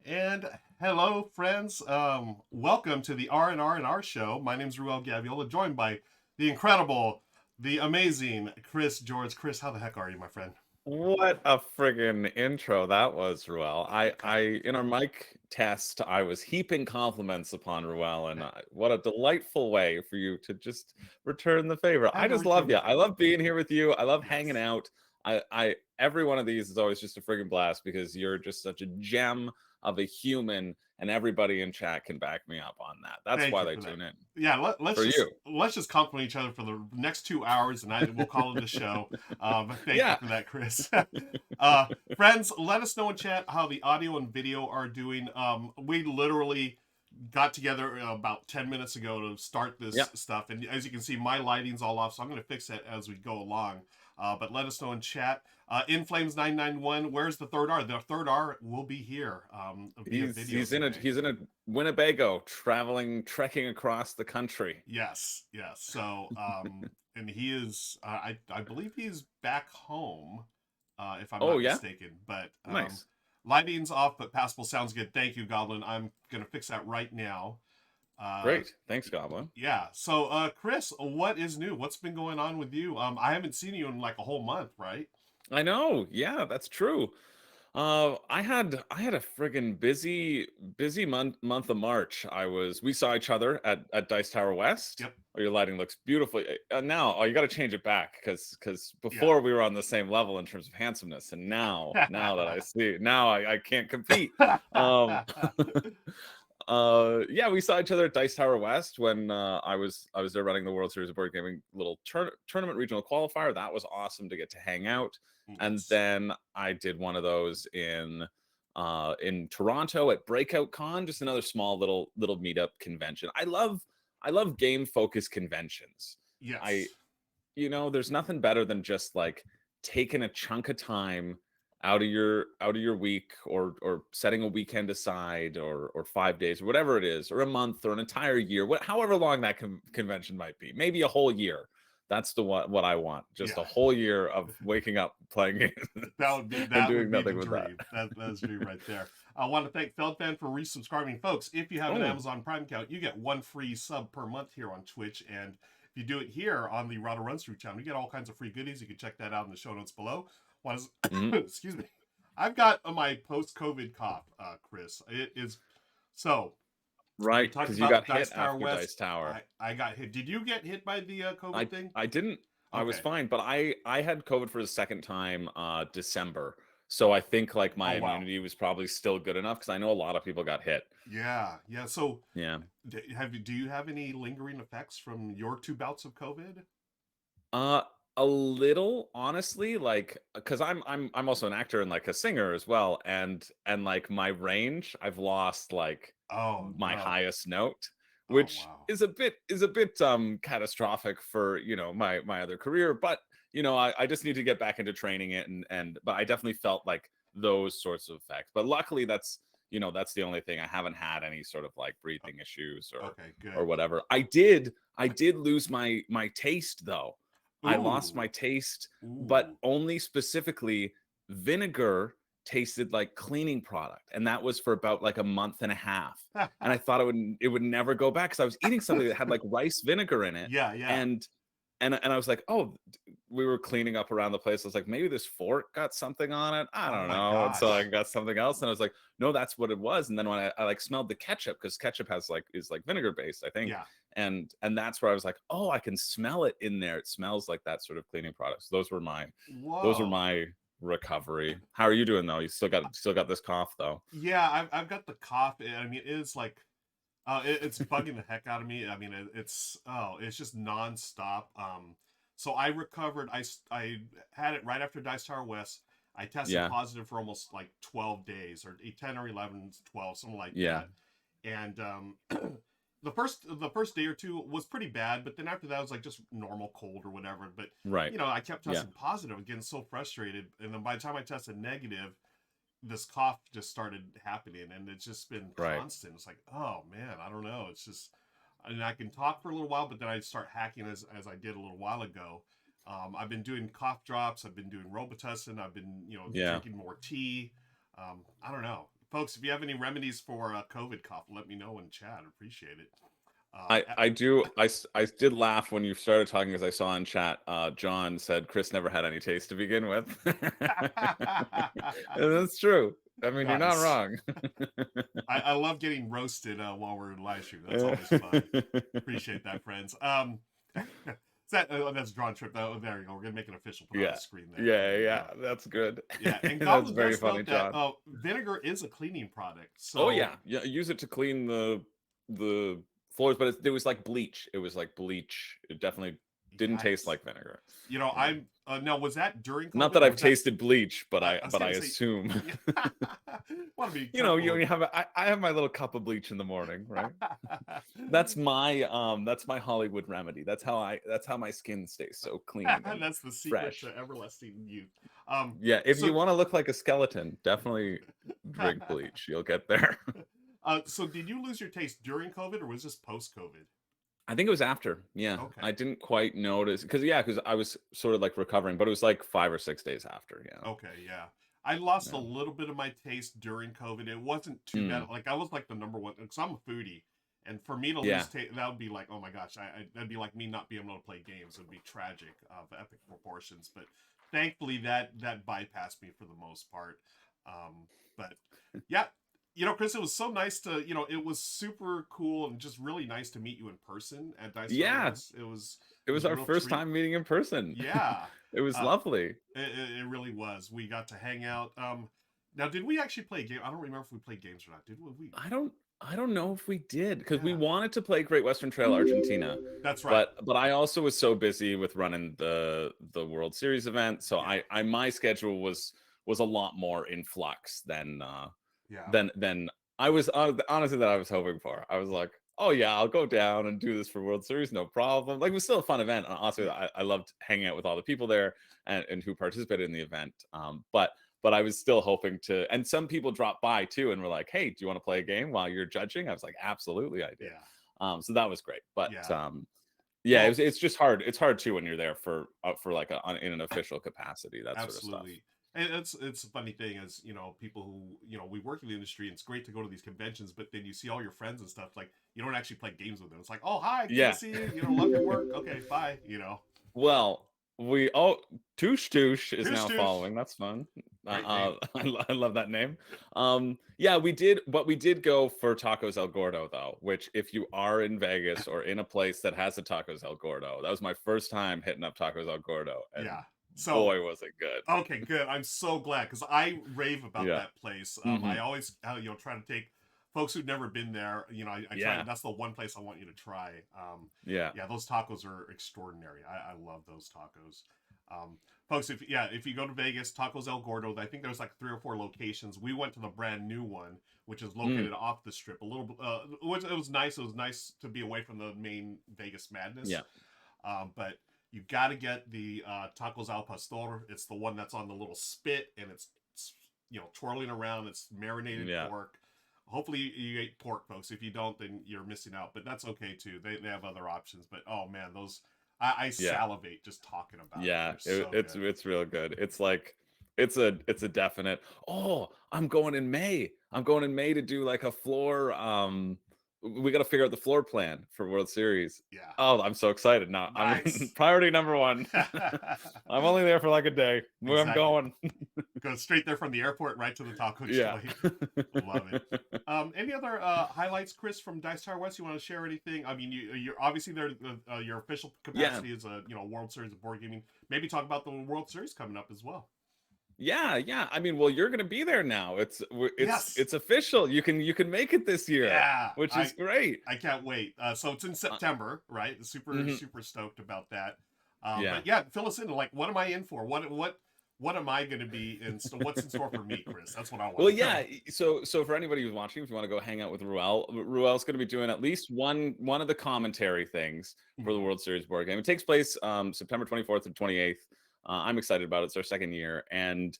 And hello, friends. Welcome to the R&R&R show. My name's Ruel Gaviola, joined by the incredible, the amazing Chris George. Chris, how the heck are you, my friend? What a friggin' intro that was, Ruel. In our mic test, I was heaping compliments upon Ruel, and what a delightful way for you to just return the favor. I I had to just return love the you. I favor. love being here with you. I love hanging Yes. out. Every one of these is always just a friggin' blast because you're just such a gem of a human, and everybody in chat can back me up on that. That's Thank why you they for that. tune in Yeah, let's for just you. let's just compliment each other for the next 2 hours, and we'll call it a show. But thank you Yeah. for that, Chris. Friends, let us know in chat how the audio and video are doing. We literally got together about 10 minutes ago to start Yeah. this stuff, and as you can see, my lighting's all off, so I'm going to fix that as we go along. But let us know in chat. In Flames 991, where's the third R? The third R will be here via video today. He's in a Winnebago trekking across the country. Yes, yes. So, and he is, I believe he's back home, if I'm Oh not yeah, mistaken. But nice. lighting's off, but passable sounds good. Thank you, Goblin. I'm gonna fix that right now. Uh, Great. Thanks, Goblin. yeah. So, Chris, what is new? What's been going on with you? I haven't seen you in like a whole month, right? I know. Yeah, that's true. I had a friggin' busy month of March. We saw each other at Dice Tower West. Yep. Oh, your lighting looks beautiful. Now, you got to change it back because Yeah. before we were on the same level in terms of handsomeness, and now that I see, now I can't compete. Um, yeah, we saw each other at Dice Tower West when I was there running the World Series of Board Gaming little tournament regional qualifier. That was awesome to get to hang out. And Yes. then I did one of those in Toronto at Breakout Con, just another small little meetup convention. I love game focused conventions. I Yes. there's nothing better than just like taking a chunk of time out of your week, or setting a weekend aside, or 5 days or whatever it is, or a month or an entire year, however long that convention might be, maybe a whole year. That's what I want, just a Yeah. whole year of waking up playing games and That doing would be the nothing with that. dream. That's the dream right there. I want to thank Feldfan for resubscribing, folks. If you have an Oh, Amazon Prime account, you get one free sub per month here on Twitch, and if you do it here on the Rada Runs Through channel, you get all kinds of free goodies. You can check that out in the show notes below. mhm. Excuse me. I've got my post-COVID cough, Chris. It is so. We Right, talked because you about got Dice hit Tower after West. Dice Tower. I got hit. Did you get hit by the COVID I thing? I didn't. I was Okay. fine, but I had COVID for the second time December. So I think like my Oh wow. immunity was probably still good enough because I know a lot of people got hit. Yeah, yeah. So, Yeah. do you have any lingering effects from your two bouts of COVID? Uh a little, honestly, like, because I'm also an actor and like a singer as well, and like my range, I've lost like Oh my no. highest note, Oh which wow. is a bit catastrophic for my other career. But I just need to get back into training it, and but I definitely felt like those sorts of effects. But luckily that's the only thing. I haven't had any sort of like breathing issues Okay, or good. whatever. I did lose my taste though. I lost my Ooh. taste, but Ooh. only specifically vinegar tasted like cleaning product, and that was for about like a month and a half. And I thought it would never go back because I was eating something that had like rice vinegar in it, Yeah, yeah. and and I was like, oh, we were cleaning up around the place. I was like, maybe this fork got something on it. I Oh don't my know. And so I gosh. got something else, and I was like, no, that's what it was. And then when I like smelled the ketchup, because ketchup is like vinegar based, I think, Yeah. and that's where I was like, oh, I can smell it in there. It smells like that sort of cleaning products. Those were Whoa. my recovery. How are you doing though? You still got this cough though. Yeah, I've got the cough. I mean, it is like it's bugging the heck out of me. I mean, it's just nonstop. So I recovered. I had it right after Dice Tower West. I tested Yeah, positive for almost like 12 days, or 10 or 11, 12, something like yeah, that. And the first day or two was pretty bad, but then after that it was like just normal cold or whatever. But right, I kept yeah, testing positive, getting so frustrated, and then by the time I tested negative, this cough just started happening, and it's just been right. constant. It's like, oh man, I don't know. It's just, I mean, I can talk for a little while, but then I start hacking as I did a little while ago. I've been doing cough drops. I've been doing Robitussin. I've been Yeah. drinking more tea. I don't know. folks, if you have any remedies for COVID cough, let me know in chat. Appreciate it. I did laugh when you started talking, as I saw in chat. John said Chris never had any taste to begin with. And that's true. I mean, you're not Nice. wrong. I love getting roasted while we're in live stream. That's always fun. Appreciate that, friends. That's drawn trip. Oh, there you go. We're gonna make it official. Put it on the screen there. Yeah, that's good. Yeah, and That's Goblin very does funny, note that John. vinegar is a cleaning product. So Oh yeah, use it to clean the floors, but it was like bleach. It was like bleach. It definitely didn't taste like vinegar. You know, Yeah. I'm now. Was that during COVID? Not that I've tasted bleach, but I say, assume. Want to be You know, you have I have my little cup of bleach in the morning, right? That's my Hollywood remedy. That's how my skin stays so clean. And that's the secret fresh. to everlasting youth. Yeah, if you want to look like a skeleton, definitely drink bleach. You'll get there. So did you lose your taste during COVID or was this post-COVID? I think it was after. Yeah. Okay. I didn't quite notice because I was sort of like recovering, but it was like 5 or 6 days after. Yeah. Okay. Yeah. I lost a little bit of my taste during COVID. It wasn't too bad. Like I was like the number one, because I'm a foodie, and for me to lose taste, that would be like, oh my gosh, that'd be like me not being able to play games. It would be tragic of epic proportions. But thankfully, that bypassed me for the most part. But yeah. You know, Chris, it was so nice to, it was super cool and just really nice to meet you in person at Dice. Yeah. It was our first time meeting in person. Yeah. It was lovely. It really was. We got to hang out. Now, did we actually play a game? I don't remember if we played games or not. Did we? I don't know if we did, because we wanted to play Great Western Trail Argentina. That's right. But I also was so busy with running the World Series event, so my schedule was a lot more in flux than I was honestly that I was hoping for. I was like, oh yeah, I'll go down and do this for World Series, no problem. Like, it was still a fun event, and honestly, I loved hanging out with all the people there and who participated in the event. But I was still hoping to, and some people dropped by too and were like, hey, do you want to play a game while you're judging? I was like, absolutely, I did. Yeah. So that was great. But it's just hard. It's hard too when you're there for like in an official capacity. That sort of stuff. And it's a funny thing, as people who we work in the industry, and it's great to go to these conventions, but then you see all your friends and stuff, like you don't actually play games with them. It's like, oh hi, good to see you, love your work, okay, bye. Well, Touche is now following. That's fun. I love that name. We did go for Tacos El Gordo though, which if you are in Vegas or in a place that has a Tacos El Gordo, that was my first time hitting up Tacos El Gordo. And so, boy, was it good. Okay, good. I'm so glad, because I rave about that place. I always try to take folks who've never been there. I try. That's the one place I want you to try. Those tacos are extraordinary. I love those tacos. Folks, if you go to Vegas, Tacos El Gordo, I think there's like 3 or 4 locations. We went to the brand new one, which is located off the strip a little. It was nice. It was nice to be away from the main Vegas madness. Yeah. But you got to get the Tacos Al Pastor. It's the one that's on the little spit, and it's twirling around. It's marinated pork. Hopefully you ate pork, folks. If you don't, then you're missing out. But that's okay too. They have other options. But oh man, those I salivate just talking about. Yeah, it's real good. It's like it's a definite. Oh, I'm going in May. To do like a floor. We got to figure out the floor plan for World Series. Yeah. Oh, I'm so excited now. Nice. I'm priority number 1. I'm only there for like a day. Where I'm going. Go straight there from the airport right to the taco joint. Love it. Any other highlights, Chris, from Dice Tower West? You want to share anything? I mean, you're obviously there. Your official capacity is a World Series of board gaming. Maybe talk about the World Series coming up as well. Yeah. I mean, well, you're going to be there now. It's official. You can make it this year. Yeah, which is great. I can't wait. So it's in September, right? Super stoked about that. But fill us in. Like, what am I in for? What am I going to be in? What's in store for me, Chris? That's what I want. Well, yeah. So for anybody who's watching, if you want to go hang out with Ruel's going to be doing at least one of the commentary things for the World Series board game. It takes place September 24th and 28th. I'm excited about it. It's our second year, and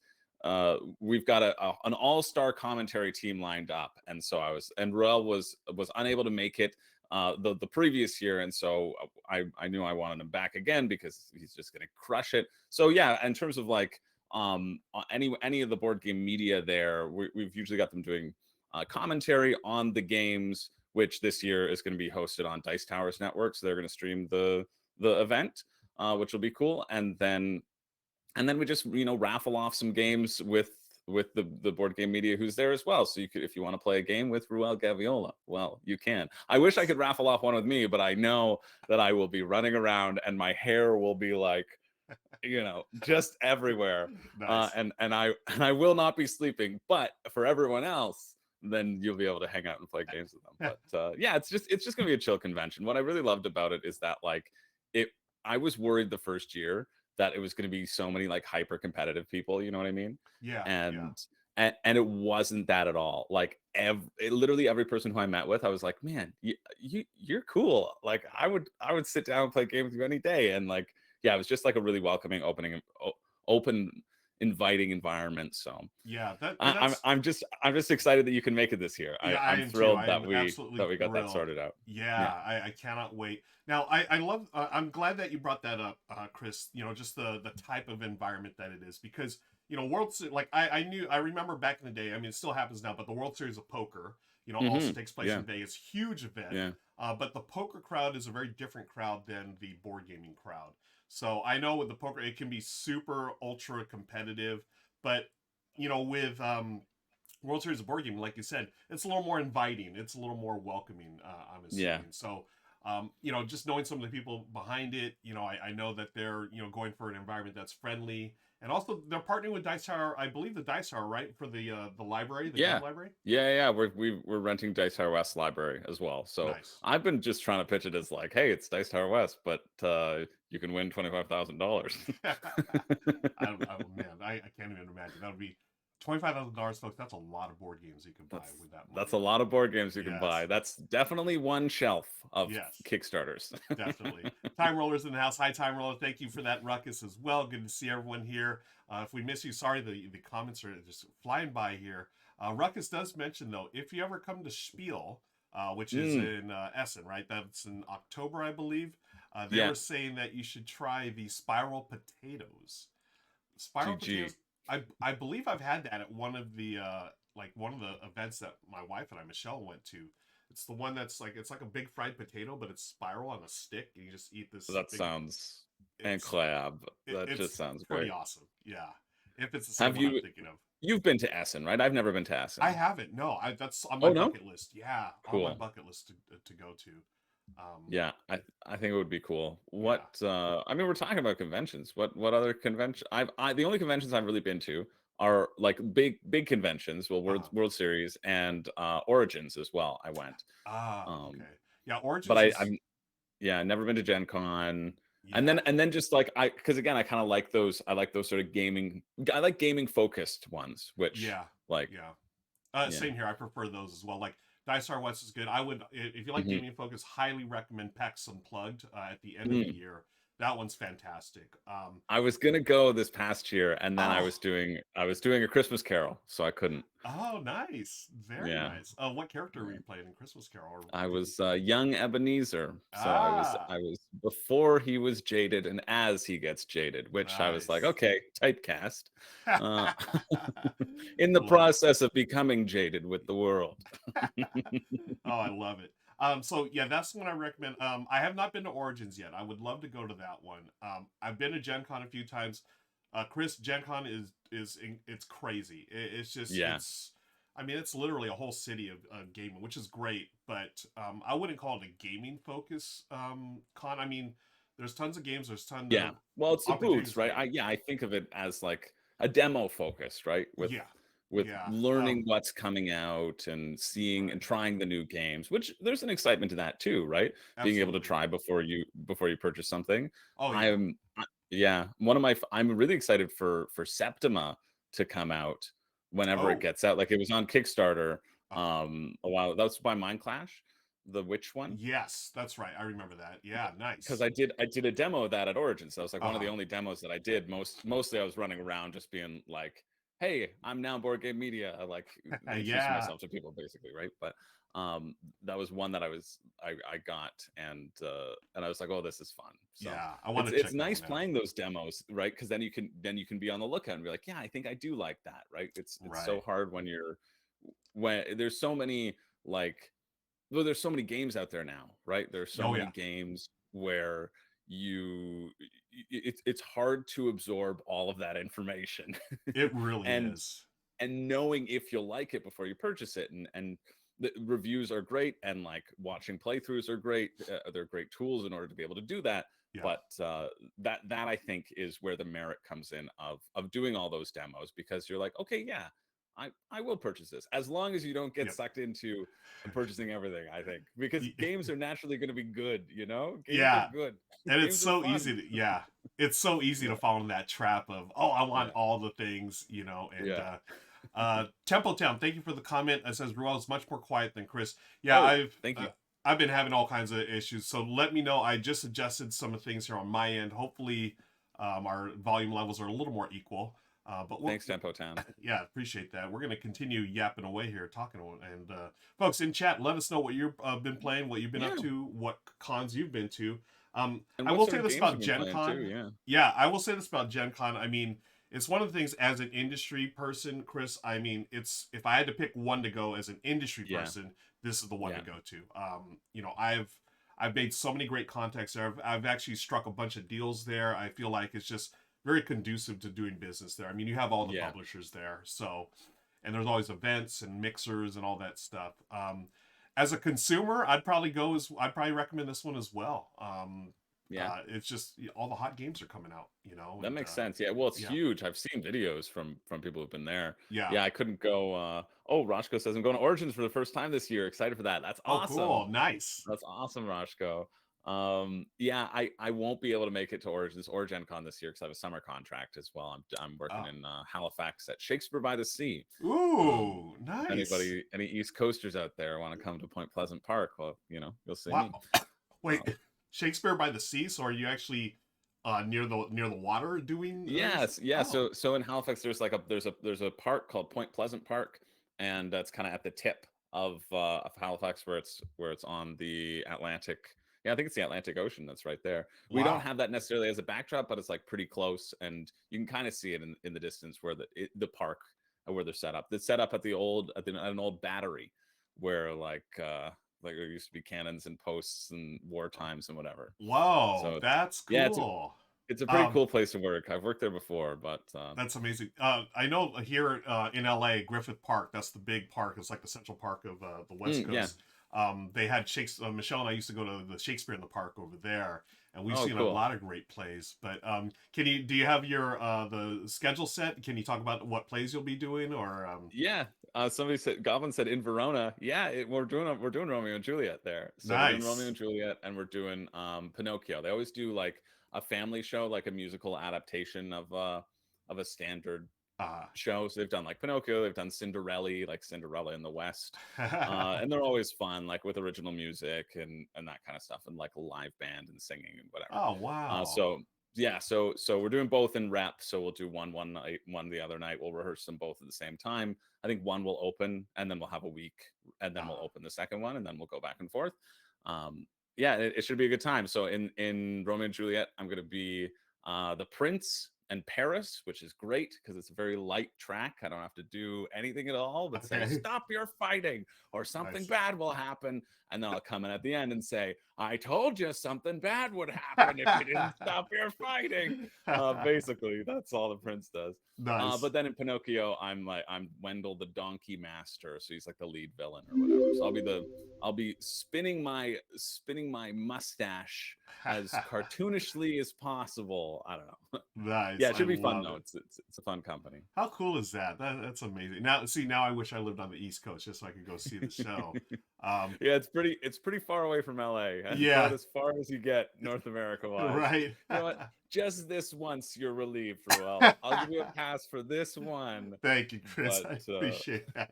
we've got an all-star commentary team lined up. And so Ruel was unable to make it the previous year, and so I knew I wanted him back again because he's just going to crush it. So yeah, in terms of like any of the board game media there, we've usually got them doing commentary on the games, which this year is going to be hosted on Dice Towers Network. So they're going to stream the event, which will be cool. And then we just raffle off some games with the board game media who's there as well. So you could, if you want to play a game with Ruel Gaviola, well, you can. I wish I could raffle off one with me, but I know that I will be running around and my hair will be like, just everywhere. Nice. And I will not be sleeping. But for everyone else, then you'll be able to hang out and play games with them. But yeah, it's just gonna be a chill convention. What I really loved about it is that I was worried the first year that it was going to be so many like hyper competitive people, you know what I mean? Yeah. And it wasn't that at all. Like literally every person who I met with, I was like, man, you're cool. Like I would sit down and play games with you any day. And like, yeah, it was just like a really welcoming, open, inviting environment. So yeah, I'm just excited that you can make it this year. yeah, I'm am thrilled too. I that am we absolutely got that thrilled. sorted out. Yeah, I cannot wait. Now, I love. I'm glad that you brought that up, Chris. Just the type of environment that it is, because World Series. Like I remember back in the day. I mean, it still happens now, but the World Series of Poker, also takes place in Vegas. Huge event. Yeah. But the poker crowd is a very different crowd than the board gaming crowd. So I know with the poker, it can be super ultra competitive, but with World Series of Board Gaming, like you said, it's a little more inviting. It's a little more welcoming. I'm assuming. Yeah. So, just knowing some of the people behind it, I know that they're going for an environment that's friendly, and also they're partnering with Dice Tower. I believe the Dice Tower, right, for the library, the game library. Yeah. We're renting Dice Tower West library as well. So Nice. I've been just trying to pitch it as like, hey, it's Dice Tower West, but you can win $25,000. Man, I can't even imagine. That would be $25,000, folks. That's a lot of board games you can buy with that money. That's a lot of board games you can buy. That's definitely one shelf of Kickstarters. Definitely. Time Roller's in the house. Hi, Time Roller. Thank you for that, Ruckus, as well. Good to see everyone here. If we miss you, sorry, the comments are just flying by here. Ruckus does mention, though, if you ever come to Spiel, which is in Essen, right? That's in October, I believe. They were saying that you should try the spiral potatoes. Spiral potatoes. I believe I've had that at one of the events that my wife and I, Michelle, went to. It's the one that's like, it's like a big fried potato, but it's spiral on a stick, and you just eat this. That sounds incredible. That just sounds pretty great. awesome. Yeah, if it's the same one I'm thinking of. You've been to Essen, right? I've never been to Essen. I haven't. No, that's on my bucket list. Yeah, cool. On my bucket list to go to. Yeah, I think it would be cool. What I mean, we're talking about conventions. What other convention? The only conventions I've really been to are like big conventions. Well, World Series and Origins as well. I went. Okay. Yeah, Origins. But I've never been to Gen Con. Yeah. And then just like because again, I kind of like those. I like those sort of gaming. I like gaming focused ones. Which same here. I prefer those as well. Like Dice Tower West is good. I would, if you like gaming focus, highly recommend PAX Unplugged at the end of the year. That one's fantastic. I was gonna go this past year, and then I was doing a Christmas Carol, so I couldn't. Oh, nice, very nice. What character were you playing in Christmas Carol? I was young Ebenezer, so I was before he was jaded, and as he gets jaded, which I was like, okay, typecast. In the process of becoming jaded with the world. Oh, I love it. So yeah, that's the one I recommend. I have not been to Origins yet. I would love to go to that one. I've been to Gen Con a few times. Chris, Gen Con is it's crazy. It's just it's literally a whole city of gaming, which is great. But I wouldn't call it a gaming focus con. I mean, there's tons of games. There's tons. Yeah. Well, it's the booths, right? I think of it as like a demo focused, right? With learning what's coming out and seeing and trying the new games, which there's an excitement to that too, right? Absolutely. Being able to try before you purchase something. Oh, yeah. I'm really excited for Septima to come out whenever it gets out. Like it was on Kickstarter a while. That was by Mind Clash, the witch one. Yes, that's right. I remember that. Yeah, nice. Because I did a demo of that at Origins. So that was like one of the only demos that I did. Mostly I was running around just being like, hey, I'm now Board Game Media. I like introducing myself to people, basically, right? But that was one that I got, and I was like, oh, this is fun. So yeah, I want to. It's nice playing those demos, right? Because then you can be on the lookout and be like, yeah, I think I do like that, right? It's so hard when you're when there's so many like, well, there's so many games out there now, right? There's so Oh many yeah, games where it's hard to absorb all of that information. it really and is. knowing if you'll like it before you purchase it, and the reviews are great, and like watching playthroughs are great. They're great tools in order to be able to do that. Yeah. But that I think is where the merit comes in of doing all those demos, because you're like, okay, yeah, I will purchase this, as long as you don't get Yep. sucked into purchasing everything, I think, because games are naturally going to be good, games are Yeah. good. And it's Games are so fun. easy to, yeah, it's so easy Yeah, to fall in that trap of, oh, I want yeah, all the things, you know. And yeah. Temple Town, thank you for the comment. It says Ruel is much more quiet than Chris. Yeah, Oh, thank you. I've been having all kinds of issues, so let me know. I just adjusted some of the things here on my end. Hopefully our volume levels are a little more equal. But we're, Thanks, Tempo Town. yeah, appreciate that. We're going to continue yapping away here, talking. And folks in chat, let us know what you've been playing, what you've been up Yeah, to, what cons you've been to. and I what will sort say of this games about you've been Gen playing too. Con. Yeah. Yeah, I will say this about Gen Con. I mean, it's one of the things as an industry person, Chris. I mean, it's if I had to pick one to go as an industry Yeah. person, this is the one to Yeah. go to. You know, I've made so many great contacts there. I've actually struck a bunch of deals there. I feel like it's just very conducive to doing business there. I mean, you have all the Yeah. publishers there, so and there's always events and mixers and all that stuff. As a consumer, I'd probably recommend this one as well. Yeah. It's just all the hot games are coming out, you know, That and makes sense. Yeah. Well, it's yeah, huge. I've seen videos from people who've been there. yeah. Yeah, I couldn't go. Oh, Roshko says I'm going to Origins for the first time this year. Excited for that. That's Oh, awesome. cool, nice. That's awesome, Roshko. Yeah, I won't be able to make it to Origins or Gen Con this year because I have a summer contract as well. I'm working Oh, in Halifax at Shakespeare by the Sea. ooh, If nice. any East Coasters out there want to come to Point Pleasant Park, well, you'll see me. Wow. Wait, Shakespeare by the Sea. So are you actually near the water doing? Yes, yeah. Oh, So in Halifax, there's a park called Point Pleasant Park, and that's kind of at the tip of Halifax, where it's on the Atlantic. Yeah, I think it's the Atlantic Ocean that's right there. We don't wow. have that necessarily as a backdrop, but it's like pretty close, and you can kind of see it in the distance where the park where they're set up. It's set up at an old battery where like there used to be cannons and posts and war times and whatever. Whoa, So that's yeah, cool. it's a pretty Um, cool place to work. I've worked there before, but That's amazing. I know here in LA, Griffith Park, that's the big park. It's like the central park of the West yeah. Coast. They had Shakespeare, Michelle and I used to go to the Shakespeare in the Park over there, and we've Oh, seen a cool. lot of great plays. But do you have your the schedule set? Can you talk about what plays you'll be doing or Yeah. Somebody said Goblin said in Verona. Yeah, we're doing Romeo and Juliet there. So we're doing Romeo nice? and Juliet, and we're doing Pinocchio. They always do like a family show, like a musical adaptation of a standard Uh, show. So they've done like Pinocchio, they've done Cinderella, like Cinderella in the West. And they're always fun, like with original music and that kind of stuff, and like a live band and singing and whatever. oh wow. So yeah, so we're doing both in rep. So we'll do one night, one the other night. We'll rehearse them both at the same time. I think one will open, and then we'll have a week, and then we'll open the second one, and then we'll go back and forth. Yeah, it should be a good time. So in Romeo and Juliet, I'm going to be the prince and Paris, which is great because it's a very light track. I don't have to do anything at all but say, Okay, stop your fighting, or something nice. bad will happen. And then I'll come in at the end and say, I told you something bad would happen if you didn't stop your fighting. Basically, that's all the prince does. Nice. But then in Pinocchio, I'm Wendell the donkey master, so he's like the lead villain or whatever. So I'll be spinning my mustache as cartoonishly as possible. I don't know. Yeah, Nice. it I should be fun love though. it. It's a fun company. How cool is that? That's amazing. Now, see, now I wish I lived on the East Coast just so I could go see the show. Yeah, it's pretty far away from LA. About Yeah, as far as you get North America wise. right. You know what? Just this once you're relieved, Ruel. I'll give you a pass for this one. Thank you, Chris. But I appreciate that.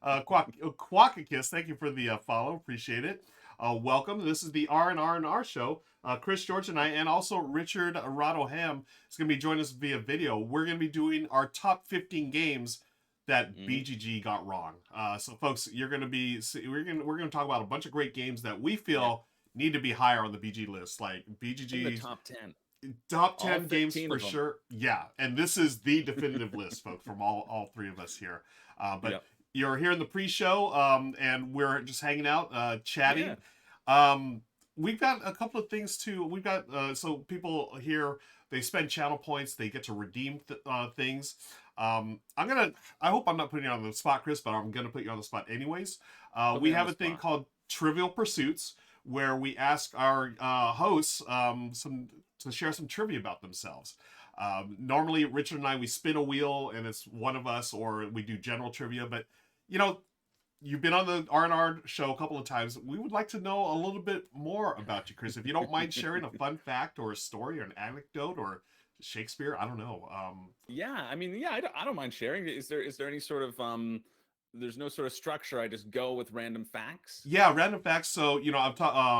Quackicus, thank you for the follow. Appreciate it. Welcome. This is the R&R&R show. Chris George and I, and also Richard Radoham is going to be joining us via video. We're going to be doing our top 15 games that Mhm. BGG got wrong. So, folks, we're going to talk about a bunch of great games that we Yeah, feel need to be higher on the BG list, like in the BGG's top 10. top All 10 games 15 for of them. sure. Yeah, and this is the definitive list, folks, from all three of us here. But Yep. You're here in the pre-show, and we're just hanging out, Yeah. chatting. Um, we've got a couple of things too. We've got so people here, they spend channel points, they get to redeem things. I'm gonna. I hope I'm not putting you on the spot, Chris, but I'm gonna put you on the spot anyways. Put We me on have the a thing spot. called Trivial Pursuits, where we ask our hosts some to share some trivia about themselves. Normally, Richard and I, we spin a wheel and it's one of us, or we do general trivia. But you know, you've been on the R&R show a couple of times. We would like to know a little bit more about you, Chris. If you don't mind sharing a fun fact or a story or an anecdote or Shakespeare, I don't know. Yeah, I mean, yeah, I don't mind sharing. Is there any sort of there's no sort of structure. I just go with random facts. Yeah, random facts. So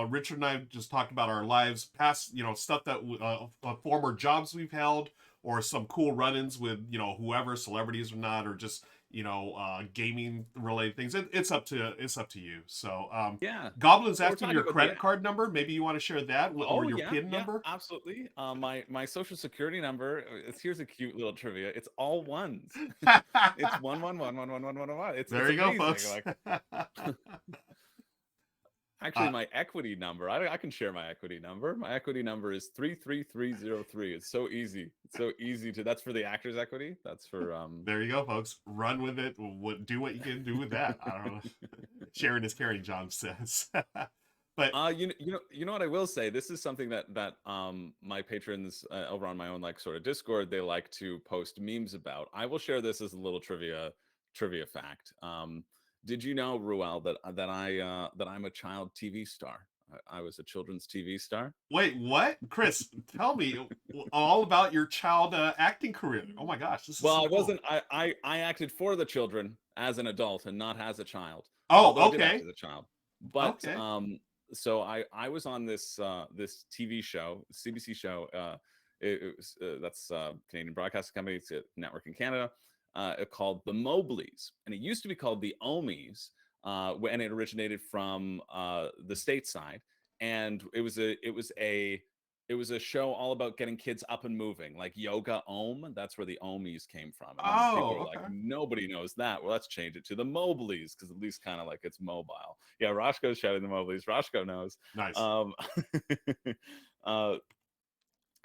Richard and I just talked about our lives, past stuff that former jobs we've held, or some cool run-ins with whoever, celebrities or not, or just gaming related things. It's up to you. So Yeah. Goblin's Well, we're asking talking your about the credit card number. Maybe you want to share that or Oh your yeah, PIN yeah, number. absolutely. My social security number. Here's a cute little trivia. It's all ones. It's 111111111. It's There you go, amazing. folks. Like actually, uh, my equity number. I can share my equity number. My equity number is 33303. It's so easy. It's so easy to. That's for the actors' equity. That's for there you go, folks. Run with it. Do what you can do with that. I don't know. Sharing is caring, John says. But you know what I will say. This is something that my patrons over on my own like sort of Discord they like to post memes about. I will share this as a little trivia fact. Did you know, Ruel, that I'm a child TV star? I was a children's TV star. wait, what? Chris, tell me all about your child acting career. Oh my gosh, this is Well, so I cool. wasn't. I acted for the children as an adult and not as a child. Although I Oh, did act okay. as a child. But Okay. so I was on this TV show, CBC show. It was that's Canadian Broadcasting Company. It's a network in Canada. Called the Mobleys, and it used to be called the Omies, and it originated from the stateside, and it was a show all about getting kids up and moving, like yoga Om. That's where the Omies came from. And then people were Oh, like, okay. nobody knows that. Well, let's change it to the Mobleys because at least kind of like it's mobile. Yeah, Roscoe's shouting the Mobleys. Roscoe knows. Nice. Um, uh,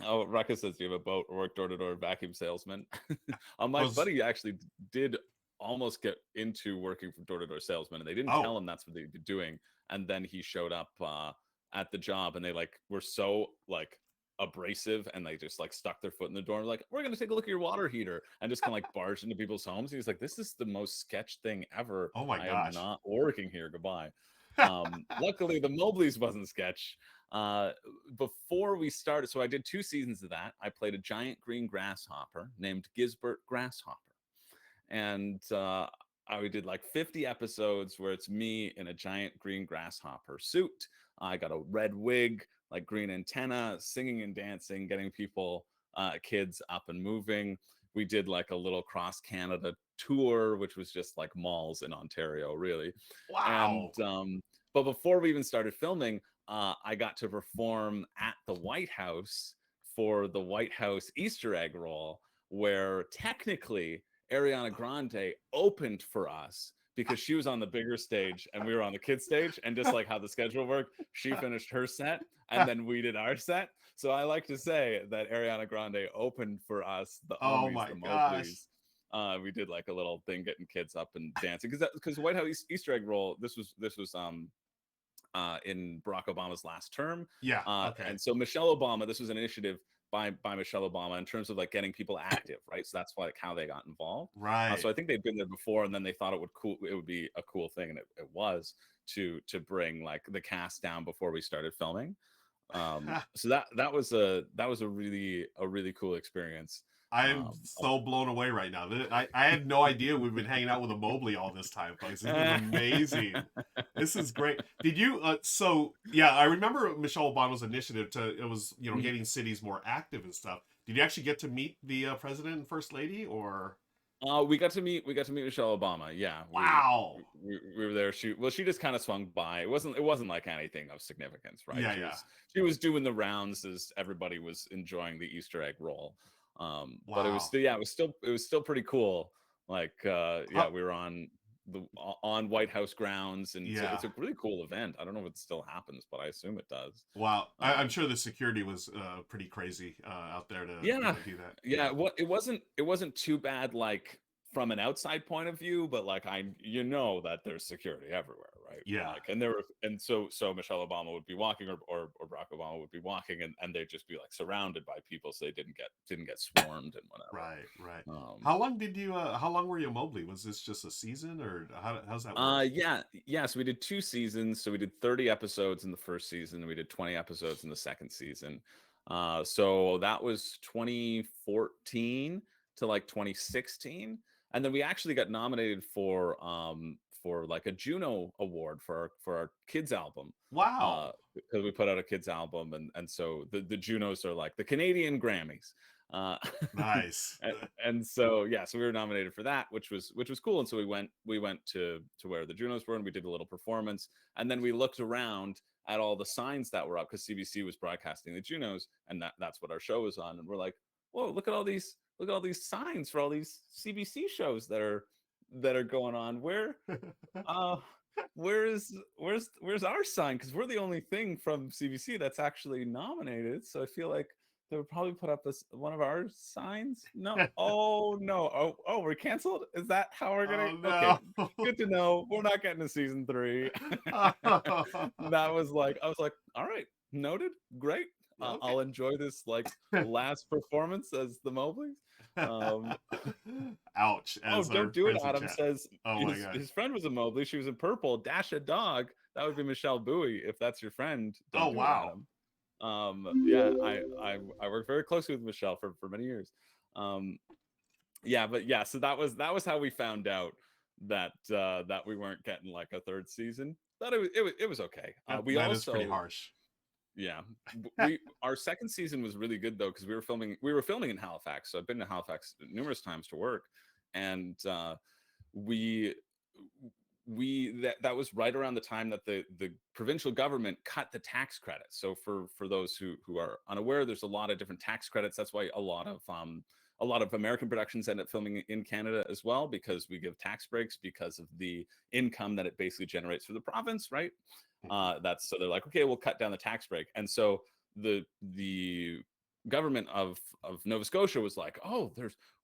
oh, Ruckus says you have a boat or work door to door vacuum salesman. I My was. buddy actually did almost get into working from door to door salesman, and they didn't Oh. tell him that's what they'd be doing. And then he showed up at the job, and they like were so like abrasive, and they just like stuck their foot in the door and like, we're gonna take a look at your water heater, and just kind of like barged into people's homes. He's like, this is the most sketch thing ever. Oh my I am gosh. not working here. Goodbye. Luckily, the Mobleys wasn't sketch. Uh, Before we started, so I did 2 seasons of that. I played a giant green grasshopper named Gisbert Grasshopper, and I did like 50 episodes where it's me in a giant green grasshopper suit. I got a red wig, like green antenna, singing and dancing, getting people, kids up and moving. We did like a little cross Canada tour, which was just like malls in Ontario, really. And Wow. but before we even started filming, I got to perform at the White House for the White House Easter egg roll, where technically Ariana Grande opened for us because she was on the bigger stage and we were on the kids stage. And just like how the schedule worked, she finished her set and then we did our set. So I like to say that Ariana Grande opened for us, the Oh Omies, my the gosh. Mobleys. We did like a little thing getting kids up and dancing because White House Easter egg roll. This was in Barack Obama's last term. Yeah. Okay. And so Michelle Obama, this was an initiative by Michelle Obama in terms of like getting people active, right? So that's like how they got involved. Right. So I think they'd been there before, and then they thought it would be a cool thing, and it was to bring like the cast down before we started filming. So that was a really cool experience. I am Um, so blown away right now. I had no idea we've been hanging out with a Mobley all this time, folks. This is amazing. This is great. Did you? So yeah, I remember Michelle Obama's initiative to it was getting cities more active and stuff. Did you actually get to meet the president and first lady, or? we got to meet Michelle Obama. Yeah, Wow. we were there. She just kind of swung by. It wasn't like anything of significance, right? Yeah, She yeah. was she was doing the rounds as everybody was enjoying the Easter egg roll. But it was Wow. still, yeah, it was still pretty cool. Like yeah, How, we were on. on White House grounds, and Yeah. it's a really cool event. I don't know if it still happens, but I assume it does. Wow. I'm Um, sure the security was pretty crazy out there to yeah, do that. yeah. Yeah. It wasn't too bad, like from an outside point of view, but like that there's security everywhere, right? Yeah. Like, and so Michelle Obama would be walking, or Barack Obama would be walking, and they'd just be like surrounded by people, so they didn't get swarmed and whatever. Right. Right. Um, How long did you? How long were you Mobley? Was this just a season, or how's that work? yeah. So we did 2 seasons. So we did 30 episodes in the first season, and we did 20 episodes in the second season. So that was 2014 to like 2016, and then we actually got nominated for like a Juno Award for our kids album. Wow. Because we put out a kids album, and so the Junos are like the Canadian Grammys. Uh, Nice. and so yeah, so we were nominated for that, which was cool. And so we went to where the Junos were, and we did a little performance, and then we looked around at all the signs that were up, because CBC was broadcasting the Junos, and that's what our show was on. And we're like, whoa, look at all these signs for all these CBC shows that are going on. Uh where's our sign? Because we're the only thing from CBC that's actually nominated. So I feel like they would probably put up one of our signs. No, oh no, oh, we're canceled. Is that how we're gonna? Oh Okay, no. good to know. We're not getting to season 3. That was like, I was like, all right, noted, great. Okay. I'll enjoy this like last performance as the Mobleys. Um, Ouch, Oh, as our don't do it. friends in Adam chat. says Oh my god. his friend was a Mobley. She was in purple. Dash a dog. That would be Michelle Bowie if that's your friend. Oh Don't do it, wow. Adam. Yeah, I worked very closely with Michelle for many years. Um, yeah, but yeah, so that was how we found out that we weren't getting like a third season. But it was okay. We That is pretty also, harsh. yeah, we our second season was really good though, because we were filming in Halifax. So I've been to Halifax numerous times to work, and we that was right around the time that the provincial government cut the tax credits. So for those who are unaware, there's a lot of different tax credits. That's why a lot of American productions end up filming in Canada as well, because we give tax breaks because of the income that it basically generates for the province, right? Mhm. That's so they're like, okay, we'll cut down the tax break. And so the government of Nova Scotia was like, oh,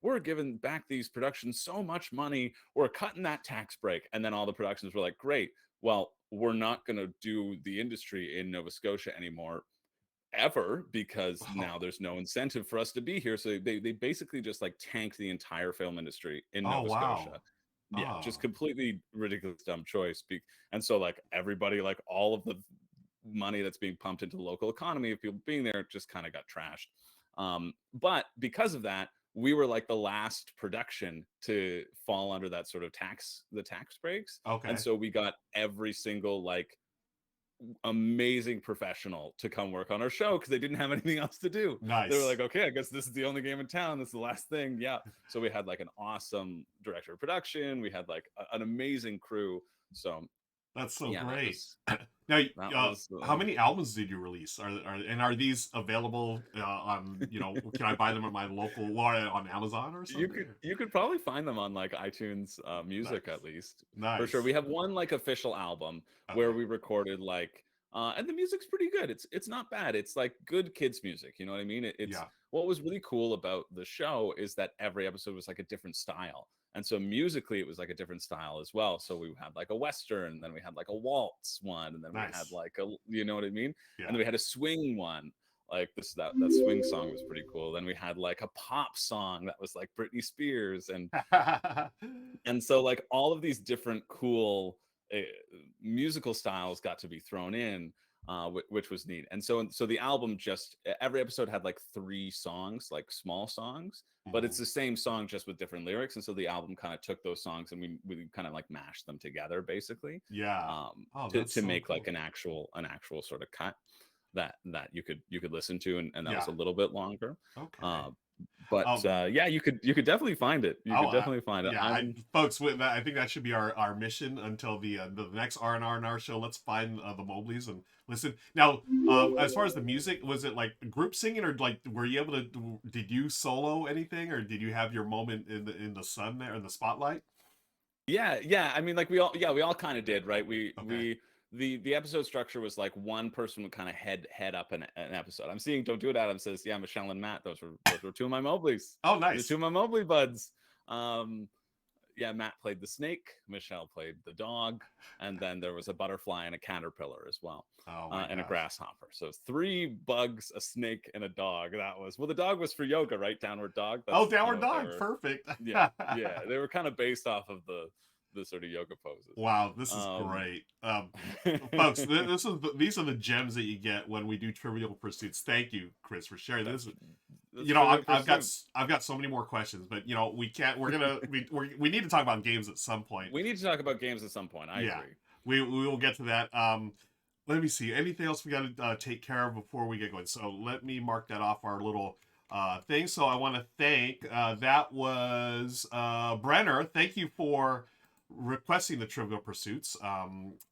we're giving back these productions so much money, we're cutting that tax break. And then all the productions were like, great, well, we're not going to do the industry in Nova Scotia anymore ever, because now Oh, there's no incentive for us to be here. So they basically just like tanked the entire film industry in oh Nova wow. Scotia. Yeah, just Oh, completely ridiculous, dumb choice. And so like everybody, like all of the money that's being pumped into the local economy of people being there just kind of got trashed. But because of that, we were like the last production to fall under that sort of the tax breaks. And okay. so we got every single like amazing professional to come work on our show, because they didn't have anything else to do. They were Nice. like, okay, I guess this is the only game in town. This is the last thing. Yeah. So we had like an awesome director of production. We had like an amazing crew. So That's so yeah, that great. was Now, that was how many albums did you release? Are these available on, can I buy them at my local or on Amazon or you something? could you could probably find them on like iTunes music, Nice. at least, for sure. Nice. We have one like official album where Okay. we recorded like and the music's pretty good. It's not bad. It's like good kids music, you know what I mean? It's Yeah. what was really cool about the show is that every episode was like a different style. And so musically it was like a different style as well. So we had like a western, then we had like a waltz one, and then we had Nice. like a, you know what I mean? And Yeah. then we had a swing one, like that swing song was pretty cool. Then we had like a pop song that was like Britney Spears, and so like all of these different cool uh, musical styles got to be thrown in, which was neat. And so the album, just every episode had like 3 songs, like small songs, but it's Mhm. the same song just with different lyrics. And so the album kind of took those songs, and we kind of like mashed them together basically, Yeah. Oh, that's to so make like cool. an actual sort of cut that you could listen to, and that was Yeah. a little bit longer. Okay. uh, but Um, yeah, you could definitely find it. You Oh, could definitely find it. yeah, folks, with that, I think that should be our mission until the next R&R&R show. Let's find the Mobleys and listen. Now, as far as the music, was it like group singing, or like were you able to? Did you solo anything, or did you have your moment in the sun there in the spotlight? Yeah. I mean, like we all kind of did, right? Okay. The episode structure was like one person would kind of head up an episode. I'm seeing Don't Do It Adam says, yeah, Michelle and Matt, those were two of my Mobleys. Oh, The two nice. of my Mobley buds. Yeah, Matt played the snake, Michelle played the dog, and then there was a butterfly and a caterpillar as well, Oh my and a gosh. grasshopper. So it's 3 bugs, a snake, and a dog. That was, well, the dog was for yoga, right? Downward dog. Oh, That's downward what they dog. were. Perfect. Yeah, they were kind of based off of the sort of yoga poses. Wow, this is Um, great. Folks, these are the gems that you get when we do Trivial Pursuits. Thank you, Chris, for sharing that, this. that's You know, Trivial I've got Pursuit. I've got so many more questions, but you know, we can't. We're gonna we need to talk about games at some point. We need to talk about games at some point. I Yeah, agree. we will get to that. Let me see. Anything else we got to take care of before we get going? So let me mark that off our little thing. So I want to thank that was Brenner. Thank you for requesting the Trivial Pursuits.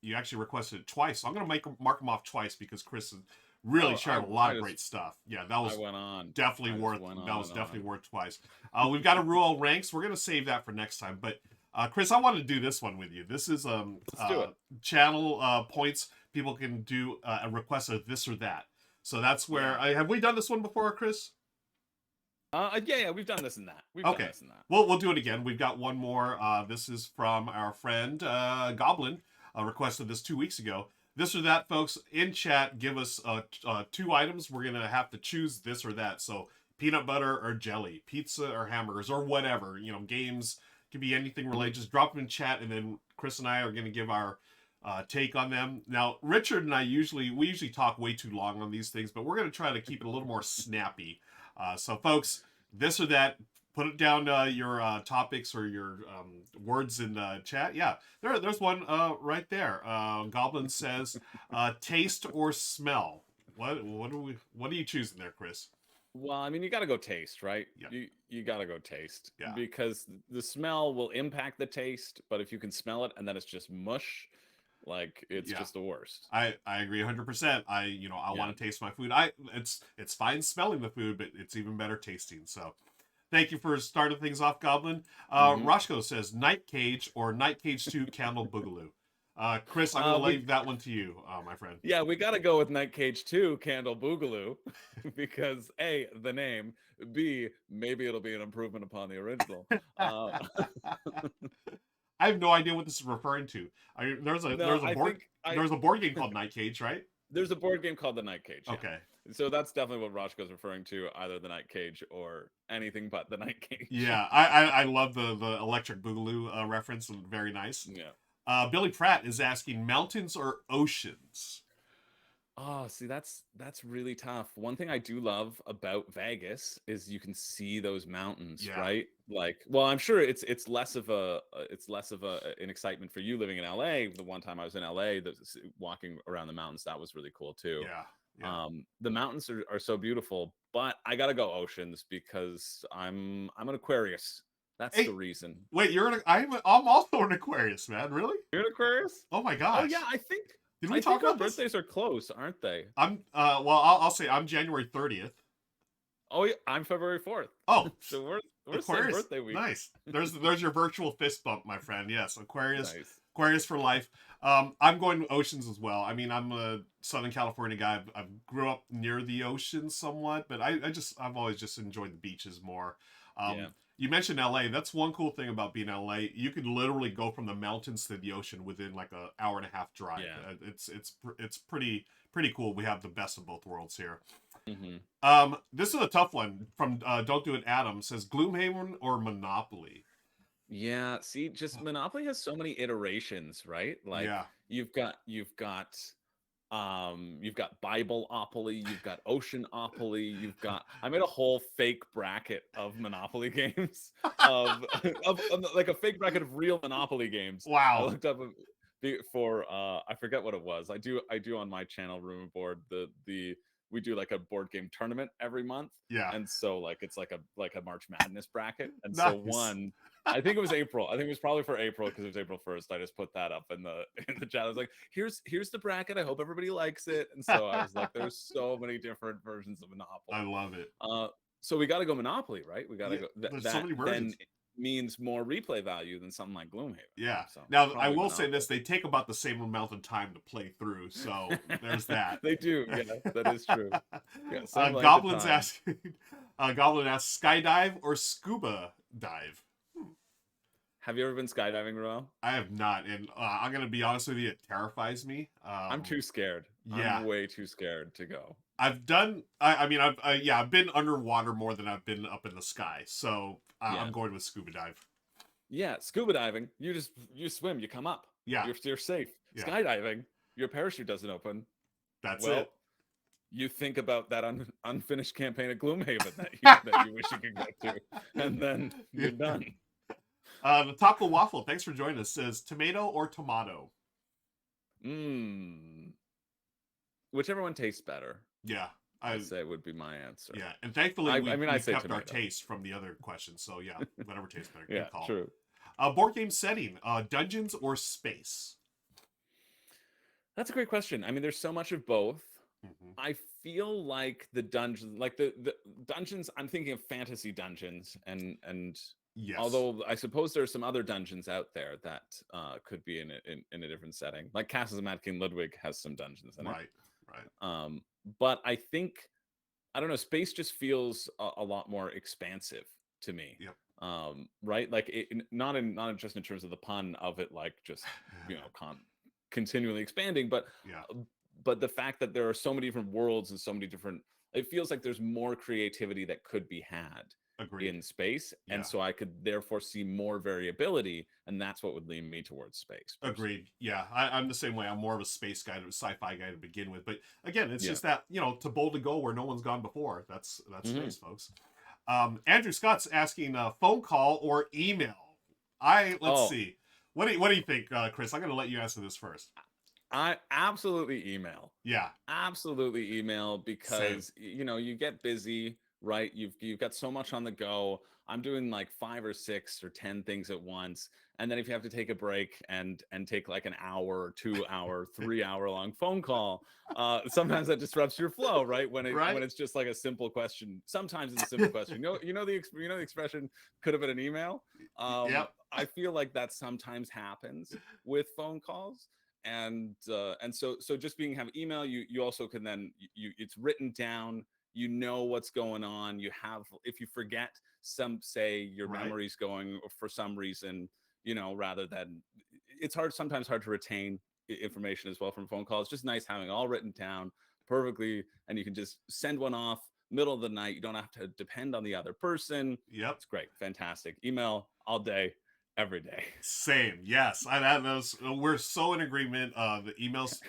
You actually requested it twice. So I'm gonna mark them off twice because Chris really Oh, shared a lot of great stuff. Yeah, that I was went on. definitely I just worth. went That on was and definitely on. worth twice. We've got a rule ranks. We're gonna save that for next time. But Chris, I want to do this one with you. This is Let's do it. channel points. People can do a request of this or that. So that's where Yeah. have we done this one before, Chris? Yeah, we've done this and that. We've done Okay. this and that. We'll do it again. We've got one more. This is from our friend Goblin. Requested this 2 weeks ago. This or that, folks. In chat, give us 2 items. We're gonna have to choose this or that. So peanut butter or jelly, pizza or hamburgers or whatever. You know, games could be anything related. Just drop them in chat, and then Chris and I are gonna give our take on them. Now, Richard and I usually talk way too long on these things, but we're gonna try to keep it a little more snappy. So, folks, this or that, put it down your topics or your words in chat. Yeah, there's one right there. Goblin says, taste or smell. What are you choosing there, Chris? Well, I mean, you got to go taste, right? Yeah. You got to go taste. Yeah. Because the smell will impact the taste, but if you can smell it and then it's just mush, like it's just the worst. I agree 100%. I want to taste my food. It's fine smelling the food, but it's even better tasting. So thank you for starting things off, Goblin. Roscoe says Night Cage or Night Cage 2 Candle Boogaloo. Chris, I'm gonna leave that one to you, my friend. Yeah, we got to go with Night Cage 2 Candle Boogaloo because A, the name, B, maybe it'll be an improvement upon the original. I have no idea what this is referring to. There's a board game called Night Cage, right? There's a board game called the Night Cage. Yeah. Okay. So that's definitely what Roscoe's referring to, either the Night Cage or anything but the Night Cage. Yeah, I love the Electric Boogaloo reference. Very nice. Yeah. Billy Pratt is asking mountains or oceans. Oh, see, that's really tough. One thing I do love about Vegas is you can see those mountains, right? Like, well, I'm sure it's less of an excitement for you living in LA. The one time I was in LA, walking around the mountains, that was really cool too. Yeah. The mountains are so beautiful, but I gotta go oceans because I'm an Aquarius. That's the reason. Wait, I'm also an Aquarius, man. Really? You're an Aquarius? Oh my gosh. Oh yeah, I think. Did we talk about this? Birthdays are close, aren't they? Well, I'll say I'm January 30th. Oh yeah, I'm February 4th. Oh, so we're Aquarius. Same birthday week. Nice. There's your virtual fist bump, my friend. Yes, Aquarius. Nice. Aquarius for life. I'm going oceans as well. I mean, I'm a Southern California guy. I grew up near the ocean somewhat, but I've always just enjoyed the beaches more. You mentioned LA. That's one cool thing about being LA. You could literally go from the mountains to the ocean within like an hour and a half drive. Yeah. It's pretty cool. We have the best of both worlds here. Mm-hmm. This is a tough one from Don't Do It Adam. Says Gloomhaven or Monopoly. Yeah, see, just Monopoly has so many iterations, right? Like you've got Bibleopoly, you've got Oceanopoly, I made a whole fake bracket of Monopoly games of like a fake bracket of real Monopoly games. Wow. I looked up for I forget what it was. I do on my channel Room and Board we do like a board game tournament every month. Yeah. And so like it's like a March Madness bracket. And nice. So I think it was April. I think it was probably for April because it was April 1st. I just put that up in the chat. I was like, here's the bracket. I hope everybody likes it. And so I was like, there's so many different versions of Monopoly. I love it. So we got to go Monopoly, right? We got to go. There's so many versions. means more replay value than something like Gloomhaven. Yeah. So Now, I probably will say Monopoly. this: they take about the same amount of time to play through, so there's that. They do, yeah, that is true. Yeah, same length of Goblins time. asking, Goblin asks, skydive or scuba dive? Have you ever been skydiving, Roel? I have not, and I'm gonna be honest with you, it terrifies me. I'm too scared. Yeah, I'm way too scared to go. I've done. I mean, I've been underwater more than I've been up in the sky, so Yeah. I'm going with scuba dive. Yeah, scuba diving, you swim, you come up. Yeah, You're safe. Yeah. Skydiving, your parachute doesn't open. That's Well, it. you think about that unfinished campaign at Gloomhaven that you wish you could get to, and then you're done. The Taco Waffle, thanks for joining us, says tomato or tomato? Whichever one tastes better. Yeah. I'd say would be my answer. Yeah, and thankfully I mean, I say kept tomato. our taste from the other question, so yeah, whatever tastes better. Yeah, Good call. true. Board game setting, dungeons or space? That's a great question. I mean, there's so much of both. Mm-hmm. I feel like the dungeons, like the dungeons, I'm thinking of fantasy dungeons, and yes. Although I suppose there are some other dungeons out there that could be in a different setting, like Castles of Mad King Ludwig has some dungeons in it. Right. But I think, I don't know, space just feels a lot more expansive to me. Yep. Right, like not just in terms of the pun of it, like just continually expanding, but the fact that there are so many different worlds and so many different, it feels like there's more creativity that could be had in space. And so I could therefore see more variability, and that's what would lean me towards space. Agreed. Yeah, I'm the same way. I'm more of a space guy, a sci-fi guy to begin with, but again, it's just that, to boldly go where no one's gone before. That's space, folks. Andrew Scott's asking, phone call or email? Let's see. What do you think, Chris? I'm going to let you answer this first. I absolutely email. Yeah, absolutely email, because you get busy, right? You've got so much on the go. I'm doing like 5 or 6 or 10 things at once, and then if you have to take a break and take like an hour or 2 hour, 3 hour long phone call, sometimes that disrupts your flow, right? When it's just like a simple question. Sometimes it's a simple question. You know the expression, could have been an email. I feel like that sometimes happens with phone calls. And so just have email, you also can then it's written down, what's going on. You have, if you forget, say your memory's going for some reason, rather than, it's sometimes hard to retain information as well from phone calls. Just nice having all written down perfectly, and you can just send one off middle of the night. You don't have to depend on the other person. It's great. Fantastic. Email all day, every day. Same. Yes. We're so in agreement. The emails,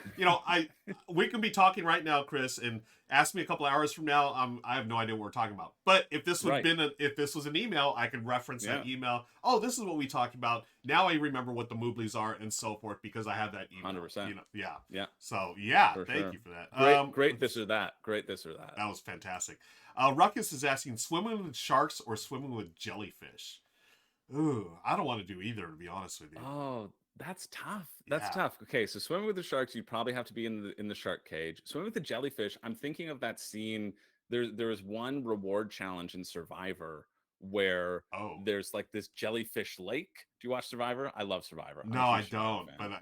we can be talking right now, Chris, and ask me a couple hours from now. I have no idea what we're talking about. But if this if this was an email, I could reference that email. Oh, this is what we talked about. Now I remember what the Mooblies are and so forth, because I have that email. 100%. Yeah. So thank you for that. Great this or that. Great this or that. That was fantastic. Ruckus is asking, swimming with sharks or swimming with jellyfish? Ooh, I don't want to do either, to be honest with you. Oh, that's tough. That's tough. Okay, so swimming with the sharks, you'd probably have to be in the shark cage. Swimming with the jellyfish, I'm thinking of that scene. There is one reward challenge in Survivor where there's like this jellyfish lake. Do you watch Survivor? I love Survivor. No, I don't. But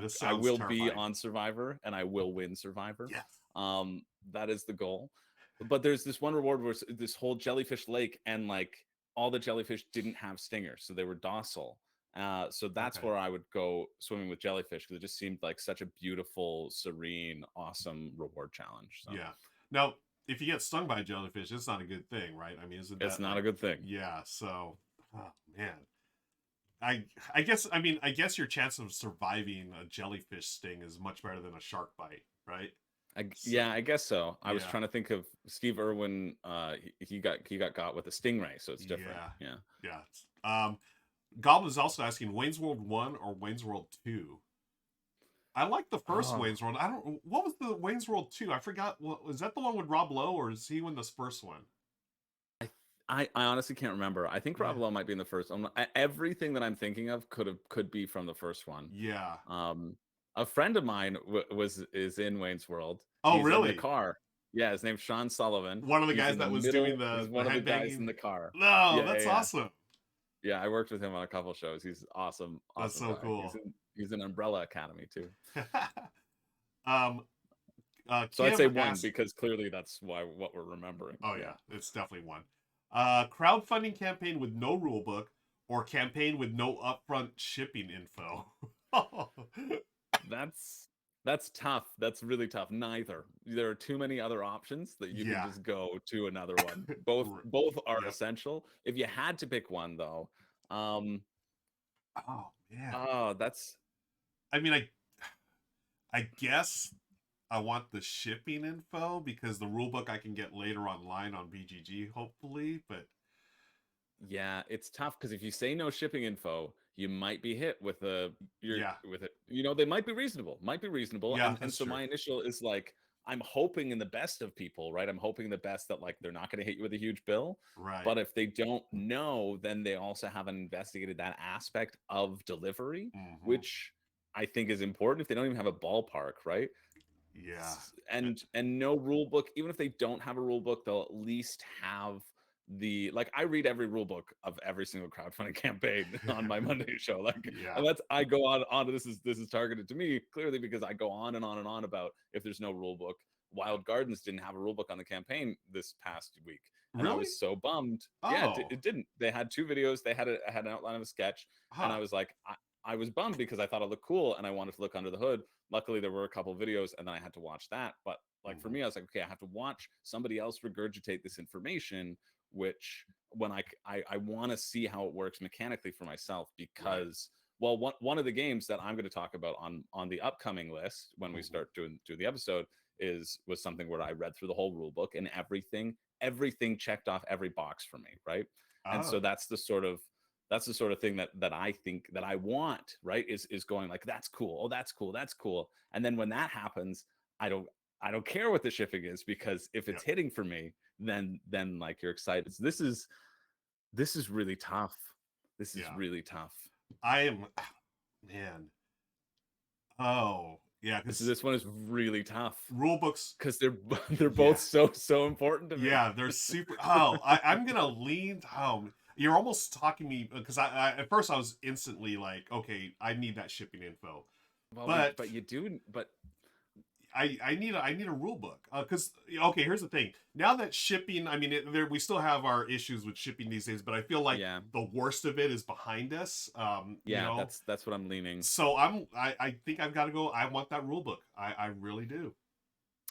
this sounds I will terrifying. be on Survivor, and I will win Survivor. Yes. That is the goal. But there's this one reward where it's this whole jellyfish lake, and like all the jellyfish didn't have stingers, so they were docile. So that's where I would go swimming with jellyfish, because it just seemed like such a beautiful, serene, awesome reward challenge. So. Yeah. Now, if you get stung by a jellyfish, it's not a good thing, right? I mean, it's not a good thing. Yeah. So, man, I guess your chance of surviving a jellyfish sting is much better than a shark bite, right? I guess so. I was trying to think of Steve Irwin. He got with a stingray, so it's different. Yeah. Goblin is also asking, Wayne's World 1 or Wayne's World 2? I like the first Wayne's World. What was the Wayne's World 2? I forgot. Was that the one with Rob Lowe, or is he in this first one? I honestly can't remember. I think Rob Lowe might be in the first one. Everything that I'm thinking of could be from the first one. Yeah. A friend of mine is in Wayne's World. Oh, He's really? In the car. Yeah, his name's Sean Sullivan. One of the guys that was doing the one of the guys in the car. No, that's awesome. Yeah, I worked with him on a couple shows. He's awesome, That's awesome so guy. cool. He's in Umbrella Academy too. um, So I'd say Kim one asked, because clearly that's what we're remembering. oh Yeah. yeah, it's definitely one. Crowdfunding campaign with no rule book or campaign with no upfront shipping info. That's tough. That's really tough. Neither. There are too many other options that you can Yeah. just go to another one. Both are Yep. essential. If you had to pick one though, Oh man. that's I mean, I guess I want the shipping info because the rulebook I can get later online on BGG, hopefully. But yeah, it's tough because if you say no shipping info, you might be hit with yeah, with it. They might be reasonable, yeah, and that's so true. my initial is like I'm hoping in the best of people, right? I'm hoping the best that like they're not going to hit you with a huge bill, Right. but if they don't know, then they also haven't investigated that aspect of delivery, Mm-hmm. which I think is important. If they don't even have a ballpark, right? Yeah. And no rule book, even if they don't have a rule book, they'll at least have the like I read every rule book of every single crowdfunding campaign on my Monday show. Like Yeah. and that's I go on this is targeted to me clearly because I go on and on and on about if there's no rule book. Wild Gardens didn't have a rule book on the campaign this past week. And I Really? was so bummed. Yeah, Oh. it didn't. They had two videos. They had had an outline of a sketch, and Huh. I was like, I was bummed because I thought it looked cool and I wanted to look under the hood. Luckily, there were a couple of videos, and then I had to watch that. But like for Mm-hmm. me, I was like, okay, I have to watch somebody else regurgitate this information, which when I want to see how it works mechanically for myself Right. because well, one of the games that I'm going to talk about on the upcoming list when we Mm-hmm. start doing the episode was something where I read through the whole rule book and everything checked off every box for me, right? And Oh. so that's the sort of thing that I think that I want, right? Is going like that's cool. Oh, that's cool. That's cool. And then when that happens, I don't I don't care what the shipping is because if it's Yep. hitting for me, then like you're excited. So this is really tough. This is Yeah. really tough. I am. Man. Oh. Yeah. Because This one is really tough rule books. because they're both Yeah. so important to me. Yeah. They're super. Oh. I'm gonna lean. Oh. You're almost talking me because I at first I was instantly like, okay, I need that shipping info, Well, but but you do, but I need a rule book because okay, here's the thing. Now that shipping, I mean, we still have our issues with shipping these days, but I feel like yeah, the worst of it is behind us. yeah, that's what I'm leaning. So I think I've got to go. I want that rule book. I really do.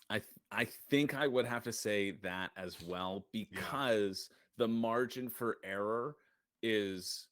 I think I would have to say that as well Yeah. because the margin for error is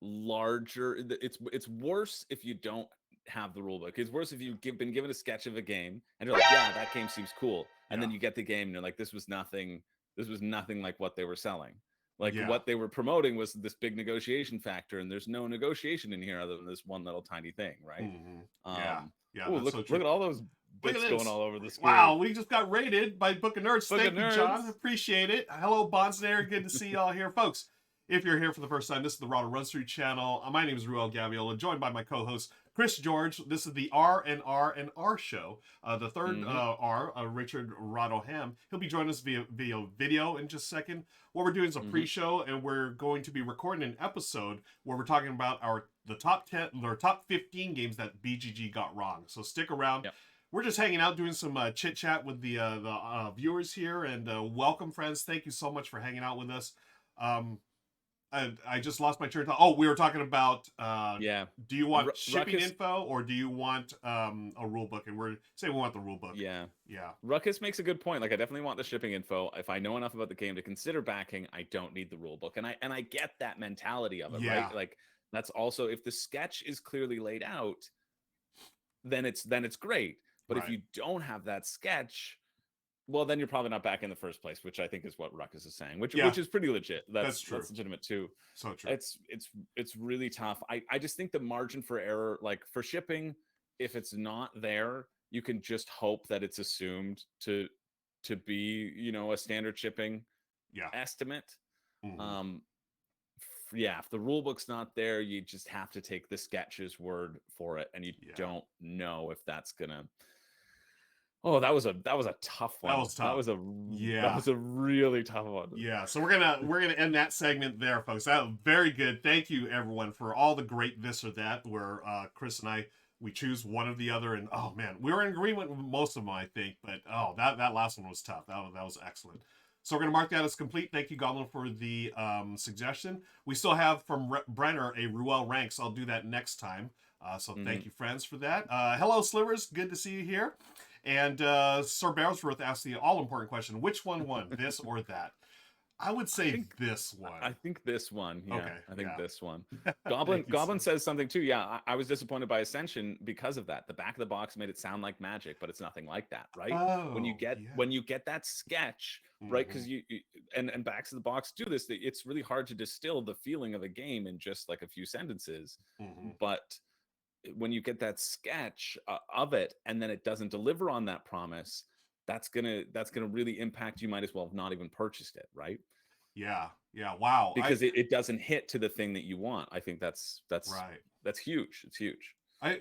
larger. It's worse if you don't have the rule book. It's worse if you've been given a sketch of a game and you're like, yeah, that game seems cool, and Yeah. then you get the game and you're like, this was nothing. This was nothing like what they were selling. Like Yeah. what they were promoting was this big negotiation factor, and there's no negotiation in here other than this one little tiny thing, right? Hmm. Yeah. Um, Yeah. oh, That's so look true. at all those Look at bits going this. all over the screen. Wow, we just got rated by Book of Nerds. Book of Thank you, John. Nerds. Appreciate it. Hello, Bonznair. Good to see y'all here, folks. If you're here for the first time, this is the Raw Runs Through channel. My name is Ruel Gaviola, joined by my co-host Chris George. This is the R&R&R show. The third Mm-hmm. R, Richard Rodoham. He'll be joining us via video in just a second. What we're doing is a Mm-hmm. pre-show, and we're going to be recording an episode where we're talking about the top 10 or top 15 games that BGG got wrong. So stick around. Yep. We're just hanging out, doing some chit chat with the viewers here, and welcome, friends. Thank you so much for hanging out with us. I just lost my train of thought. Oh, we were talking about Yeah. do you want shipping Ruckus, info or do you want a rule book? And we're saying we want the rule book. yeah. Yeah. Ruckus makes a good point. Like I definitely want the shipping info. If I know enough about the game to consider backing, I don't need the rule book. And I get that mentality of it, Yeah. right? Like that's also if the sketch is clearly laid out, then it's great. But if Right. you don't have that sketch, well, then you're probably not back in the first place, which I think is what Ruckus is saying, Yeah. which is pretty legit. That's true. That's legitimate too. So true. It's really tough. I just think the margin for error, like for shipping, if it's not there, you can just hope that it's assumed to be, a standard shipping Yeah. estimate. Mhm. Yeah, if the rule book's not there, you just have to take the sketch's word for it, and you Yeah. don't know if that's gonna Oh, that was a tough That one. was tough. That Yeah. was a really tough one. Yeah, so we're gonna end that segment there, folks. That was very good. Thank you, everyone, for all the great this or that. Where Chris and I, we choose one or the other, and oh man, we were in agreement with most of them, I think. But oh, that last one was tough. That was excellent. So we're gonna mark that as complete. Thank you, Goblin, for the suggestion. We still have from Brenner a Ruel ranks. I'll do that next time. So thank you, friends, for that. Hello, Slivers. Good to see you here. And Sir Barrelsworth asked the all important question: which one won, this or that? I would say this one. I think this one. Yeah, Okay, I think yeah. this one. Thank you, Goblin sir. says something too. Yeah, I was disappointed by Ascension because of that. The back of the box made it sound like magic, but it's nothing like that, right? When you Oh, get yeah. when you get that sketch, right? Because Mhm, you and backs of the box do this. It's really hard to distill the feeling of a game in just like a few sentences, mhm. but when you get that sketch of it and then it doesn't deliver on that promise, that's gonna really impact. You might as well have not even purchased it, right? Yeah, yeah. Wow. Because it doesn't hit to the thing that you want. I think Right. that's huge. It's huge. I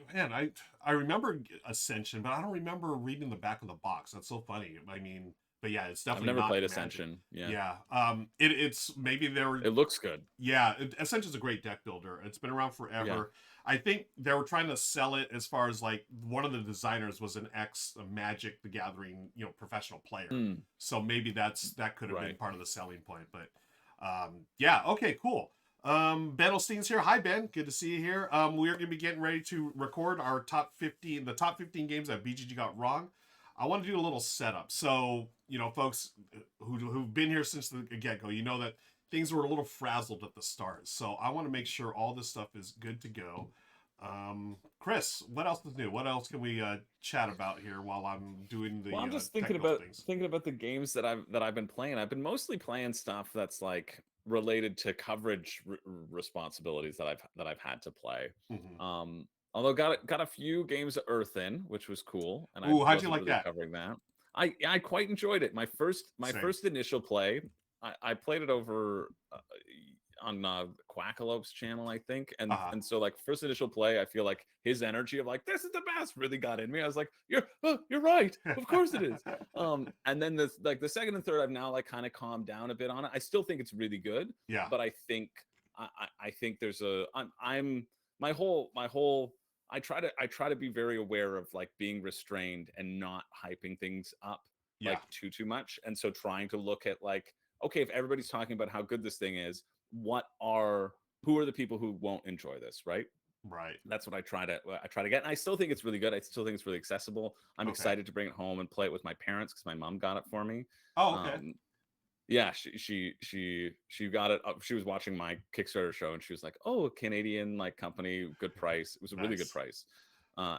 remember Ascension, but I don't remember reading the back of the box. That's so funny. I mean, but yeah, it's I've definitely never not played magic. Ascension. Yeah, Yeah. It's maybe they were. it looks good. Yeah, Ascension's a great deck builder. It's been around Yeah. forever. I think they were trying to sell it as far as like one of the designers was an ex Magic the Gathering, professional player. Mm, So maybe that could have been right. part of the selling point. But yeah, okay, cool. Ben Olstein's here. Hi Ben, good to see you here. We're gonna be getting ready to record our the top 15 games that BGG got wrong. I want to do a little setup. So, folks who've been here since the get-go, you know that things were a little frazzled at the start. So I want to make sure all this stuff is good to go. Chris, what else is new? What else can we chat about here while I'm doing the Well, I'm just technical things? thinking about the games that I've been playing. I've been mostly playing stuff that's like related to coverage responsibilities that I've had to play. Hmm. Although got a few games of Earth in, which was cool, and I Ooh, how'd you wasn't like really that? covering that. I quite enjoyed it. My Same. first initial play, I played it over on Quackalope's channel, I think, Uh-huh. and so like first initial play, I feel like his energy of like this is the best really got in me. I was like, you're right, of course it is. And then this like the second and third, I've now like kind of calmed down a bit on it. I still think it's really good, Yeah. but I think there's a I'm my whole I try to be very aware of like being restrained and not hyping things up Yeah. like too much. And so trying to look at like, okay, if everybody's talking about how good this thing is, who are the people who won't enjoy this, right? Right. That's what I try to get. And I still think it's really good. I still think it's really accessible. I'm Okay. excited to bring it home and play it with my parents because my mom got it for me. Oh, okay. Yeah, she got it. She was watching my Kickstarter show and she was like, "Oh, a Canadian like company, good price." It was a really good Nice. price,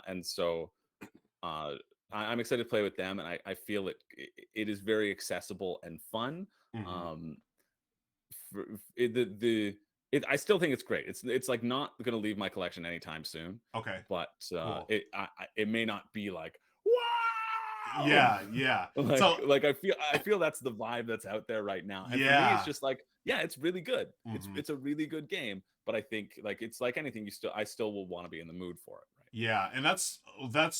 and so I'm excited to play with them, and I feel it is very accessible and fun. Hmm. Um, for, I still think it's great. It's like not going to leave my collection anytime soon, Okay. but Cool. it may not be like wow. Yeah. Yeah. like So like I feel that's the vibe that's out there right now, and for me it's yeah. just like, yeah, it's really good. Hmm. It's a really good game, but I think like it's like anything, I still will want to be in the mood for it, right? Yeah, and that's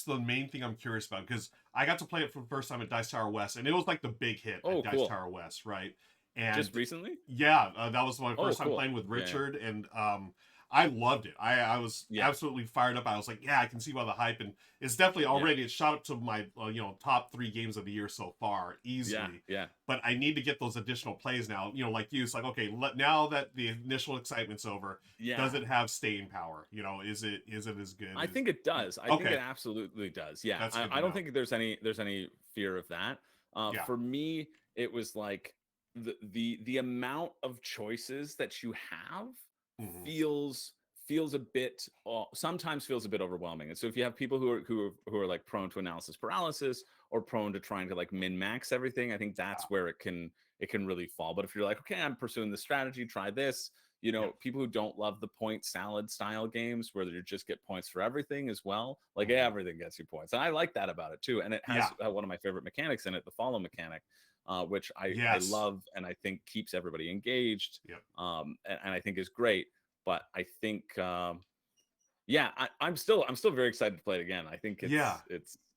the main thing I'm curious about because I got to play it for the first time at Dice Tower West, and it was like the big hit at Oh, Dice cool. Tower West, right? And Just recently? yeah, that was my Oh, first time cool. playing with Yeah, Richard, and I loved it. I was yeah, absolutely fired up. I was like, yeah, I can see why the hype, and it's definitely yeah, already it shot up to my top 3 games of the year so far yeah, easily. yeah, But I need to get those additional plays now. Like you, it's like okay, now that the initial excitement's over, yeah. does it have staying power? Is it as good I as? think it does. I think Okay, it absolutely does. Yeah, that's good to I don't know. think there's any fear of that. Yeah. For me, it was like the amount of choices that you have Hmm. feels a bit sometimes feels a bit overwhelming. And so if you have people who are like prone to analysis paralysis or prone to trying to like min max everything, I think that's Yeah. where it can really fall. But if you're like, okay, I'm pursuing this strategy, try this. Yep. People who don't love the point salad style games where you just get points for everything as well, like Hmm. everything gets you points, and I like that about it too. And it has Yeah. one of my favorite mechanics in it, the follow mechanic, which I Yes. love and I think keeps everybody engaged, Yep. and I think is great. But I think, yeah, I'm still very excited to play it again. I think Yeah.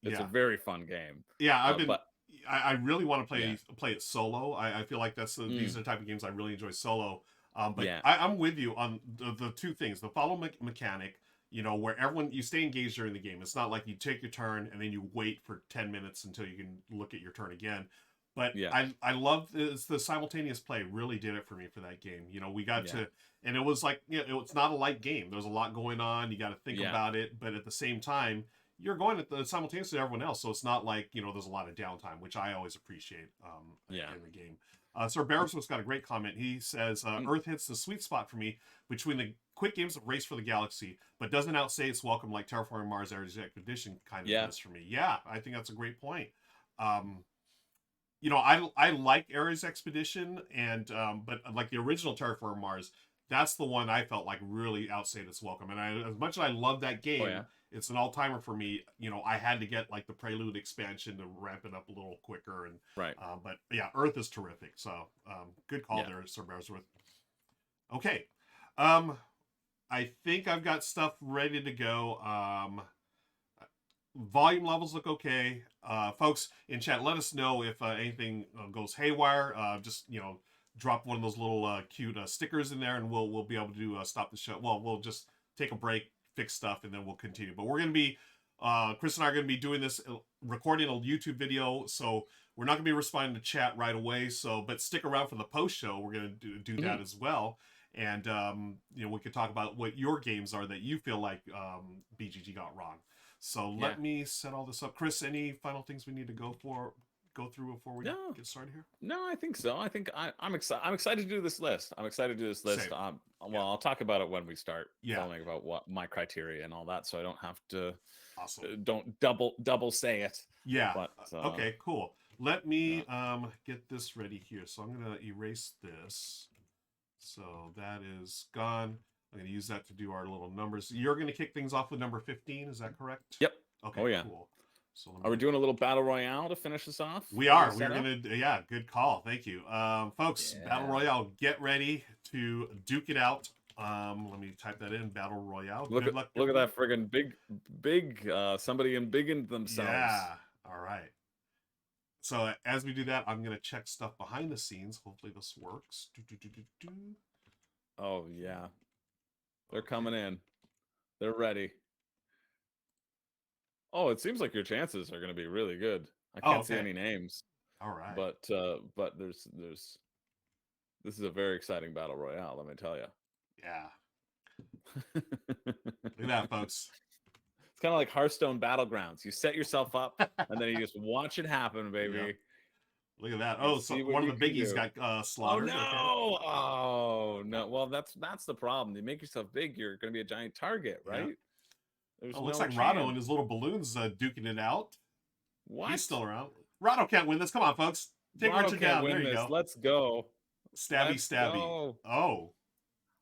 It's a Yeah. very fun game. Yeah, I've been. But I really want to yeah, play it solo. I feel like these mm, are the type of games I really enjoy solo. But yeah, I'm with you on the two things: the follow mechanic. You know, where everyone you stay engaged during the game. It's not like you take your turn and then you wait for 10 minutes until you can look at your turn again. But yeah, I love the simultaneous play. Really did it for me for that game. You know, we got yeah, to, and it was like, you know, it's not a light game. There's a lot going on. You got to think yeah, about it, but at the same time you're going at the simultaneously to everyone else, so it's not like, you know, there's a lot of downtime, which I always appreciate yeah. in the game. Sir Barrisworth's got a great comment. He says, Mm, Earth hits the sweet spot for me between the quick games of Race for the Galaxy, but doesn't outstay its welcome like Terraforming Mars Ares Expedition kind of yeah. does for me. Yeah, I think that's a great point. Um, you know, I like Ares Expedition, and but like the original Terraform Mars, that's the one I felt like really outstayed its welcome. And as much as I love that Oh game, yeah. it's an all timer for me. You know, I had to get like the Prelude expansion to ramp it up a little quicker. And Right. but yeah, Earth is terrific. So good call Yeah. there, Sir Bearsworth. Okay, um, I think I've got stuff ready to go. Volume levels look okay. Folks in chat, let us know if anything goes haywire. Just, you know, drop one of those little cute stickers in there, and we'll be able to stop the show. Well, we'll just take a break, fix stuff, and then we'll continue. But we're gonna be Chris and I are gonna be doing this, recording a YouTube video, so we're not gonna be responding to chat right away. So, but stick around for the post show. We're gonna do that Mhm. as well. And you know, we could talk about what your games are that you feel like BGG got wrong. So Yeah. let me set all this up. Chris, any final things we need to go through before we No. get started here? No, I think so. I think I'm excited. I'm excited to do this list. I'm excited to do this list. Same. Yeah. Well, I'll talk about it when we start Yeah. filming about what my criteria and all that, so I don't have to Awesome. don't double say it. Yeah. But Okay, cool. Let yeah. me get this ready here. So I'm gonna erase this. So that is gone. I'm gonna use that to do our little numbers. You're gonna kick things off with number 15, is that correct? Yep. Okay, Oh yeah. cool. So Are we doing a little battle royale to finish this off? we As a are. We're setup? gonna, yeah, good call. Thank you. Folks, Battle Yeah. Royale, get ready to duke it out. Let me type that in, Battle Royale. Look Good at luck, look at everybody. that friggin' big somebody embiggened themselves. Yeah. All right. So as we do that, I'm gonna check stuff behind the scenes. Hopefully this works. Oh yeah. They're Okay. coming in. They're ready. Oh, it seems like your chances are going to be really good. I Oh, can't see okay. any names, All right. but there's this is a very exciting battle royale, let me tell you. Yeah. It's Look at that, folks. kind of like Hearthstone Battlegrounds. You set yourself up and then you just watch it happen, baby. Yep. Look at that. And Oh, so see what one you of the can biggies do. got Oh slaughtered. no! Okay. Oh no! Well, that's the problem. You make yourself big, you're going to be a giant target, Yeah. right? There's Oh, looks no like Rado chance. and his little balloons duking it out. He's What? still around. Rado can't win this. Come on, folks. Take Rado Richard can't down. There win you this. go. Let's go. Stabby, Let's stabby. go. Oh.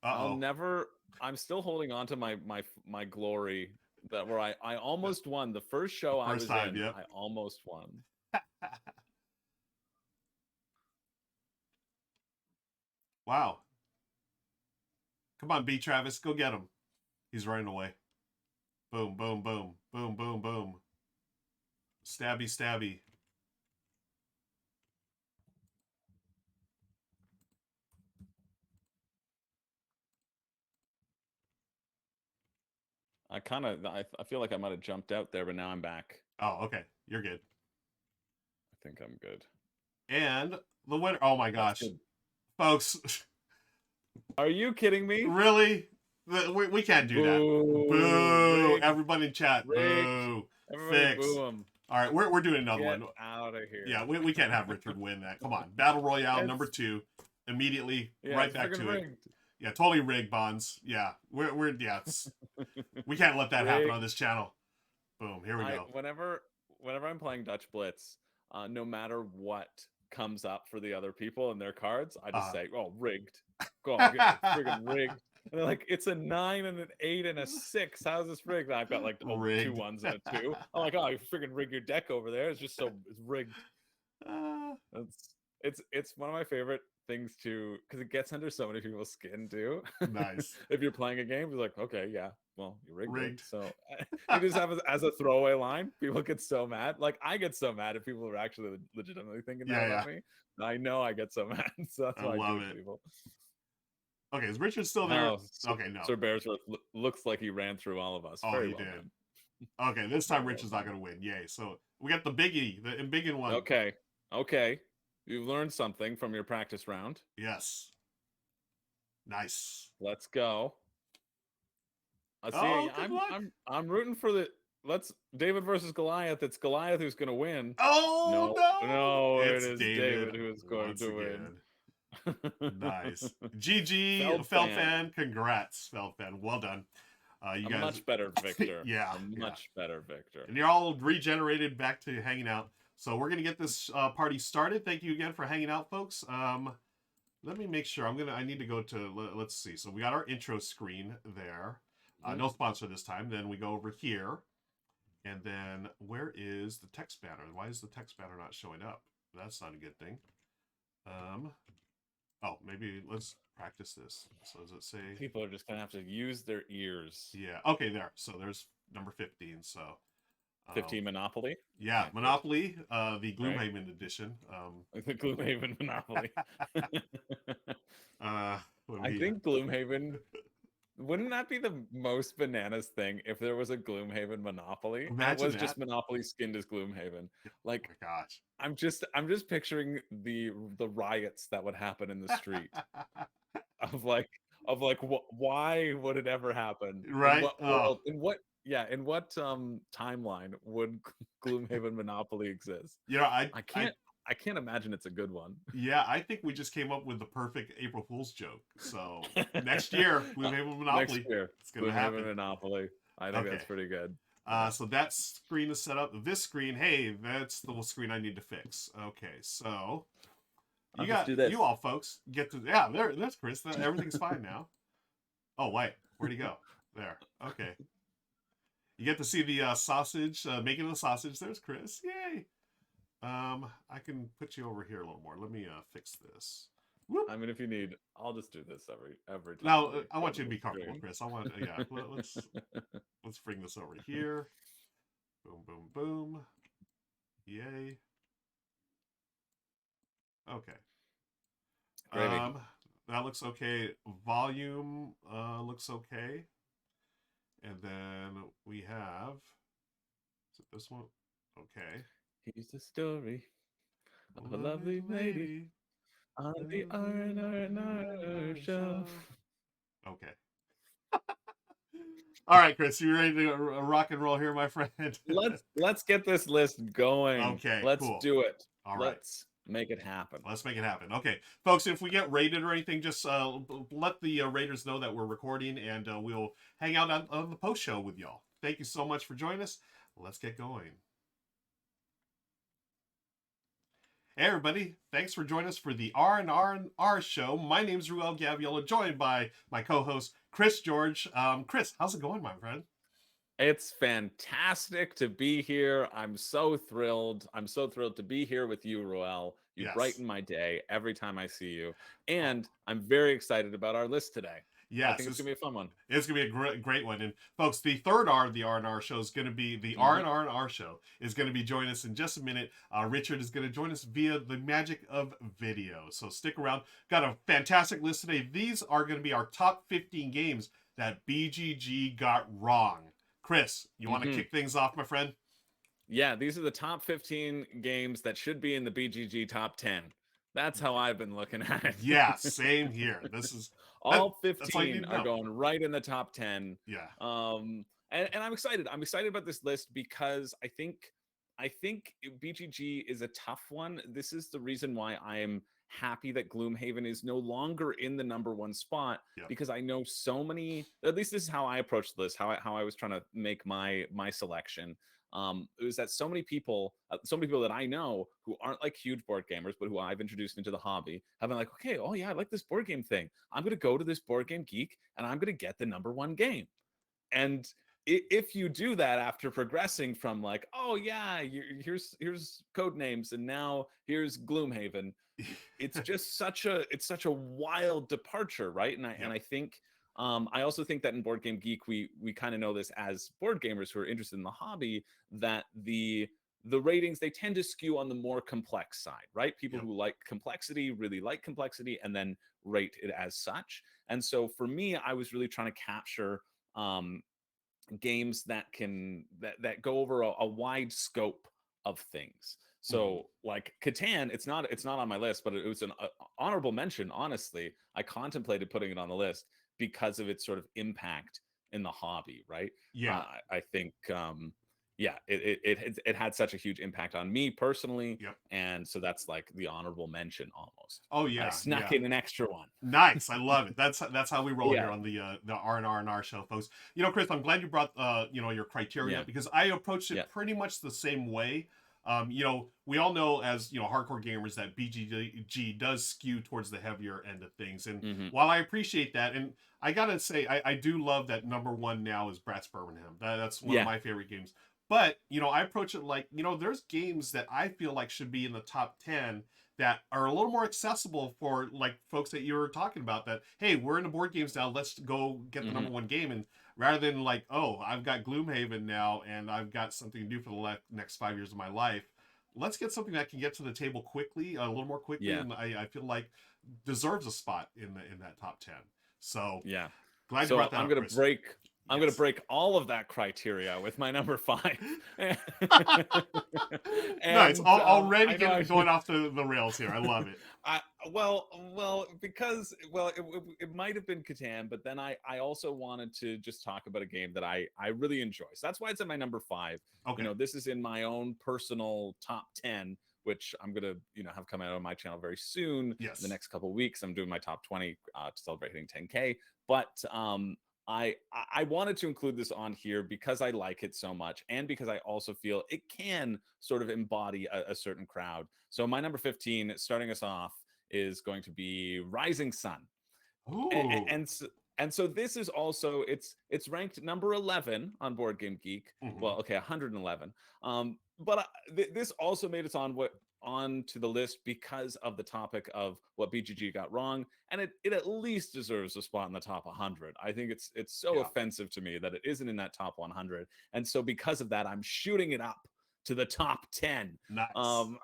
I'll Uh-oh. never. I'm still holding on to my glory that where I almost won the first show I First was time, in. yep. I almost won. Wow. Come on, B. Travis. Go get him. He's running away. Boom, boom, boom. Boom, boom, boom. Stabby, stabby. I feel like I might have jumped out there, but now I'm back. Oh, okay. You're good. I think I'm good. And the winner. Oh my That's gosh. good. Folks, Are you kidding me? really? We can't do that. Boo! Boo! Rigged. Everybody in chat. Rigged. Boo! Everybody Fix. boo him. All right, we're doing another Get one. out of here. Yeah, we can't have Richard win that. Come on, Battle Royale It's, number 2. Immediately, yeah, right it's back friggin' to it. rigged. Yeah, totally rigged, Bonds. Yeah, we're yeah. We can't let that happen on this channel. Boom. Here we go. Whenever I'm playing Dutch Blitz, no matter what comes up for the other people and their cards, I just say, "Oh, rigged. Go on, get it. Friggin' rigged." And they're like, "It's a 9 and an 8 and a 6. How's this rigged?" And I've got like 2 Rigged. 1s and a 2. I'm like, "Oh, you friggin' rigged your deck over there. It's just so it's rigged." It's one of my favorite things to, because it gets under so many people's skin too. Nice. If you're playing a game, it's like, okay, yeah, well, you rigged it. Rigged. So you just have as a throwaway line. People get so mad. Like I get so mad if people are actually legitimately thinking that Yeah, about me. I know I get so mad. So that's I why I do love it it. to people. Okay, is Richard still there? Oh, Okay, no. Sir Bearsworth looks like he ran through all of us. Oh, Very he well did. done. Okay, this time Very well Richard's not done. going to win. Yay. So we got the biggie, the embiggen one. Okay. Okay. You've learned something from your practice round. Yes. Nice. Let's go. I Oh, see. good luck. I'm rooting for the David versus Goliath. It's Goliath who's going to win. Oh, no. It It's is David who is going once to again. win. Nice. GG, Feldfan. Congrats, Feldfan. Well done. You guys. Much better victor. Yeah. Much better victor. And you're all regenerated back to hanging out. So we're going to get this party started. Thank you again for hanging out, folks. Let me make sure. I need to go to, let's see. So we got our intro screen there. No sponsor this time. Then we go over here. And then where is the text banner? Why is the text banner not showing up? That's not a good thing. Oh, maybe let's practice this. So does it say? People are just going to have to use their ears. Yeah. Okay, there. So there's number 15. So 15 Monopoly? Yeah, Monopoly, the Gloomhaven edition. The Gloomhaven Monopoly. I think Gloomhaven, wouldn't that be the most bananas thing if there was a Gloomhaven Monopoly? Imagine it was that. just Monopoly skinned as Gloomhaven. Like, oh my gosh. I'm just picturing the riots that would happen in the street of why would it ever happen? Right? In what world? In what timeline would Gloomhaven Monopoly exist? You know, I can't imagine it's a good one. Yeah, I think we just came up with the perfect April Fool's joke. So next year, Gloomhaven Monopoly. Next year, it's gonna happen. Monopoly. I think that's pretty good. So that screen is set up. This screen, hey, that's the screen I need to fix. Okay, so you all folks get to there's Chris. Everything's fine now. Oh wait, where'd he go? There. Okay. You get to see the sausage, making the sausage. There's Chris. Yay. I can put you over here a little more. Let me fix this. Whoop. I mean, if you need, I'll just do this every time. Now, I want you to be comfortable, Chris. I want, let's bring this over here. Boom, boom, boom. Yay. Okay. Gravy. That looks okay. Volume looks okay. And then we have, is it this one? Okay. Here's the story of a lovely lady on the R&R&R show. Okay. All right, Chris, you ready to rock and roll here, my friend? Let's get this list going. Okay, let's do it. All right. Let's make it happen. Let's make it happen. Okay, folks, if we get raided or anything, just let the raiders know that we're recording, and we'll hang out on the post show with y'all. Thank you so much for joining us. Let's get going. Hey everybody, thanks for joining us for the R&R&R show. My name's Ruel Gaviola, joined by my co-host, Chris George. Chris, how's it going, my friend? It's fantastic to be here. I'm so thrilled. I'm so thrilled to be here with you, Ruel. You brighten my day every time I see you. And I'm very excited about our list today. Yes, I think it's going to be a fun one. It's going to be a great one. And folks, the third R of the R&R show is going to be the R&R&R show is going to be joining us in just a minute. Richard is going to join us via the magic of video. So stick around. Got a fantastic list today. These are going to be our top 15 games that BGG got wrong. Chris, you want to kick things off, my friend? Yeah, these are the top 15 games that should be in the BGG top 10. That's how I've been looking at it. Yeah, same here. This is all 15 are going right in the top 10. Yeah. And I'm excited. I'm excited about this list because I think BGG is a tough one. This is the reason why I am happy that Gloomhaven is no longer in the number 1 spot, because I know so many, at least this is how I approached this, how I was trying to make my selection. It was that so many people that I know who aren't like huge board gamers, but who I've introduced into the hobby, have been like, okay, oh yeah, I like this board game thing. I'm going to go to this Board Game Geek and I'm going to get the number 1 game. And if you do that after progressing from like, oh yeah, here's code names and now here's Gloomhaven, it's just such a wild departure, right? And Yep. I think I also think that in Board Game Geek we kind of know this as board gamers who are interested in the hobby, that the ratings, they tend to skew on the more complex side, right? People Yep. who like complexity really like complexity and then rate it as such. And so for me, I was really trying to capture um games that go over a wide scope of things. Mhm. So like Catan, it's not on my list, but it was an honorable mention. Honestly, I contemplated putting it on the list because of its sort of impact in the hobby, right? Yeah. I think yeah, it had such a huge impact on me personally, Yep. and so that's like the honorable mention almost. Oh I yeah. snuck Yeah. in an extra one. Nice. I love it. That's how we roll here Yeah, on the R&R&R show, folks. Chris, I'm glad you brought your criteria yeah, up, because I approached yeah, it pretty much the same way. We all know, as hardcore gamers, that BGG does skew towards the heavier end of things. And hmm, while I appreciate that, and I gotta say, I do love that number one now is Bratz Birmingham. That's one of yeah, my favorite games. But I approach it like, there's games that I feel like should be in the top 10 that are a little more accessible for, like, folks that you were talking about, that, hey, we're into board games now, let's go get the hmm, number one game. And rather than like, oh, I've got Gloomhaven now and I've got something to do for the next 5 years of my life, let's get something that can get to the table quickly, a little more quickly. yeah, And I feel like deserves a spot in that top 10. So yeah. glad you So brought that up, Chris. I'm gonna Yes. break all of that criteria with my number five. Nice. And Already I know I going should. off the rails here. I love it. I because it might have been Catan, but then I also wanted to just talk about a game that I really enjoy. So that's why it's in my number five. Okay. This is in my own personal top 10, which I'm gonna have come out on my channel very soon. In the Yes. next couple of weeks, I'm doing my top 20 to celebrate hitting 10K. But I wanted to include this on here because I like it so much, and because I also feel it can sort of embody a certain crowd. So my number 15, starting us off, is going to be Rising Sun. and, Ooh. and so, and so this is also, it's ranked number 11 on Board Game Geek. Hmm. Well, okay, 111. But this also made its on to the list because of the topic of what BGG got wrong, and it at least deserves a spot in the top 100. I think it's so Yeah. offensive to me that it isn't in that top 100, and so because of that, I'm shooting it up to the top 10. Nice. Um,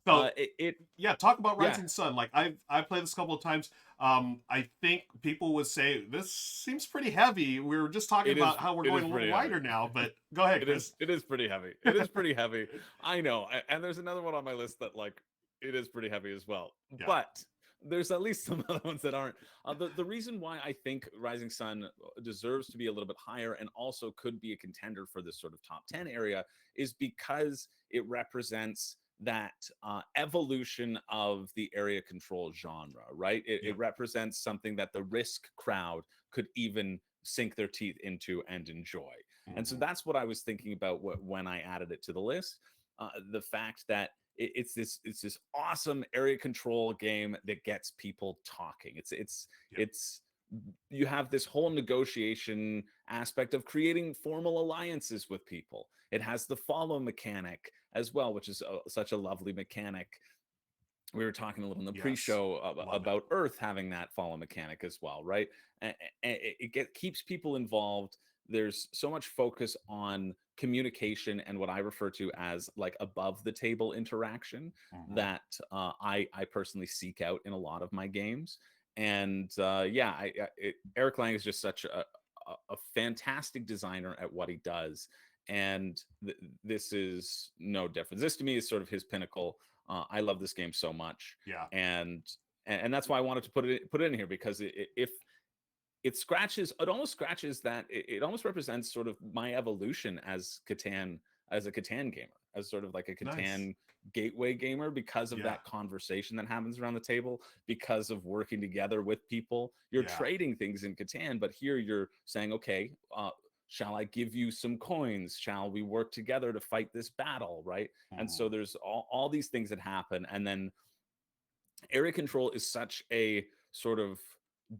So it yeah, talk about yeah, Rising Sun. Like, I've played this a couple of times. I think people would say this seems pretty heavy. We were just talking about how we're it going is a little pretty heavy. lighter now, but go ahead, It is Chris. it is pretty heavy. It is pretty heavy. I know. And there's another one on my list that like it is pretty heavy as well. Yeah. But there's at least some other ones that aren't. The reason why I think Rising Sun deserves to be a little bit higher and also could be a contender for this sort of top 10 area is because it represents that evolution of the area control genre, right? Yeah. It represents something that the Risk crowd could even sink their teeth into and enjoy. And so Hmm. that's what I was thinking about when I added it to the list. The fact that it's this awesome area control game that gets people talking. Yeah. It's you have this whole negotiation aspect of creating formal alliances with people. It has the follow mechanic as well, which is such a lovely mechanic. We were talking a little in the Yes. pre-show Love it. about Earth having that follow mechanic as well, right? And keeps people involved. There's so much focus on communication and what I refer to as like above the table interaction Hmm. that I personally seek out in a lot of my games. And yeah, Eric Lang is just such a fantastic designer at what he does, and this is no different. This to me is sort of his pinnacle. I love this game so much, Yeah. and that's why I wanted to put it in here because if it almost scratches that. It almost represents sort of my evolution as a Catan gamer, as sort of like a Nice. Catan gateway gamer because of Yeah. that conversation that happens around the table, because of working together with people. You're Yeah. trading things in Catan, but here you're saying, okay, shall I give you some coins? Shall we work together to fight this battle, right? And Hmm. so there's all these things that happen, and then area control is such a sort of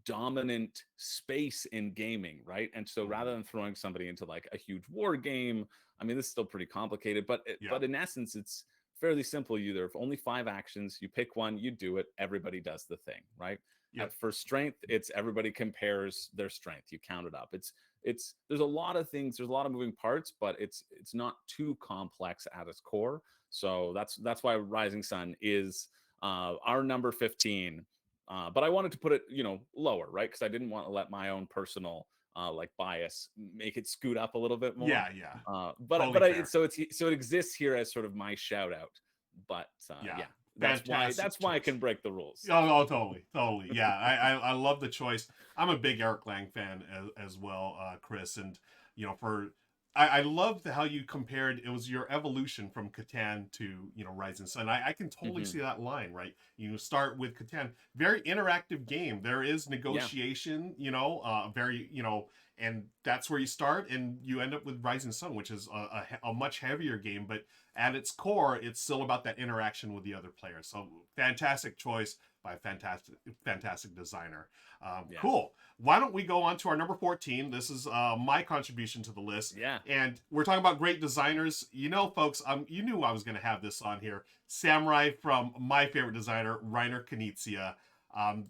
dominant space in gaming, right? And so Hmm. rather than throwing somebody into like a huge war game, I mean, this is still pretty complicated, but Yeah. but in essence, it's fairly simple. You there are only 5 actions. You pick one, you do it. Everybody does the thing, right? Yep. For strength, it's everybody compares their strength. You count it up. It's there's a lot of things. There's a lot of moving parts, but it's not too complex at its core. So that's why Rising Sun is our number 15. But I wanted to put it, lower, right? Because I didn't want to let my own personal like bias make it scoot up a little bit more. Yeah. But Totally but I, fair. so it exists here as sort of my shout out. But Yeah. yeah, Fantastic that's why I choice. can break the rules. Oh, totally. Yeah, I love the choice. I'm a big Eric Lang fan as well, Chris, and for I love how you compared. It was your evolution from Catan to Rising Sun. I can totally Hmm. see that line, right? You start with Catan, very interactive game. There is Yeah, negotiation, very and that's where you start, and you end up with Rising Sun, which is a much heavier game, but at its core, it's still about that interaction with the other players. So fantastic choice by a fantastic designer. yeah, Cool. Why don't we go on to our number 14? This is my contribution to the list. yeah. And we're talking about great designers. Folks, you knew I was going to have this on here. Samurai from my favorite designer, Reiner Knizia.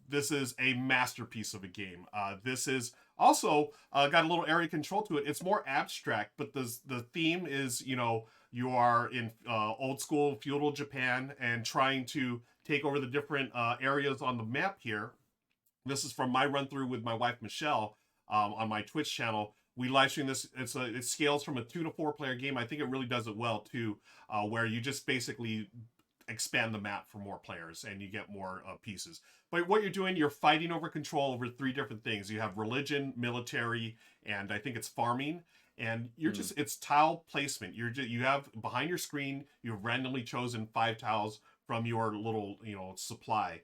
This is a masterpiece of a game. This is also got a little area control to it. It's more abstract, but the theme is, you are in old school feudal Japan and trying to take over the different areas on the map here. This is from my run through with my wife Michelle on my Twitch channel. We live stream this. It scales from a 2 to 4 player game. I think it really does it well too, where you just basically expand the map for more players and you get more pieces. But what you're doing, you're fighting over control over 3 different things. You have religion, military, and I think it's farming. And you're Mm. just it's tile placement. You have behind your screen, you've randomly chosen 5 tiles from your little supply.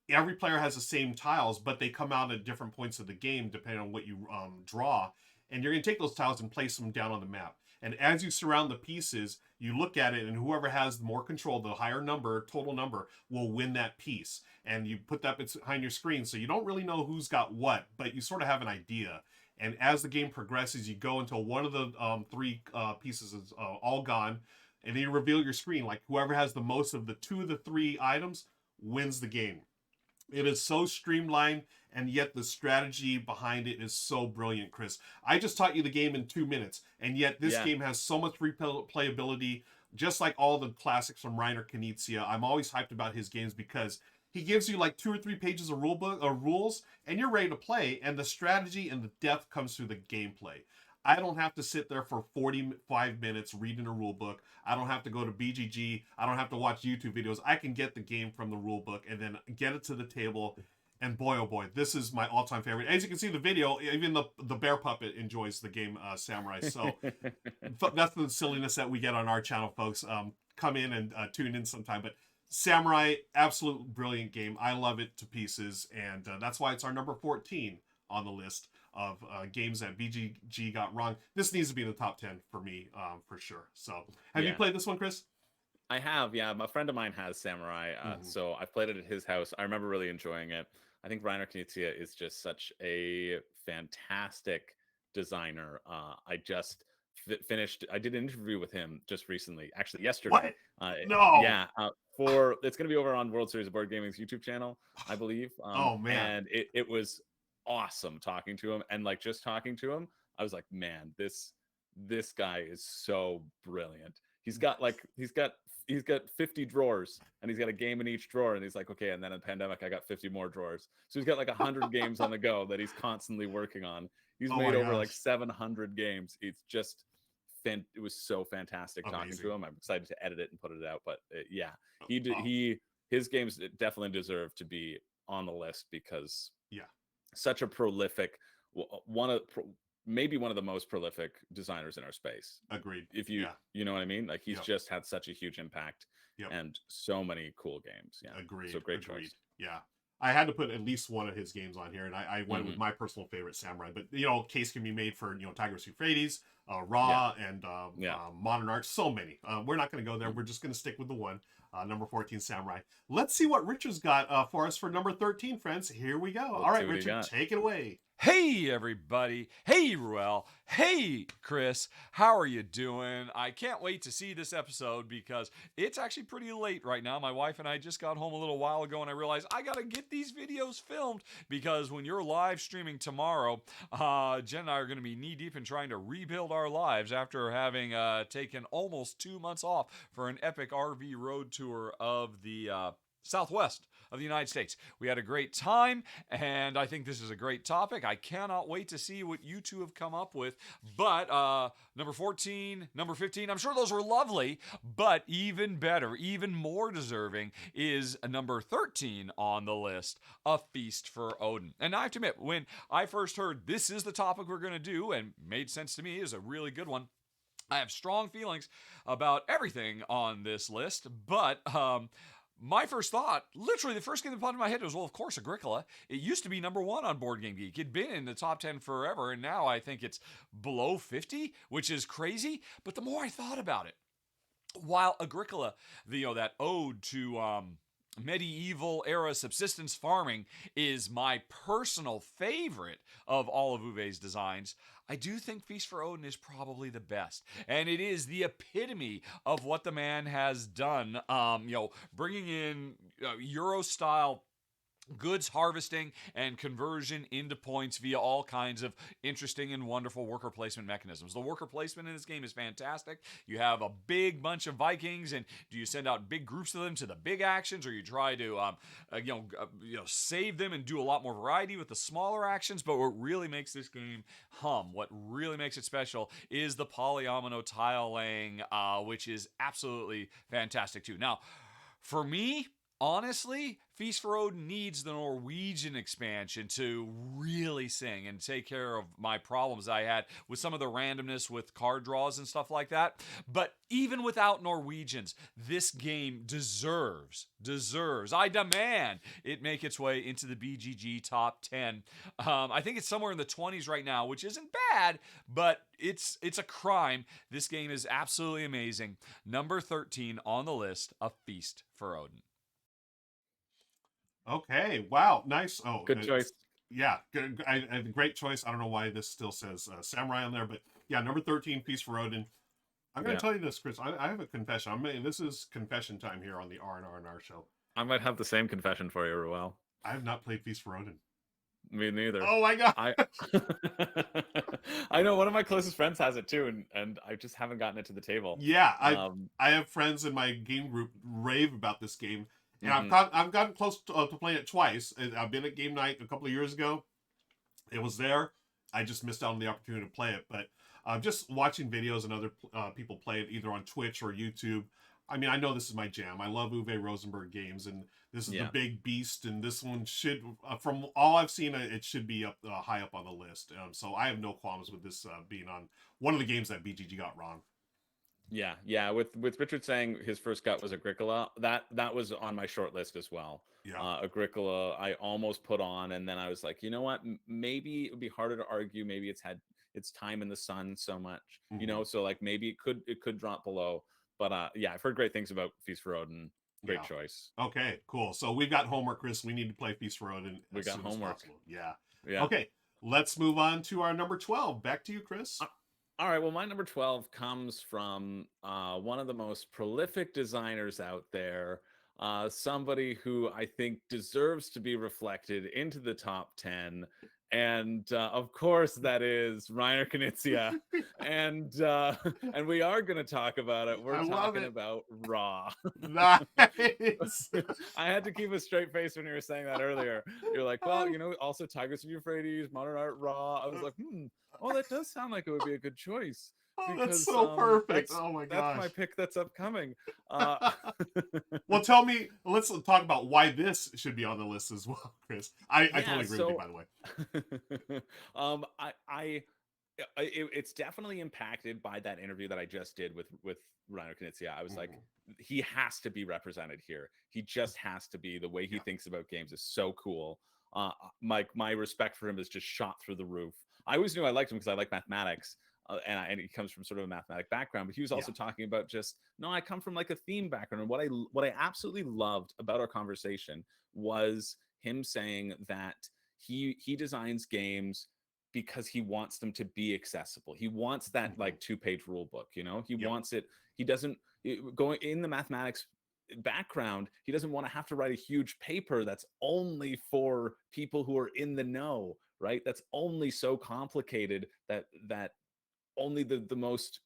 Every player has the same tiles, but they come out at different points of the game depending on what you draw. And you're going to take those tiles and place them down on the map. And as you surround the pieces, you look at it, and whoever has more control, the higher total number, will win that piece. And you put that behind your screen, so you don't really know who's got what, but you sort of have an idea. And as the game progresses, you go until one of the 3 pieces is all gone, and then you reveal your screen. Like whoever has the most of the 2 of the 3 items wins the game. It is so streamlined, and yet the strategy behind it is so brilliant, Chris. I just taught you the game in 2 minutes, and yet this Yeah. game has so much replayability, just like all the classics from Reiner Knizia. I'm always hyped about his games because he gives you like 2 or 3 pages of rule book or rules, and you're ready to play, and the strategy and the depth comes through the gameplay. I don't have to sit there for 45 minutes reading a rule book. I don't have to go to BGG. I don't have to watch YouTube videos. I can get the game from the rule book and then get it to the table. And boy, oh boy, this is my all-time favorite. As you can see in the video, even the bear puppet enjoys the game Samurai. So that's the silliness that we get on our channel, folks. Come in and tune in sometime. But Samurai, absolute brilliant game. I love it to pieces, and that's why it's our number 14 on the list of games that BGG got wrong. This needs to be in the top 10 for me, for sure. So, have you Yeah. played this one, Chris? I have, yeah. A friend of mine has Samurai, so I've played it at his house. I remember really enjoying it. I think Reiner Knizia is just such a fantastic designer. I just finished. I did an interview with him just recently, actually yesterday. What? Uh, No. yeah, for it's going to be over on World Series of Board Gaming's YouTube channel, I believe. Oh man. And it was awesome talking to him, and like just talking to him, I was like, man, this guy is so brilliant. He's got 50 drawers, and he's got a game in each drawer, and he's like, okay, and then in the pandemic I got 50 more drawers, so he's got like 100 games on the go that he's constantly working on. He's Oh made my over like gosh. 700 games. It's just it was so fantastic talking Amazing. to him. I'm excited to edit it and put it out, but yeah, Oh, his games definitely deserve to be on the list because yeah. such a prolific one of maybe one of the most prolific designers in our space. Agreed. If Yeah. you know what I mean, like he's Yep. just had such a huge impact Yep. and so many cool games. Yeah, Agreed. so great Agreed. choice. Yeah. I had to put at least one of his games on here, and I went with my personal favorite Samurai. But case can be made for Tigris Euphrates, Raw and Yeah. Modern Art. So many. We're not going to go there. We're just going to stick with the one. Number 14, Samurai. Let's see what Richard's got for us for number 13, friends. Here we go. Let's All see right, what he Richard, got. take it away. Hey, everybody. Hey, Ruel. Hey, Chris. How are you doing? I can't wait to see this episode because it's actually pretty late right now. My wife and I just got home a little while ago and I realized I got to get these videos filmed because when you're live streaming tomorrow, Jen and I are going to be knee deep in trying to rebuild our lives after having taken almost 2 months off for an epic RV road tour of the Southwest of the United States. We had a great time, and I think this is a great topic. I cannot wait to see what you two have come up with. But number 14, number 15, I'm sure those were lovely, but even better, even more deserving is number 13 on the list, A Feast for Odin. And I have to admit, when I first heard this is the topic we're going to do, and made sense to me, is a really good one. I have strong feelings about everything on this list, but my first thought, literally the first game that popped in my head was, well, of course, Agricola. It used to be number 1 on Board Game Geek. It'd been in the top 10 forever, and now I think it's below 50, which is crazy. But the more I thought about it, while Agricola, that ode to medieval era subsistence farming is my personal favorite of all of Uwe's designs, I do think Feast for Odin is probably the best. And it is the epitome of what the man has done, bringing in Euro-style goods harvesting and conversion into points via all kinds of interesting and wonderful worker placement mechanisms. The worker placement in this game is fantastic. You have a big bunch of Vikings, and do you send out big groups of them to the big actions, or you try to save them and do a lot more variety with the smaller actions? But what really makes this game hum, what really makes it special, is the polyomino tile laying, which is absolutely fantastic too. Now, for me, honestly, Feast for Odin needs the Norwegian expansion to really sing and take care of my problems I had with some of the randomness with card draws and stuff like that. But even without Norwegians, this game deserves, I demand it make its way into the BGG top 10. I think it's somewhere in the 20s right now, which isn't bad, but it's a crime. This game is absolutely amazing. Number 13 on the list, A Feast for Odin. Okay. Wow. Nice. Oh, Good choice. Yeah. Good. Great choice. I don't know why this still says Samurai on there, but yeah, number 13, Feast for Odin. I'm going to tell you this, Chris. I have a confession. This is confession time here on the R&R&R show. I might have the same confession for you, Ruel. I have not played Feast for Odin. Me neither. Oh my god! I know one of my closest friends has it too, and I just haven't gotten it to the table. Yeah, I have friends in my game group rave about this game, and I've gotten close to playing it twice. I've been at game night a couple of years ago. It was there. I just missed out on the opportunity to play it, but just watching videos and other people play it either on Twitch or YouTube. I mean, I know this is my jam. I love Uwe Rosenberg games, and this is the big beast, and this one should, from all I've seen, it should be up high up on the list. So I have no qualms with this being on one of the games that BGG got wrong. Yeah. With Richard saying his first gut was Agricola, that was on my short list as well. Yeah. Agricola, I almost put on, and then I was like, you know what? Maybe it would be harder to argue. Maybe it's had its time in the sun so much, so like maybe it could drop below. But I've heard great things about Feast for Odin. Great choice. Okay, cool. So we've got homework, Chris. We need to play Feast for Odin. We got homework. Yeah. Okay, let's move on to our number 12. Back to you, Chris. All right. Well, my number 12 comes from one of the most prolific designers out there. Somebody who I think deserves to be reflected into the top 10. And of course, that is Reiner Knizia. And we are going to talk about it. We're talking about Raw. Nice. I had to keep a straight face when you were saying that earlier. You're like, well, also Tigris of Euphrates, Modern Art, Raw. I was like, oh, that does sound like it would be a good choice. Oh, that's so perfect. Oh my gosh. That's my pick that's upcoming. Well, tell me, let's talk about why this should be on the list as well, Chris. I totally agree with you, by the way. It's definitely impacted by that interview that I just did with Reiner Knizia. I was like, he has to be represented here. He just has to be. The way he thinks about games is so cool. My respect for him is just shot through the roof. I always knew I liked him because I like mathematics. and he comes from sort of a mathematic background, but he was Yeah. also talking about just, no, I come from like a theme background. And what I absolutely loved about our conversation was him saying that he designs games because he wants them to be accessible. He wants that like 2-page rule book, you know. He Yep. wants it. He doesn't going in the mathematics background. He doesn't want to have to write a huge paper that's only for people who are in the know, right? That's only so complicated that only the most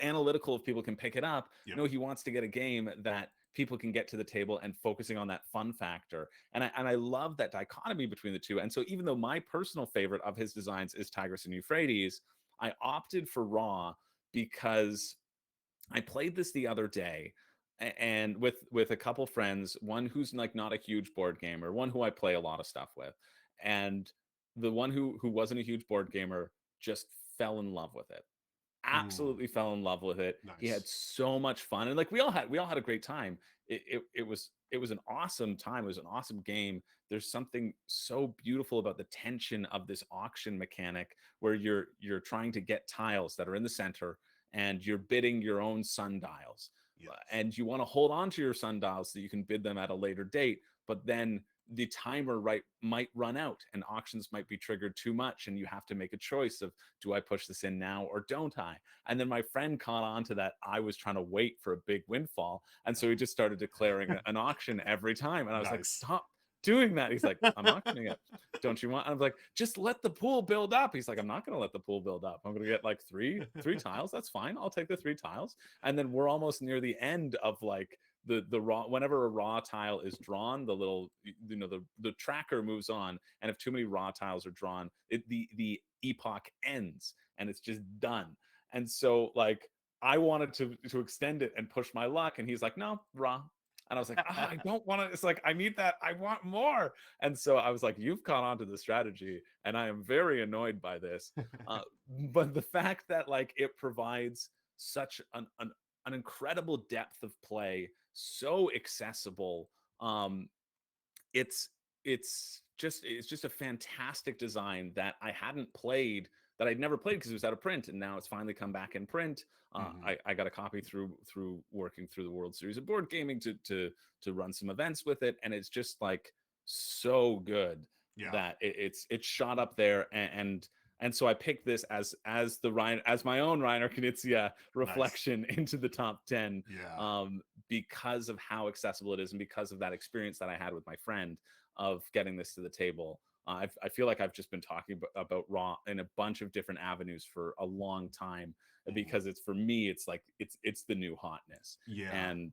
analytical of people can pick it up. Yep. No, he wants to get a game that people can get to the table and focusing on that fun factor. And I love that dichotomy between the two. And so even though my personal favorite of his designs is Tigris and Euphrates, I opted for Raw because I played this the other day and with a couple friends, one who's like not a huge board gamer, one who I play a lot of stuff with, and the one who wasn't a huge board gamer just fell in love with it. Absolutely fell in love with it. Nice. He had so much fun, and like we all had a great time. It was an awesome time. It was an awesome game. There's something so beautiful about the tension of this auction mechanic where you're trying to get tiles that are in the center and you're bidding your own sundials. Yes. And you want to hold on to your sundials so you can bid them at a later date, but then the timer might run out and auctions might be triggered too much, and you have to make a choice of, do I push this in now or don't I? And then my friend caught on to that I was trying to wait for a big windfall, and so he just started declaring an auction every time, and I was like, stop doing that. He's like, I'm auctioning it, don't you want? And I was like, just let the pool build up. He's like, I'm not going to let the pool build up. I'm going to get like three tiles. That's fine, I'll take the 3 tiles. And then we're almost near the end of like the raw, whenever a raw tile is drawn, the little, you know, the tracker moves on, and if too many raw tiles are drawn, the epoch ends and it's just done. And so like I wanted to extend it and push my luck, and he's like, no, raw. And I was like, I don't want to. It's like, I need that. I want more. And so I was like, you've caught on to the strategy, and I am very annoyed by this. But the fact that like it provides such an incredible depth of play, so accessible. It's just a fantastic design that I hadn't played, that I'd never played because it was out of print, and now it's finally come back in print. I got a copy through working through the World Series of Board Gaming to run some events with it, and it's just like so good that it's shot up there, and so I picked this as my own Reiner Knizia reflection into the top 10, because of how accessible it is and because of that experience that I had with my friend of getting this to the table. I feel like I've just been talking about Raw in a bunch of different avenues for a long time, because it's, for me, it's like it's the new hotness. And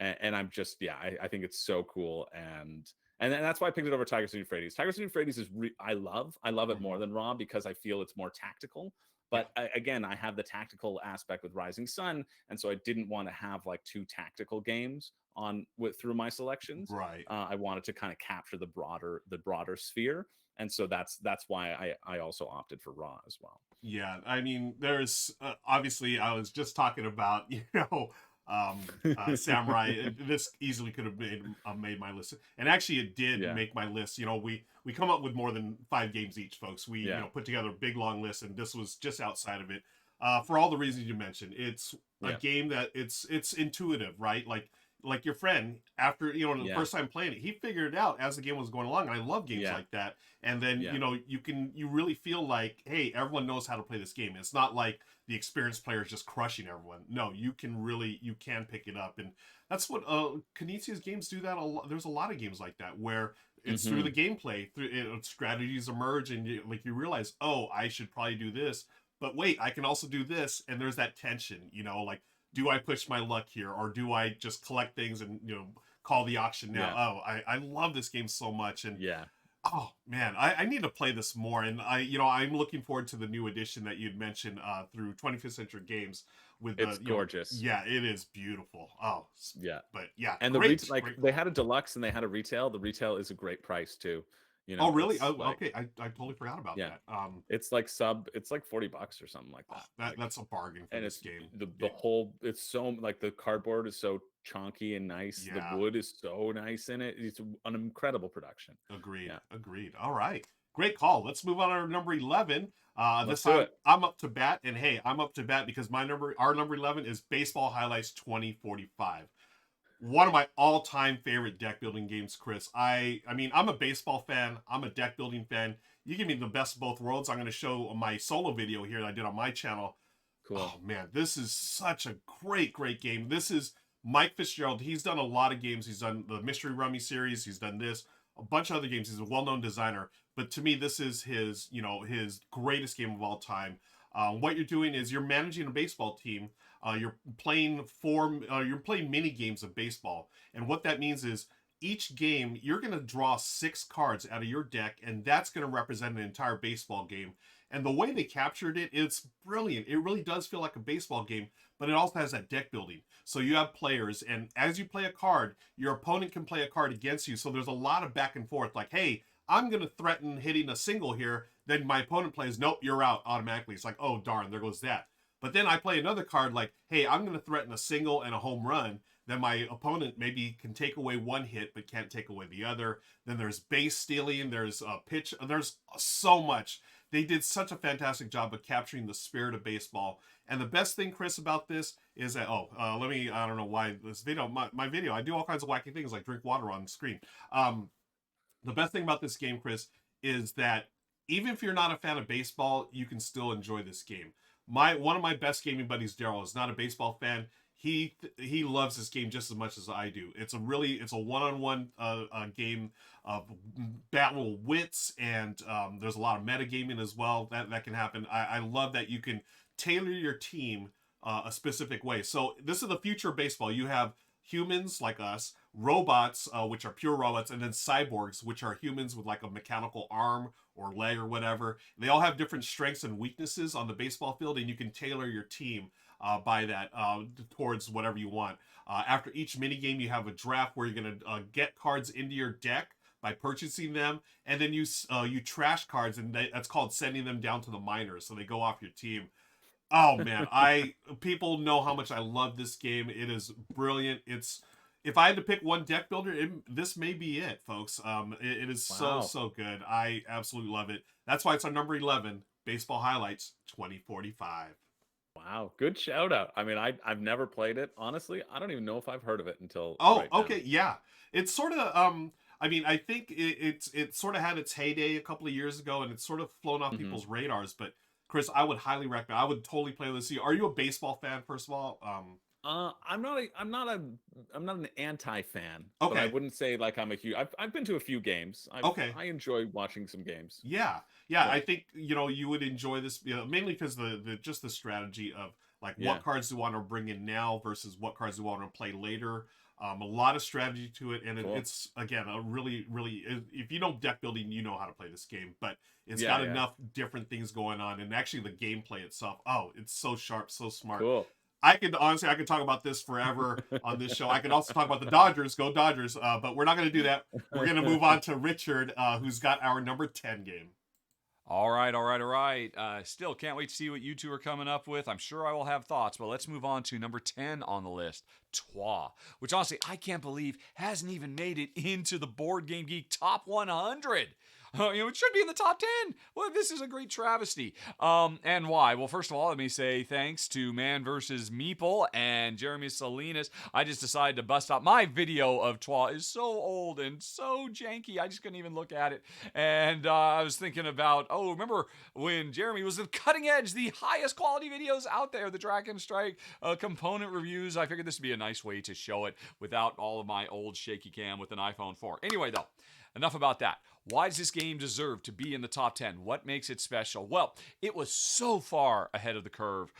I'm just, I think it's so cool, and that's why I picked it over Tigris and Euphrates. Tigris and Euphrates is I love it more than Raw because I feel it's more tactical. But again, I have the tactical aspect with Rising Sun, and so I didn't want to have like 2 tactical games through my selections. Right. I wanted to kind of capture the broader sphere, and so that's why I also opted for Raw as well. Yeah, I mean, there's obviously, I was just talking about, Samurai. This easily could have made my list, and actually it did make my list. You know, we come up with more than 5 games each, folks. We put together a big long list, and this was just outside of it, for all the reasons you mentioned. It's a game that it's intuitive, right? Like your friend, after the first time playing it, he figured it out as the game was going along, and I love games like that. And then you really feel like, hey, everyone knows how to play this game. It's not like the experienced player is just crushing everyone. No, you can pick it up, and that's what Knizia's games do. That a lot. There's a lot of games like that where it's through the gameplay, through strategies emerge, and you realize, oh, I should probably do this, but wait, I can also do this, and there's that tension, like, do I push my luck here, or do I just collect things and call the auction now? Oh, I love this game so much, and oh man, I need to play this more, and I'm looking forward to the new edition that you'd mentioned through 25th Century Games. It's gorgeous. It is beautiful. Oh but and great, they had a deluxe and they had a retail. The retail is a great price too. Oh really? Oh, okay. I totally forgot about that. It's like $40 or something like that. That's a bargain for this game. The whole, it's so, like, the cardboard is so chonky and nice. The wood is so nice in it. It's an incredible production. Agreed. All right. Great call. Let's move on to our number 11. Let's This do time it. I'm up to bat, and hey, I'm up to bat because our number 11 is Baseball Highlights 2045. One of my all-time favorite deck building games, Chris. I mean, I'm a baseball fan. I'm a deck building fan. You give me the best of both worlds. I'm going to show my solo video here that I did on my channel. Cool. Oh man, this is such a great game. This is Mike Fitzgerald. He's done a lot of games. He's done the Mystery Rummy series. He's done this, a bunch of other games. He's a well-known designer. But to me, this is his, his greatest game of all time. What you're doing is you're managing a baseball team. You're playing mini games of baseball, and what that means is each game you're going to draw 6 cards out of your deck, and that's going to represent an entire baseball game. And the way they captured it, it's brilliant. It really does feel like a baseball game, but it also has that deck building. So you have players, and as you play a card, your opponent can play a card against you. So there's a lot of back and forth. Like, hey, I'm going to threaten hitting a single here. Then my opponent plays, nope, you're out automatically. It's like, oh, darn, there goes that. But then I play another card like, hey, I'm going to threaten a single and a home run. Then my opponent maybe can take away one hit, but can't take away the other. Then there's base stealing. There's a pitch. There's so much. They did such a fantastic job of capturing the spirit of baseball. And the best thing, Chris, about this is that, I don't know why this video, my video, I do all kinds of wacky things like drink water on the screen. The best thing about this game, Chris, is that even if you're not a fan of baseball, you can still enjoy this game. One of my best gaming buddies, Daryl, is not a baseball fan. He loves this game just as much as I do. It's a one-on-one game of battle wits, and there's a lot of metagaming as well that can happen. I love that you can tailor your team a specific way. So this is the future of baseball. You have humans like us, robots, which are pure robots, and then cyborgs, which are humans with like a mechanical arm or leg or whatever. They all have different strengths and weaknesses on the baseball field, and you can tailor your team by that towards whatever you want. After each mini game, you have a draft where you're going to get cards into your deck by purchasing them, and then you trash cards, and that's called sending them down to the minors, so they go off your team. Oh man, people know how much I love this game. It is brilliant. If I had to pick one deck builder, this may be it, folks. It is so good. I absolutely love it. That's why it's our number 11, Baseball Highlights 2045. Wow, good shout out. I mean, I've never played it. Honestly, I don't even know if I've heard of it until Oh, now. okay, yeah. It's sort of I mean, I think it sort of had its heyday a couple of years ago, and it's sort of flown off people's radars. But Chris, I would highly recommend. I would totally play this. Are you a baseball fan? First of all, I'm not an anti-fan. Okay. But I wouldn't say like I'm a huge. I've been to a few games. I enjoy watching some games. Yeah. I think you would enjoy this, mainly because the strategy of like what cards do you want to bring in now versus what cards do you want to play later. A lot of strategy to it, and it's again a really if you know deck building, you know how to play this game. But it's got enough different things going on, and actually the gameplay itself, it's so sharp, so smart. Cool. I could talk about this forever on this show. I could also talk about the Dodgers, go Dodgers, but we're not going to do that. We're going to move on to Richard, who's got our number 10 game. All right. Still can't wait to see what you two are coming up with. I'm sure I will have thoughts, but let's move on to number 10 on the list, Troyes, which honestly I can't believe hasn't even made it into the Board Game Geek Top 100. It should be in the top 10. Well, this is a great travesty. And why? Well, first of all, let me say thanks to Man vs. Meeple and Jeremy Salinas. I just decided to bust out my video of Troyes. Is so old and so janky. I just couldn't even look at it. And I was thinking about, remember when Jeremy was the cutting edge, the highest quality videos out there, the Dragon Strike component reviews. I figured this would be a nice way to show it without all of my old shaky cam with an iPhone 4. Anyway, though, enough about that. Why does this game deserve to be in the top 10? What makes it special? Well, it was so far ahead of the curve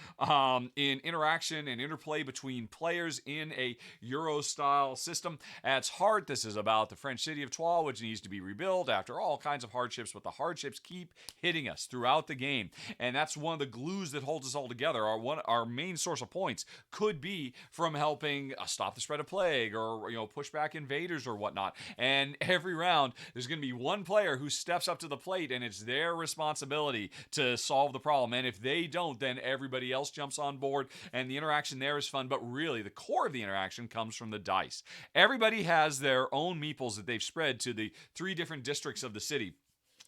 in interaction and interplay between players in a Euro-style system. At its heart, this is about the French city of Troyes, which needs to be rebuilt after all kinds of hardships, but the hardships keep hitting us throughout the game. And that's one of the glues that holds us all together. Our main source of points could be from helping stop the spread of plague or push back invaders or whatnot. And every round, there's going to be one player who steps up to the plate, and it's their responsibility to solve the problem. And if they don't, then everybody else jumps on board, and the interaction there is fun. But really, the core of the interaction comes from the dice. Everybody has their own meeples that they've spread to the 3 different districts of the city.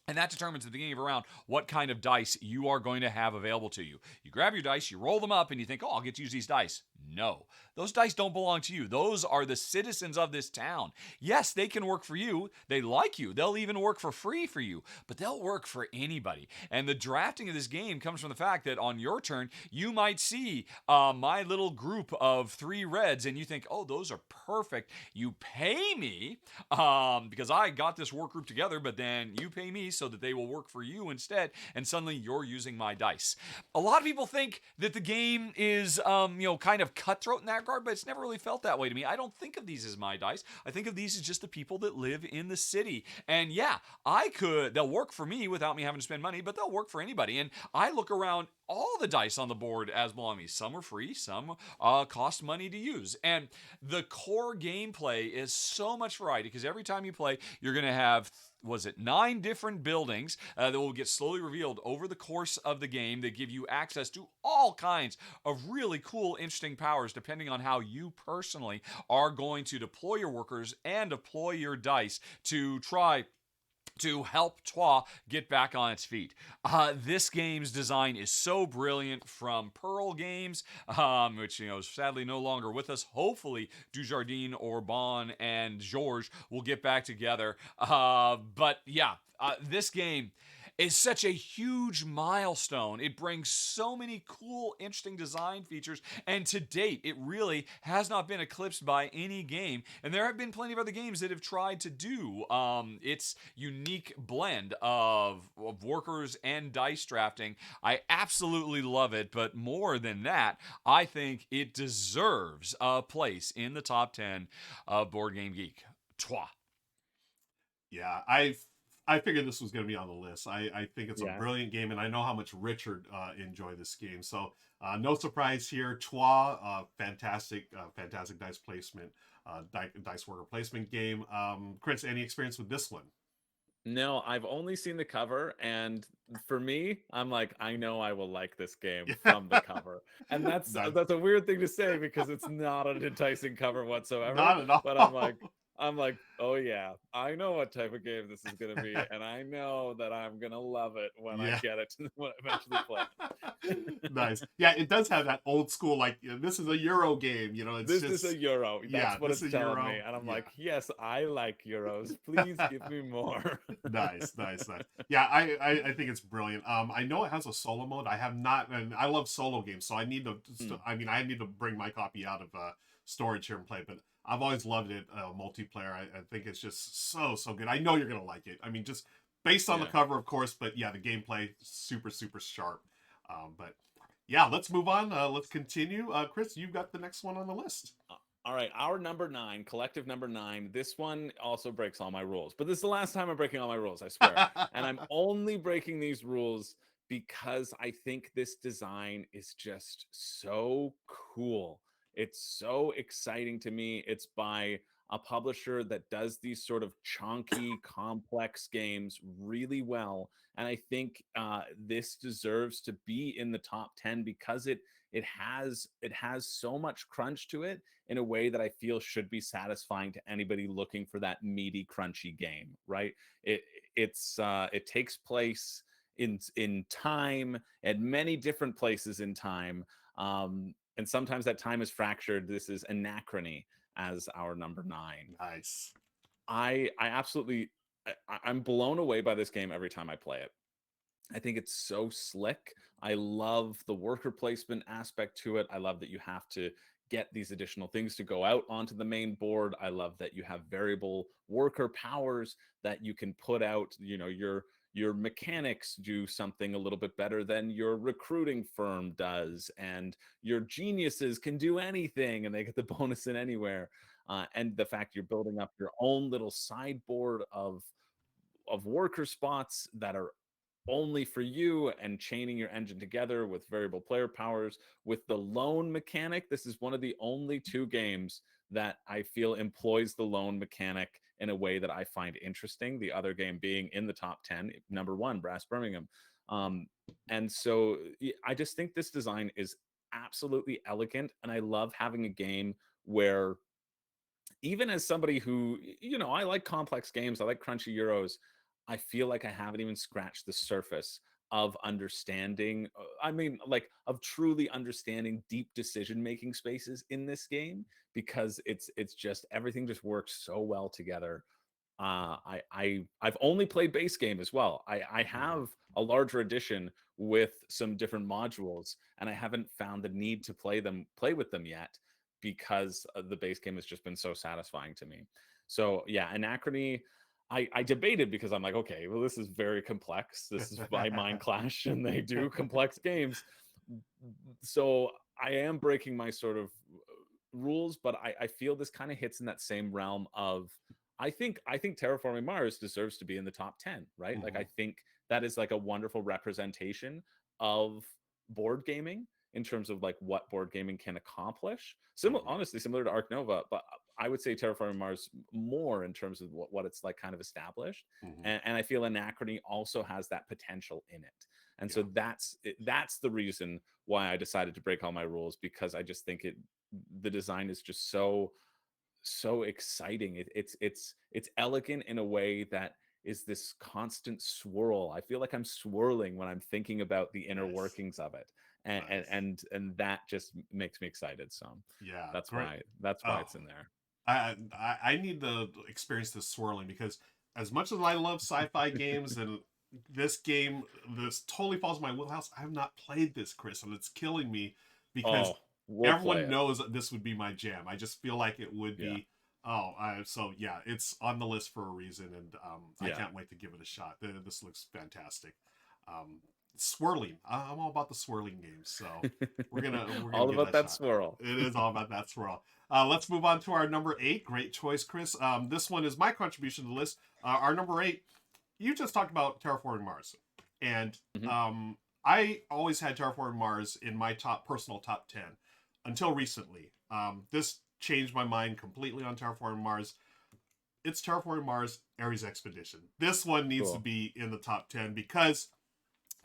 And that determines at the beginning of a round what kind of dice you are going to have available to you. You grab your dice, you roll them up, and you think, oh, I'll get to use these dice. No, those dice don't belong to you. Those are the citizens of this town. Yes, they can work for you. They like you. They'll even work for free for you, but they'll work for anybody. And the drafting of this game comes from the fact that on your turn, you might see my little group of 3 reds, and you think, oh, those are perfect. You pay me because I got this work group together, but then you pay me so that they will work for you instead, and suddenly you're using my dice. A lot of people think that the game is, kind of cutthroat in that regard, but it's never really felt that way to me. I don't think of these as my dice. I think of these as just the people that live in the city. And yeah, they'll work for me without me having to spend money, but they'll work for anybody. And I look around all the dice on the board as belonging to me. Some are free, some cost money to use. And the core gameplay is so much variety because every time you play, you're going to have 9 different buildings that will get slowly revealed over the course of the game that give you access to all kinds of really cool, interesting powers depending on how you personally are going to deploy your workers and deploy your dice to try to help Troyes get back on its feet. This game's design is so brilliant from Pearl Games, which is sadly no longer with us. Hopefully, Dujardin, Orban, and Georges will get back together. But yeah, this game is such a huge milestone. It brings so many cool, interesting design features, and to date, it really has not been eclipsed by any game. And there have been plenty of other games that have tried to do its unique blend of workers and dice drafting. I absolutely love it, but more than that, I think it deserves a place in the top 10 of Board Game Geek. Troyes. Yeah, I figured this was going to be on the list. I think it's a brilliant game, and I know how much Richard enjoyed this game. So no surprise here. Troyes, fantastic dice placement, dice worker placement game. Chris, any experience with this one? No, I've only seen the cover, and for me, I'm like, I know I will like this game from the cover, and that's a weird thing to say because it's not an enticing cover whatsoever. Not at all. But I'm like, oh yeah, I know what type of game this is gonna be, and I know that I'm gonna love it when I get it when I eventually play. Nice. Yeah, it does have that old school, like, this is a Euro game, this is a Euro. That's what it's telling me. And I'm like, yes, I like Euros. Please give me more. Nice. Yeah, I think it's brilliant. I know it has a solo mode. I have not, and I love solo games, so I need to, I need to bring my copy out of storage here and play, but I've always loved it, multiplayer. I think it's just so good. I know you're going to like it. I mean, just based on the cover, of course, but yeah, the gameplay, super sharp. But yeah, let's move on. Let's continue. Chris, you've got the next one on the list. All right, our number 9, collective number 9. This one also breaks all my rules, but this is the last time I'm breaking all my rules, I swear. And I'm only breaking these rules because I think this design is just so cool. It's so exciting to me. It's by a publisher that does these sort of chunky, complex games really well. And I think this deserves to be in the top 10 because it has so much crunch to it in a way that I feel should be satisfying to anybody looking for that meaty, crunchy game, right? It takes place in time, at many different places in time. And sometimes that time is fractured. This is Anachrony as our number 9. Nice. I absolutely, I'm blown away by this game every time I play it. I think it's so slick. I love the worker placement aspect to it. I love that you have to get these additional things to go out onto the main board. I love that you have variable worker powers that you can put out. Your mechanics do something a little bit better than your recruiting firm does, and your geniuses can do anything and they get the bonus in anywhere. And the fact you're building up your own little sideboard of worker spots that are only for you, and chaining your engine together with variable player powers with the loan mechanic. This is one of the only 2 games that I feel employs the loan mechanic in a way that I find interesting. The other game being in the top 10, number 1, Brass Birmingham. And so I just think this design is absolutely elegant. And I love having a game where, even as somebody who, I like complex games, I like crunchy Euros, I feel like I haven't even scratched the surface of understanding. I mean, like of truly understanding deep decision making spaces in this game, because it's just everything just works so well together. I've only played base game as well. I Mhm. have a larger edition with some different modules, and I haven't found the need to play with them yet, because the base game has just been so satisfying to me. So yeah, Anachrony. I debated, because I'm like, okay, well, this is very complex. This is my mind clash, and they do complex games. So I am breaking my sort of rules, but I feel this kind of hits in that same realm of, I think Terraforming Mars deserves to be in the top 10, right? Like I Mhm. think that is like a wonderful representation of board gaming in terms of like what board gaming can accomplish. Similar, Mhm. honestly, similar to Arc Nova, but I would say Terraforming Mars more in terms of what it's like kind of established. Mhm. And I feel Anachrony also has that potential in it. And Yeah. so that's the reason why I decided to break all my rules, because I just think the design is just so exciting. It's elegant in a way that is this constant swirl. I feel like I'm swirling when I'm thinking about the inner Nice. workings of it, and Nice. that just makes me excited. So Yeah. that's Great. why Oh, it's in there. I need to experience this swirling, because as much as I love sci-fi games, and this totally falls in my wheelhouse. I have not played this, Chris, and it's killing me because Oh, we'll play everyone it. knows that this would be my jam. I just feel like it would Yeah, be. So yeah, it's on the list for a reason, and I yeah. can't wait to give it a shot. This looks fantastic. Um, swirling. I'm all about the swirling games, so we're gonna All give about that that shot. swirl. It is all about that swirl. Let's move on to our number 8. Great choice, Chris. This one is my contribution to the list. Our number 8. You just talked about Terraforming Mars, and Mhm. I always had Terraforming Mars in my personal top 10 until recently. This changed my mind completely on Terraforming Mars. It's Terraforming Mars Ares Expedition. This one needs to Cool. be in the top 10 because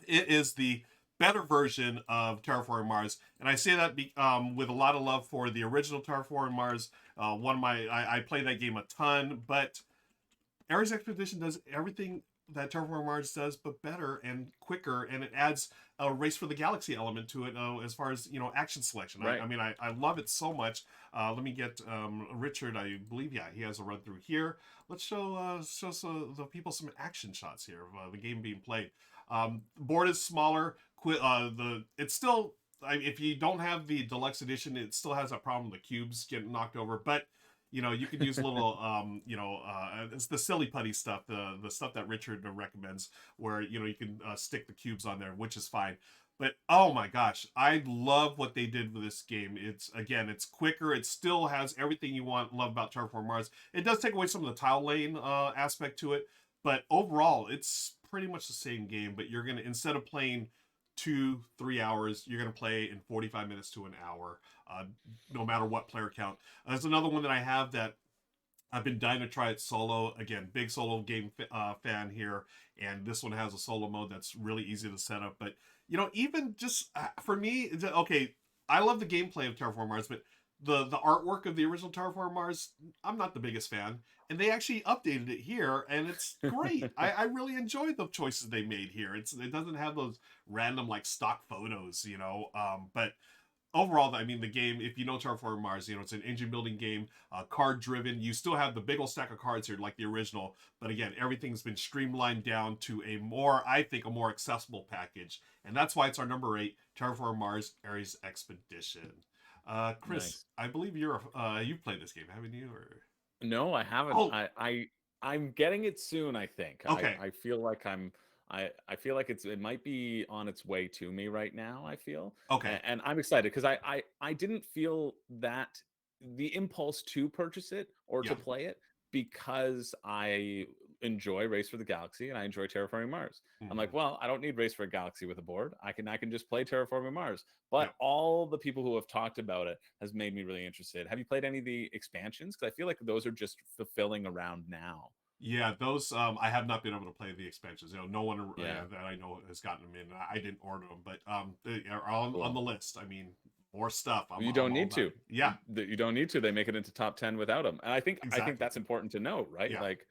it is the better version of Terraforming Mars, and I say that with a lot of love for the original Terraforming Mars. One of my I played that game a ton, but Ares Expedition does everything that Terraforming Mars does, but better and quicker, and it adds a race for the galaxy element to it as far as action selection. I Right. mean, I love it so much. Let me get Richard. I believe he has a run through here. Let's show the people some action shots here of the game being played. Board is smaller. The it's still if you don't have the deluxe edition, it still has that problem. The cubes getting knocked over, but you could use a little it's the silly putty stuff, the stuff that Richard recommends, where you can stick the cubes on there, which is fine. But oh my gosh, I love what they did with this game. It's quicker. It still has everything you love about Terraform Mars. It does take away some of the tile laying aspect to it, but overall it's pretty much the same game. But you're gonna, instead of playing 2-3 hours, you're gonna play in 45 minutes to an hour, uh, no matter what player count. There's another one that I have that I've been dying to try it solo. Again, big solo game fan here, and this one has a solo mode that's really easy to set up. But even just for me, okay, I love the gameplay of Terraform Mars, but the artwork of the original Terraform Mars, I'm not the biggest fan. And they actually updated it here, and it's great. I really enjoyed the choices they made here. It doesn't have those random like stock photos, but overall, I mean, the game, if you know Terraforming Mars, it's an engine building game, card driven. You still have the big old stack of cards here, like the original, but again, everything's been streamlined down to I think, a more accessible package, and that's why it's our number 8, Terraforming Mars Ares Expedition. Chris, Nice. I believe you've played this game, haven't you? Or No, I haven't. oh, I'm getting it soon, I think. okay, I feel like I feel like it might be on its way to me right now, I feel. okay, And I'm excited because I didn't feel that the impulse to purchase it or yeah, to play it, because I enjoy Race for the Galaxy and I enjoy Terraforming Mars. I'm hmm like, well, I don't need Race for a Galaxy with a board. I can just play Terraforming Mars. yeah. But all the people who have talked about it has made me really interested. Have you played any of the expansions? Because I feel like those are just fulfilling around now. Yeah, those I have not been able to play the expansions. No one Yeah, that I know has gotten them in. I didn't order them, but they are on the cool. list. I mean, more stuff. You I'm don't all need about to. it. Yeah, You don't need to. They make it into top 10 without them, and I think exactly. that's important to know, right? Yeah, Like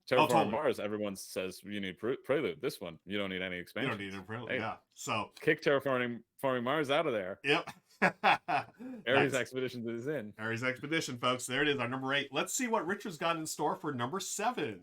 Terraforming totally. Mars, everyone says you need Prelude. This one, you don't need any You expansion. don't need it, really. Hey, Yeah. So kick Terraforming Mars out of there. yep. Ares Nice. Expeditions is in. Ares Expedition, folks. There it is, our number 8. Let's see what Richard's got in store for number 7.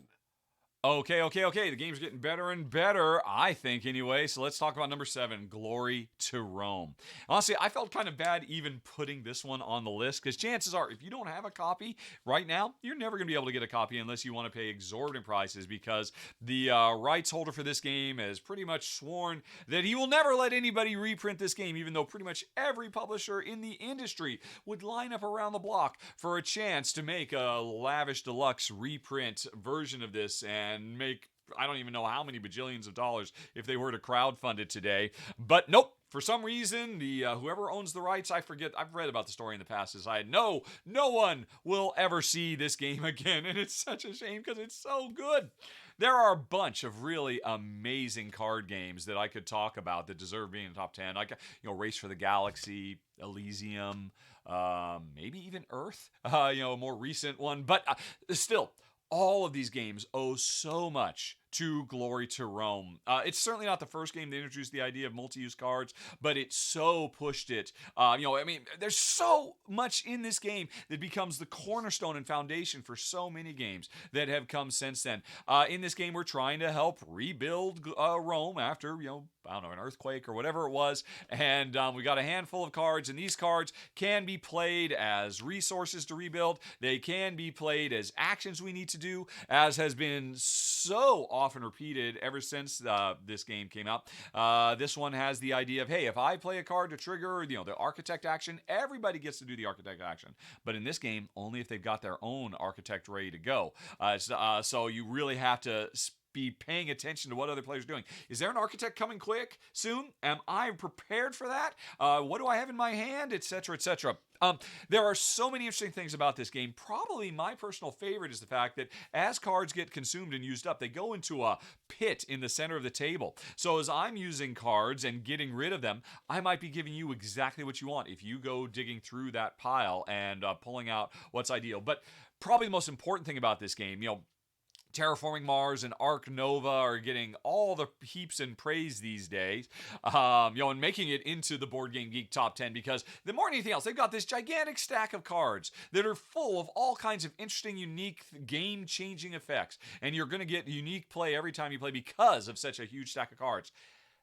Okay. The game's getting better and better, I think, anyway. So let's talk about number 7, Glory to Rome. Honestly, I felt kind of bad even putting this one on the list because chances are, if you don't have a copy right now, you're never going to be able to get a copy unless you want to pay exorbitant prices because the rights holder for this game has pretty much sworn that he will never let anybody reprint this game, even though pretty much every publisher in the industry would line up around the block for a chance to make a lavish deluxe reprint version of this and make I don't even know how many bajillions of dollars if they were to crowdfund it today. But nope. For some reason, the whoever owns the rights, I forget. I've read about the story in the past. Decided no one will ever see this game again, and it's such a shame because it's so good. There are a bunch of really amazing card games that I could talk about that deserve being in the top 10. Like Race for the Galaxy, Elysium, maybe even Earth. A more recent one, but still. All of these games owe so much to Glory to Rome. It's certainly not the first game that introduced the idea of multi-use cards, but it so pushed it. There's so much in this game that becomes the cornerstone and foundation for so many games that have come since then. In this game, we're trying to help rebuild Rome after, an earthquake or whatever it was, and we got a handful of cards, and these cards can be played as resources to rebuild. They can be played as actions we need to do, as has been so often repeated ever since this game came out. This one has the idea of, hey, if I play a card to trigger, the architect action, everybody gets to do the architect action. But in this game, only if they've got their own architect ready to go. So you really have to be paying attention to what other players are doing. Is there an architect coming quick soon? Am I prepared for that? What do I have in my hand? Etc. etc. There are so many interesting things about this game. Probably my personal favorite is the fact that as cards get consumed and used up, they go into a pit in the center of the table. So as I'm using cards and getting rid of them, I might be giving you exactly what you want if you go digging through that pile and pulling out what's ideal. But probably the most important thing about this game, Terraforming Mars and Ark Nova are getting all the heaps and praise these days, and making it into the Board Game Geek top 10 because the more than anything else, they've got this gigantic stack of cards that are full of all kinds of interesting, unique, game-changing effects, and you're going to get unique play every time you play because of such a huge stack of cards.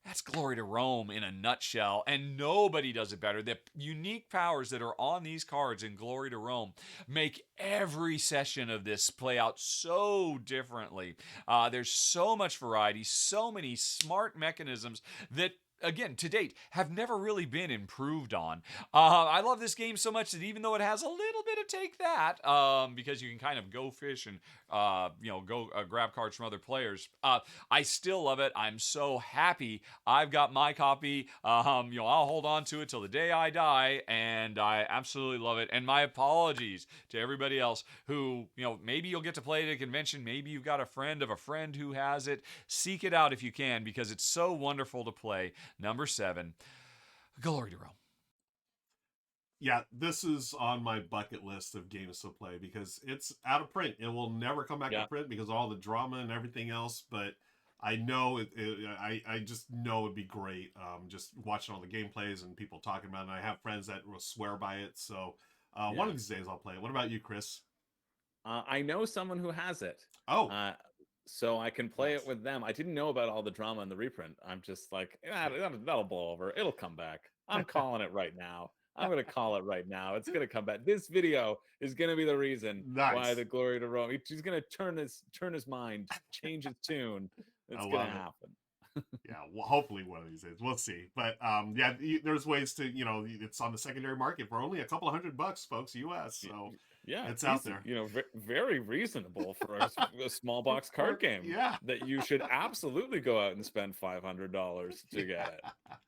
That's Glory to Rome in a nutshell, and nobody does it better. The unique powers that are on these cards in Glory to Rome make every session of this play out so differently. There's so much variety, so many smart mechanisms that, again, to date, have never really been improved on. I love this game so much that even though it has a little bit of take that, because you can kind of go fish and go grab cards from other players, I still love it. I'm so happy I've got my copy. I'll hold on to it till the day I die, and I absolutely love it. And my apologies to everybody else who, maybe you'll get to play it at a convention. Maybe you've got a friend of a friend who has it. Seek it out if you can because it's so wonderful to play. Number 7, Glory to Rome. Yeah, this is on my bucket list of games to play because it's out of print. It will never come back to print because of all the drama and everything else. But I know I just know it'd be great. Just watching all the gameplays and people talking about it. And I have friends that will swear by it. So one of these days I'll play it. What about you, Chris? I know someone who has it. Oh. So I can play it with them. I didn't know about all the drama in the reprint. I'm just like, that'll blow over. It'll come back. I'm calling it right now. I'm going to call it right now. It's going to come back. This video is going to be the reason why the Glory to Rome. He's going to turn his mind, change his tune. It's going to happen. Yeah, well, hopefully one of these days. We'll see. But there's ways to, it's on the secondary market for only a couple $100, folks, US. So yeah, it's out there. Very reasonable for a small box card game. Yeah, that you should absolutely go out and spend $500 to get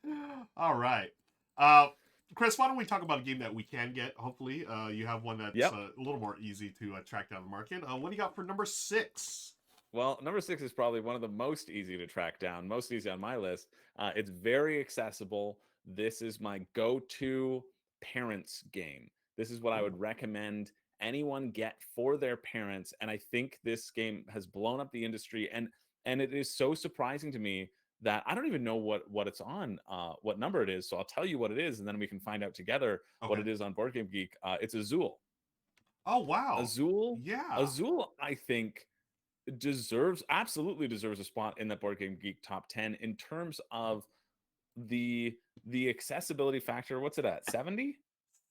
it. All right. Chris, why don't we talk about a game that we can get? Hopefully, you have one that's a little more easy to track down the market. What do you got for number 6? Well, number 6 is probably one of the most easy to track down, most easy on my list. It's very accessible. This is my go-to parents game. This is what I would recommend anyone get for their parents. And I think this game has blown up the industry, and it is so surprising to me that I don't even know what it's on, what number it is. So I'll tell you what it is, and then we can find out together what Okay. it is on Board Game Geek. It's Azul. Oh wow. Azul, Yeah. Azul, I think absolutely deserves a spot in the Board Game Geek top 10 in terms of the accessibility factor. What's it at? 70?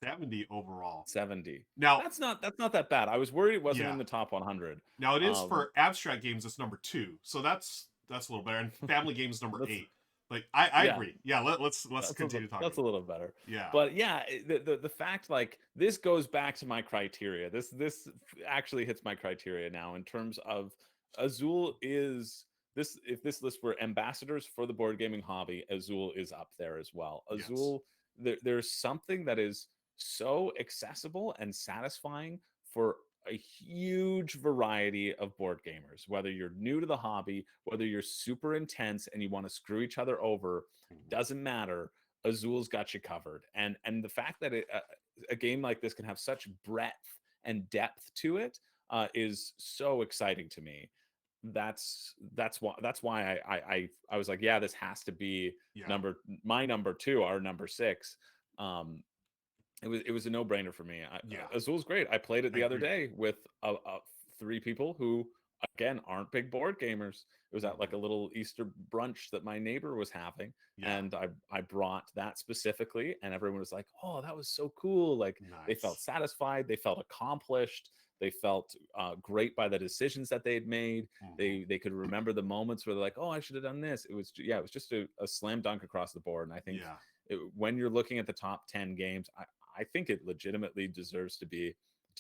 70 overall. 70. Now, That's not that bad. I was worried it wasn't yeah. in the top 100. Now it is for abstract games. It's number 2, so that's a little better. And family games number 8. Like I Yeah. agree. Yeah, let's continue talking. That's a little better. Yeah. But yeah, the fact, like, this goes back to my criteria. This actually hits my criteria now in terms of Azul is this. If this list were ambassadors for the board gaming hobby, Azul is up there as well. Yes. Azul, there's something that is so accessible and satisfying for a huge variety of board gamers, whether you're new to the hobby, whether you're super intense and you want to screw each other over, doesn't matter. Azul's got you covered. And the fact that a game like this can have such breadth and depth to it is so exciting to me. That's why I was like, yeah, this has to be my number 2, our number 6. It was a no-brainer for me. Azul's great. I played it the other day with 3 people who, again, aren't big board gamers. It was at like a little Easter brunch that my neighbor was having, and I brought that specifically, and everyone was like, "Oh, that was so cool!" Like, they felt satisfied, they felt accomplished, they felt great by the decisions that they had made. They could remember the moments where they're like, "Oh, I should have done this." It was just a slam dunk across the board, and I think when you're looking at the top 10 games, I think it legitimately deserves to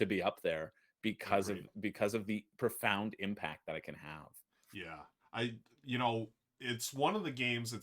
be up there because of the profound impact that it can have. Yeah, it's one of the games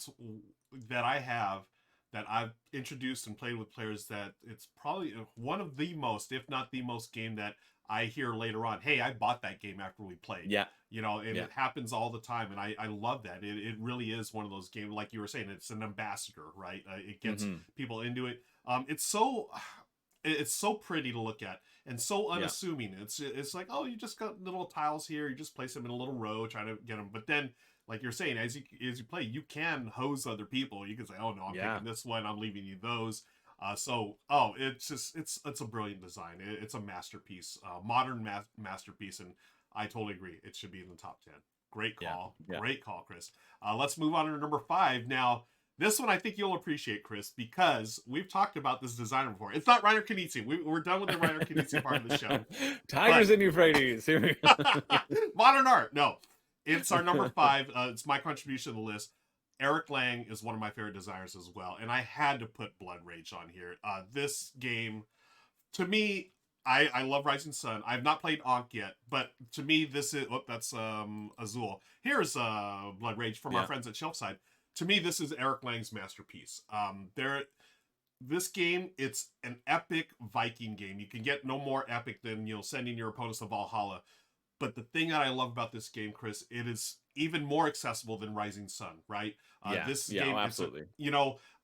that I have that I've introduced and played with players that it's probably one of the most, if not the most, game that I hear later on, hey, I bought that game after we played. Yeah. It happens all the time, and I love that. It really is one of those games, like you were saying, it's an ambassador, right? It gets people into it. It's so pretty to look at and so unassuming. It's like, oh, you just got little tiles here, you just place them in a little row, trying to get them. But then, like you're saying, as you play, you can hose other people. You can say, oh no, I'm picking this one, I'm leaving you those. It's a brilliant design. It's a masterpiece, modern masterpiece, and I totally agree. It should be in the top 10. Great call. Great call, Chris. Let's move on to number 5 now. This one I think you'll appreciate, Chris, because we've talked about this designer before. It's not Reiner Knizia. We're done with the Reiner Knizia part of the show. Tigers and Euphrates. Here we go. Modern art. No, it's our number 5. It's my contribution to the list. Eric Lang is one of my favorite designers as well, and I had to put Blood Rage on here. This game, to me, I love Rising Sun. I've not played Ankh yet, but to me, this is that's Azul. Here's Blood Rage from our friends at Shelfside. To me, this is Eric Lang's masterpiece. This game, it's an epic Viking game. You can get no more epic than sending your opponents to Valhalla. But the thing that I love about this game, Chris, it is even more accessible than Rising Sun, right? This game, absolutely.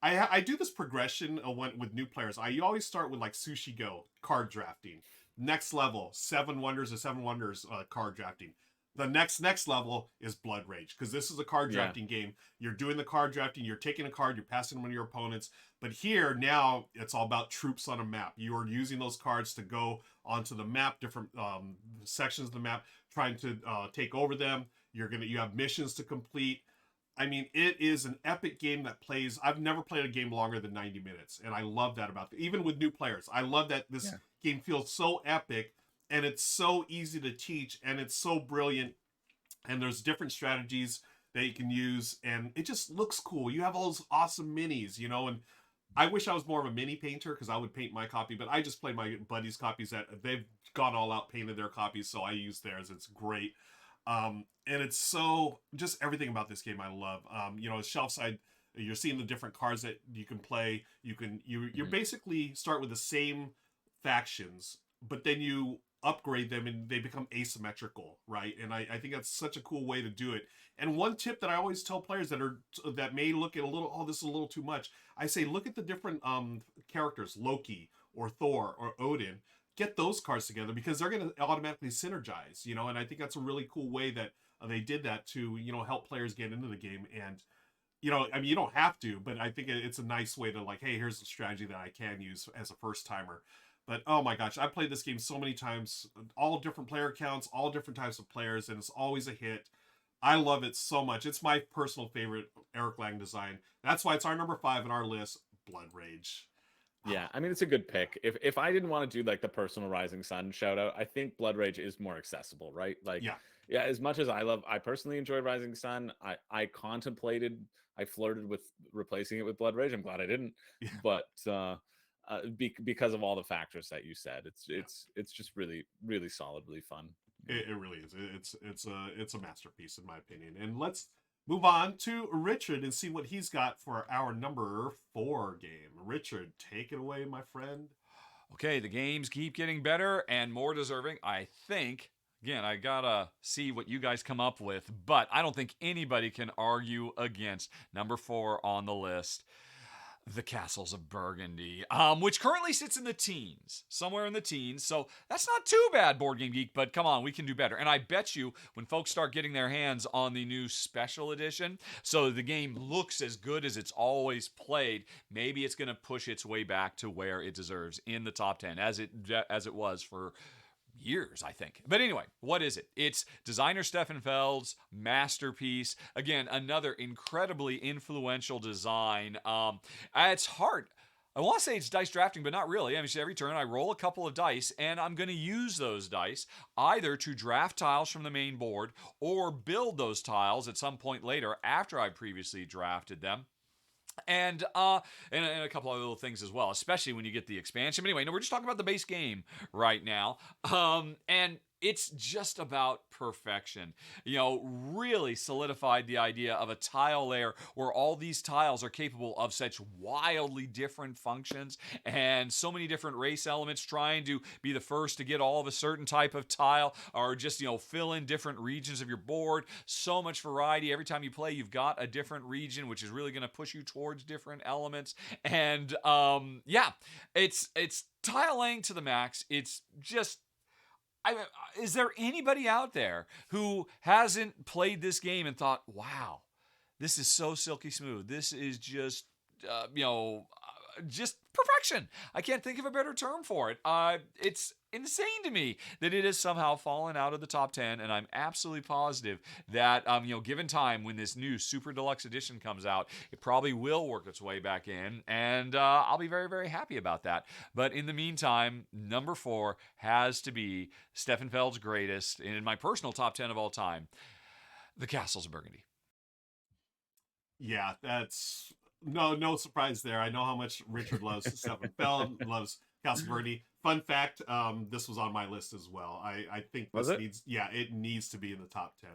I do this progression with new players. You always start with like Sushi Go, card drafting. Next level, 7 Wonders card drafting. The next level is Blood Rage, because this is a card drafting game. You're doing the card drafting, you're taking a card, you're passing them to your opponents. But here, now, it's all about troops on a map. You are using those cards to go onto the map, different sections of the map, trying to take over them. You have missions to complete. I mean, it is an epic game that plays. I've never played a game longer than 90 minutes, and I love that about it. Even with new players. I love that this game feels so epic, and it's so easy to teach, and it's so brilliant, and there's different strategies that you can use, and it just looks cool. You have all those awesome minis, and I wish I was more of a mini painter, because I would paint my copy, but I just play my buddies' copies that they've gone all out, painted their copies, so I use theirs. It's great. And it's so, just everything about this game I love. Shelfside, you're seeing the different cards that you can play. You basically start with the same factions, but then you upgrade them and they become asymmetrical, right? And I think that's such a cool way to do it. And one tip that I always tell players that may look at this is a little too much, I say look at the different characters, Loki or Thor or Odin. get those cards together because they're going to automatically synergize, you know, and I think that's a really cool way that they did that to, you know, help players get into the game. And, you know, I mean, you don't have to, but I think it's a nice way to like, hey, here's a strategy that I can use as a first timer. But oh my gosh, I've played this game so many times, all different player counts, all different types of players, and it's always a hit. I love it so much. It's my personal favorite Eric Lang design. That's why it's our number 5 on our list, Blood Rage. Yeah, I mean, it's a good pick. If I didn't want to do like the personal Rising Sun shout out, I think Blood Rage is more accessible, right? Like, yeah, as much as I personally enjoyed Rising Sun, I contemplated, I flirted with replacing it with Blood Rage. I'm glad I didn't, but because of all the factors that you said, it's just really, really solid, really fun. It really is. It's a masterpiece in my opinion. And let's move on to Richard and see what he's got for our number 4 game. Richard, take it away, my friend. Okay, the games keep getting better and more deserving, I think. Again, I gotta see what you guys come up with, but I don't think anybody can argue against number 4 on the list. The Castles of Burgundy, which currently sits in the teens, somewhere in the teens. So that's not too bad, Board Game Geek, but come on, we can do better. And I bet you when folks start getting their hands on the new special edition, so the game looks as good as it's always played, maybe it's going to push its way back to where it deserves in the top 10, as it was for years, I think. But anyway, what is it? It's designer Stefan Feld's masterpiece. Again, another incredibly influential design. At its heart, I want to say it's dice drafting, but not really. I mean, every turn I roll a couple of dice, and I'm going to use those dice either to draft tiles from the main board or build those tiles at some point later after I previously drafted them. And a couple other little things as well, especially when you get the expansion. But anyway, no, we're just talking about the base game right now. And it's just about perfection. You know, really solidified the idea of a tile layer where all these tiles are capable of such wildly different functions and so many different race elements, trying to be the first to get all of a certain type of tile or just, you know, fill in different regions of your board. So much variety. Every time you play, you've got a different region, which is really going to push you towards different elements. And yeah, it's tile laying to the max. It's just, is there anybody out there who hasn't played this game and thought, wow, this is so silky smooth. This is just, just perfection. I can't think of a better term for it. It's insane to me that it has somehow fallen out of the top 10, and I'm absolutely positive that, given time when this new Super Deluxe Edition comes out, it probably will work its way back in, and I'll be very, very happy about that. But in the meantime, number 4 has to be Stefan Feld's greatest, and in my personal top 10 of all time, The Castles of Burgundy. Yeah, that's no surprise there. I know how much Richard loves Stefan Feld, loves Castle Burgundy. Fun fact, this was on my list as well. I think this it needs to be in the top 10.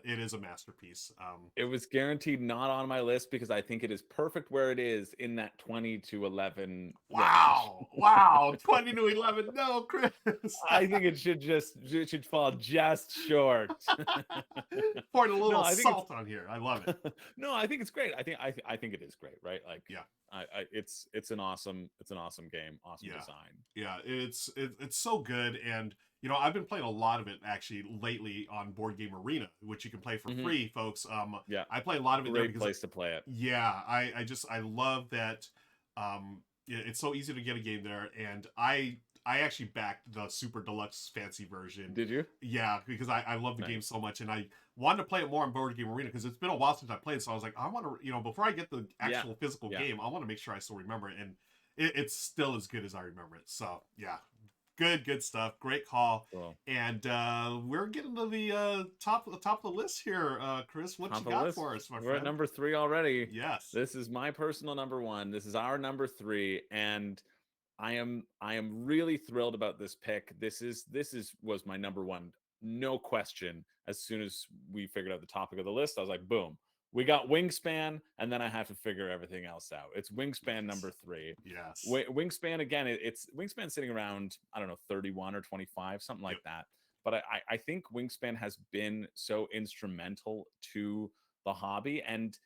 It is a masterpiece. It was guaranteed not on my list because I think it is perfect where it is in that 20 to 11. Wow, 20 to 11. No, Chris. I think it should fall just short. Poured a little salt on here. I love it. No, I think it's great. I think it is great, right? Like, yeah. It's an awesome game, awesome design. Yeah, it's so good, and I've been playing a lot of it actually lately on Board Game Arena, which you can play for free, folks. I play a lot of it there because place to play it. Yeah, I love that. It's so easy to get a game there, and I actually backed the Super Deluxe Fancy version. Did you? Yeah, because I love the game so much, and I wanted to play it more on Board Game Arena because it's been a while since I played. So I was like, I want to, before I get the actual physical game, I want to make sure I still remember it, and it's still as good as I remember it. So yeah, good stuff. Great call. Cool. And we're getting to the top of the list here, Chris. What you got for us, my friend? We're at number 3 already. Yes. This is my personal number 1. This is our number 3, and I am really thrilled about this pick. This was my number 1, no question. As soon as we figured out the topic of the list, I was like, boom, we got Wingspan, and then I have to figure everything else out. It's Wingspan number 3. Yes. Wingspan, again, it's Wingspan sitting around, I don't know, 31 or 25, something like that. But I think Wingspan has been so instrumental to the hobby, and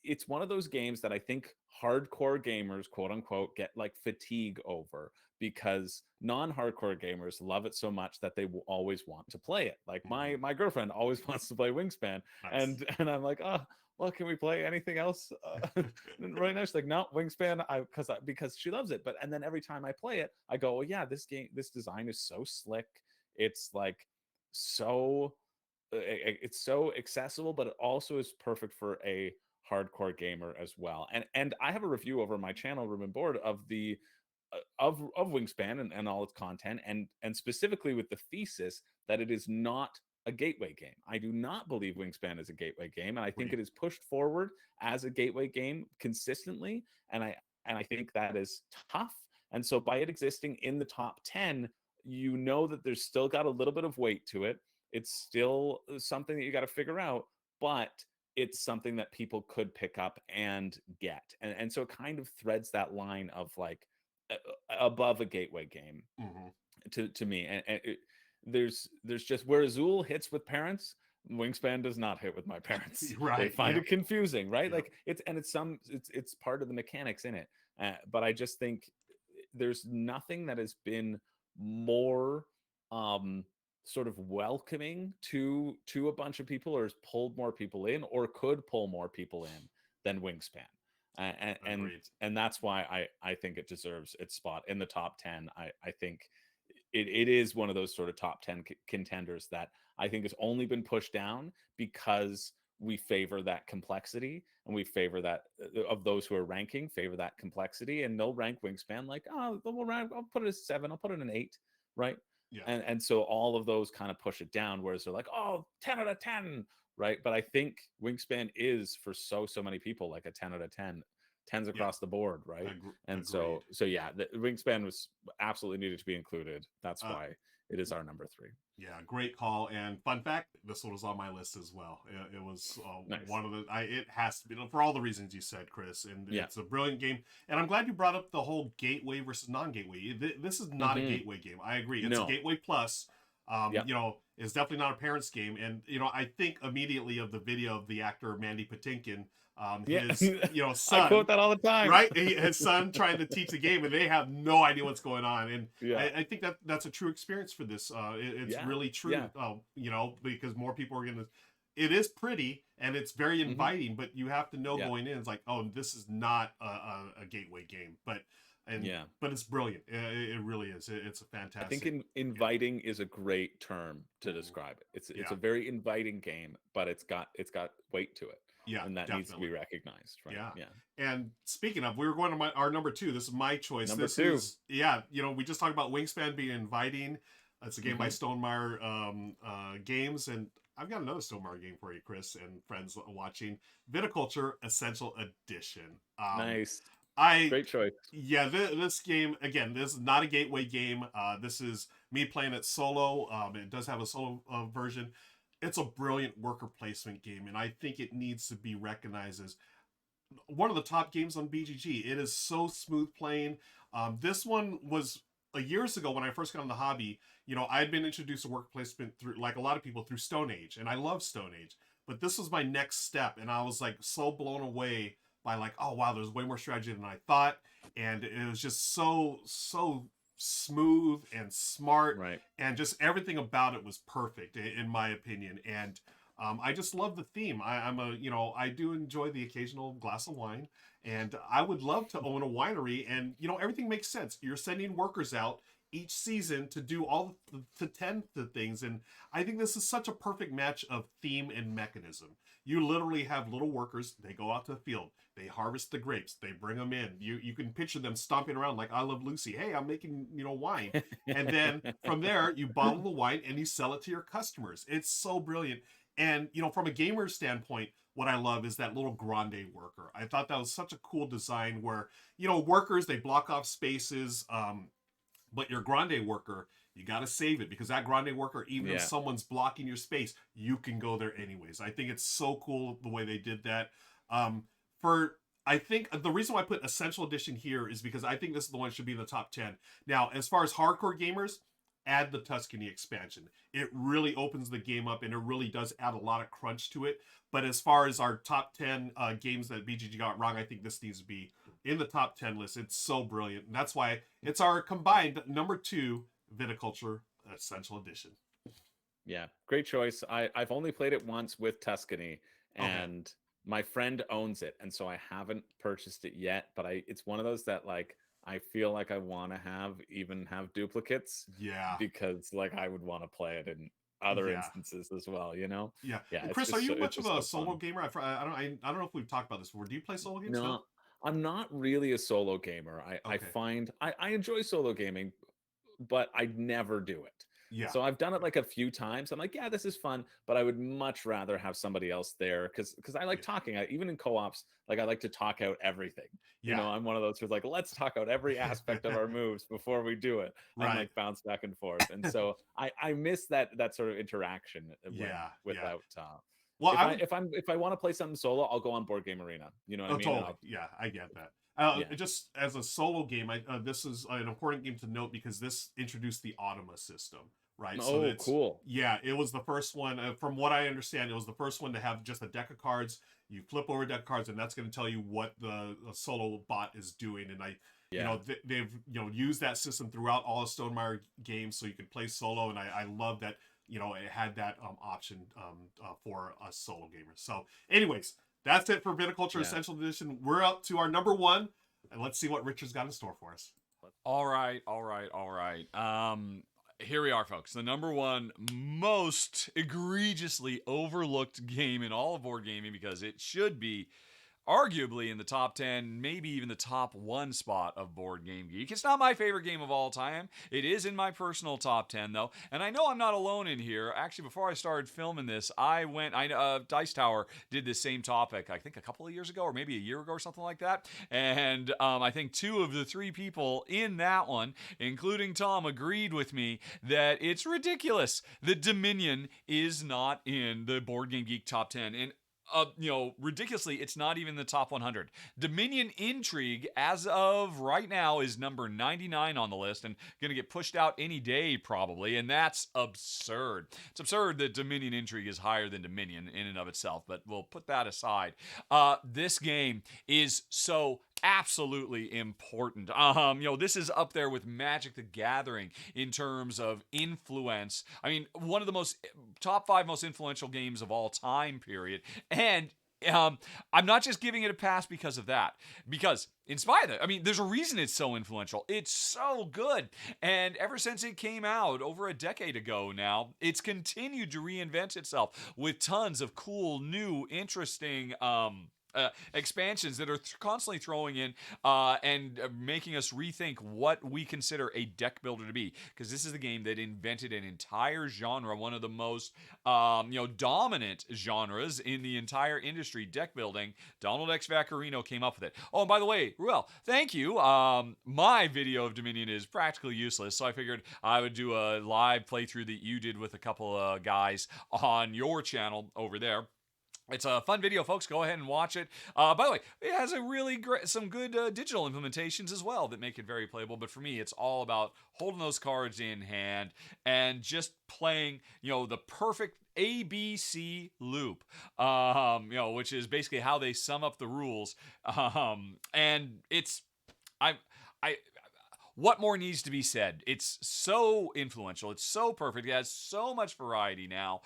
it's one of those games that I think hardcore gamers, quote unquote, get like fatigue over, because non-hardcore gamers love it so much that they will always want to play it. Like my girlfriend always wants to play Wingspan, Nice. and I'm like, oh, well, can we play anything else right now? She's like, no, Wingspan, because she loves it. But and then every time I play it, I go, oh yeah, this design is so slick. It's like so it's so accessible, but it also is perfect for a hardcore gamer as well. And I have a review over my channel, Room and Board, of the of Wingspan and all its content, and specifically with the thesis that it is not a gateway game. I do not believe Wingspan is a gateway game, and I think it is pushed forward as a gateway game consistently, and I think that is tough. And so by it existing in the top 10, you know that there's still got a little bit of weight to it. It's still something that you got to figure out, but it's something that people could pick up and get. And so it kind of threads that line of like above a gateway game to me. And there's just where Azul hits with parents, Wingspan does not hit with my parents. Right. They find it confusing, right? Yep. Like it's part of the mechanics in it. But I just think there's nothing that has been more sort of welcoming to a bunch of people, or has pulled more people in, or could pull more people in than Wingspan. And that's why I think it deserves its spot in the top 10. I think it is one of those sort of top 10 contenders that I think has only been pushed down because we favor that complexity, and we favor that of those who are ranking favor that complexity, and they'll rank Wingspan like, oh, I'll put it as 7, I'll put it an 8, right? Yeah. And so all of those kind of push it down, whereas they're like, oh, 10 out of 10, right? But I think Wingspan is, for so many people, like a 10 out of 10. 10s across the board, right? And so yeah, the Wingspan was absolutely needed to be included. That's why it is our number 3. Yeah, great call. And fun fact, this one was on my list as well. It was nice. One of the it has to be, for all the reasons you said, Chris. And it's a brilliant game. And I'm glad you brought up the whole gateway versus non-gateway. This is not a gateway game. I agree. It's a gateway plus. You know, it's definitely not a parent's game. And you know, I think immediately of the video of the actor Mandy Patinkin, his son. I quote that all the time, right? His son trying to teach the game, and they have no idea what's going on. And I think that's a true experience for this. It's really true. You know, because more people are gonna. It is pretty and it's very inviting, but you have to know going in. It's like, oh, this is not a gateway game, but it's brilliant. It really is. It's a fantastic. I think inviting is a great term to describe it. It's a very inviting game, but it's got weight to it. Yeah, and that needs to be recognized, right? Yeah. And speaking of, we were going to our number 2. This is my choice. Number this 2. Is, you know, we just talked about Wingspan being inviting. It's a game by Stonemaier Games, and I've got another Stonemaier game for you, Chris, and friends watching. Viticulture Essential Edition. Nice. Great choice. Yeah, this game, again, this is not a gateway game. This is me playing it solo. It does have a solo version. It's a brilliant worker placement game, and I think it needs to be recognized as one of the top games on BGG. It is so smooth playing. This one was years ago when I first got in the hobby. You know, I had been introduced to worker placement through, like a lot of people, through Stone Age, and I love Stone Age. But this was my next step, and I was like so blown away by like, oh wow, there's way more strategy than I thought, and it was just so smooth and smart, right? And just everything about it was perfect in my opinion. And I just love the theme. I do enjoy the occasional glass of wine, and I would love to own a winery. And you know, everything makes sense. You're sending workers out each season to do all to tend to things, and I think this is such a perfect match of theme and mechanism. You literally have little workers. They go out to the field. They harvest the grapes. They bring them in. You can picture them stomping around like I Love Lucy. Hey, I'm making wine, and then from there you bottle the wine and you sell it to your customers. It's so brilliant. And you know, from a gamer standpoint, what I love is that little grande worker. I thought that was such a cool design where, you know, workers, they block off spaces, but your grande worker, you got to save it, because that grande worker, even if someone's blocking your space, you can go there anyways. I think it's so cool the way they did that. I think the reason why I put Essential Edition here is because I think this is the one that should be in the top 10. Now, as far as hardcore gamers, add the Tuscany expansion. It really opens the game up, and it really does add a lot of crunch to it. But as far as our top 10 games that BGG got wrong, I think this needs to be in the top 10 list. It's so brilliant. And that's why it's our combined number 2 Viticulture Essential Edition. Yeah, great choice. I've only played it once with Tuscany, and my friend owns it, and so I haven't purchased it yet. But it's one of those that like I feel like I want to have duplicates. Yeah. Because like I would want to play it in other instances as well, you know? Yeah. Yeah. Chris, are you much of a solo gamer? I don't know if we've talked about this before. Do you play solo games? No, I'm not really a solo gamer. I find I enjoy solo gaming, but I never do it. Yeah. So I've done it like a few times. I'm like, yeah, this is fun, but I would much rather have somebody else there because I like talking. Even in co-ops, like I like to talk out everything. You know, I'm one of those who's like, let's talk out every aspect of our moves before we do it. And like bounce back and forth. And so I miss that sort of interaction without well, if I want to play something solo, I'll go on Board Game Arena. You know what I mean? Totally. Yeah, I get that. Just as a solo game, this is an important game to note because this introduced the Automa system, right? Oh, so cool. Yeah, it was the first one. From what I understand, it was the first one to have just a deck of cards. You flip over a deck of cards, and that's going to tell you what the solo bot is doing. And they've used that system throughout all of Stonemaier games, so you can play solo. And I love that it had that option for us solo gamers. So, anyways. That's it for Viticulture Essential Edition. We're up to our number 1, and let's see what Richard's got in store for us. All right. Here we are, folks. The number 1 most egregiously overlooked game in all of board gaming because it should be arguably in the top 10, maybe even the top 1 spot of Board Game Geek. It's not my favorite game of all time. It is in my personal top 10, though. And I know I'm not alone in here. Actually, before I started filming this, Dice Tower did this same topic, I think a couple of years ago, or maybe a year ago or something like that. And I think 2 of the 3 people in that one, including Tom, agreed with me that it's ridiculous that Dominion is not in the Board Game Geek top 10. And ridiculously, it's not even the top 100. Dominion Intrigue, as of right now, is number 99 on the list and going to get pushed out any day, probably, and that's absurd. It's absurd that Dominion Intrigue is higher than Dominion in and of itself, but we'll put that aside. This game is so absolutely important. This is up there with Magic the Gathering in terms of influence. I mean, one of the top 5 most influential games of all time, period. And I'm not just giving it a pass because of that. Because in spite of it, I mean, there's a reason it's so influential. It's so good. And ever since it came out over a decade ago now, it's continued to reinvent itself with tons of cool, new, interesting expansions that are constantly throwing in and making us rethink what we consider a deck builder to be, because this is the game that invented an entire genre, one of the most dominant genres in the entire industry, deck building. Donald X. Vaccarino came up with it. Oh, and by the way, Ruel, thank you. My video of Dominion is practically useless, so I figured I would do a live playthrough that you did with a couple of guys on your channel over there. It's a fun video, folks. Go ahead and watch it. By the way, it has some good digital implementations as well that make it very playable. But for me, it's all about holding those cards in hand and just playing, the perfect ABC loop, which is basically how they sum up the rules. And what more needs to be said? It's so influential. It's so perfect. It has so much variety now.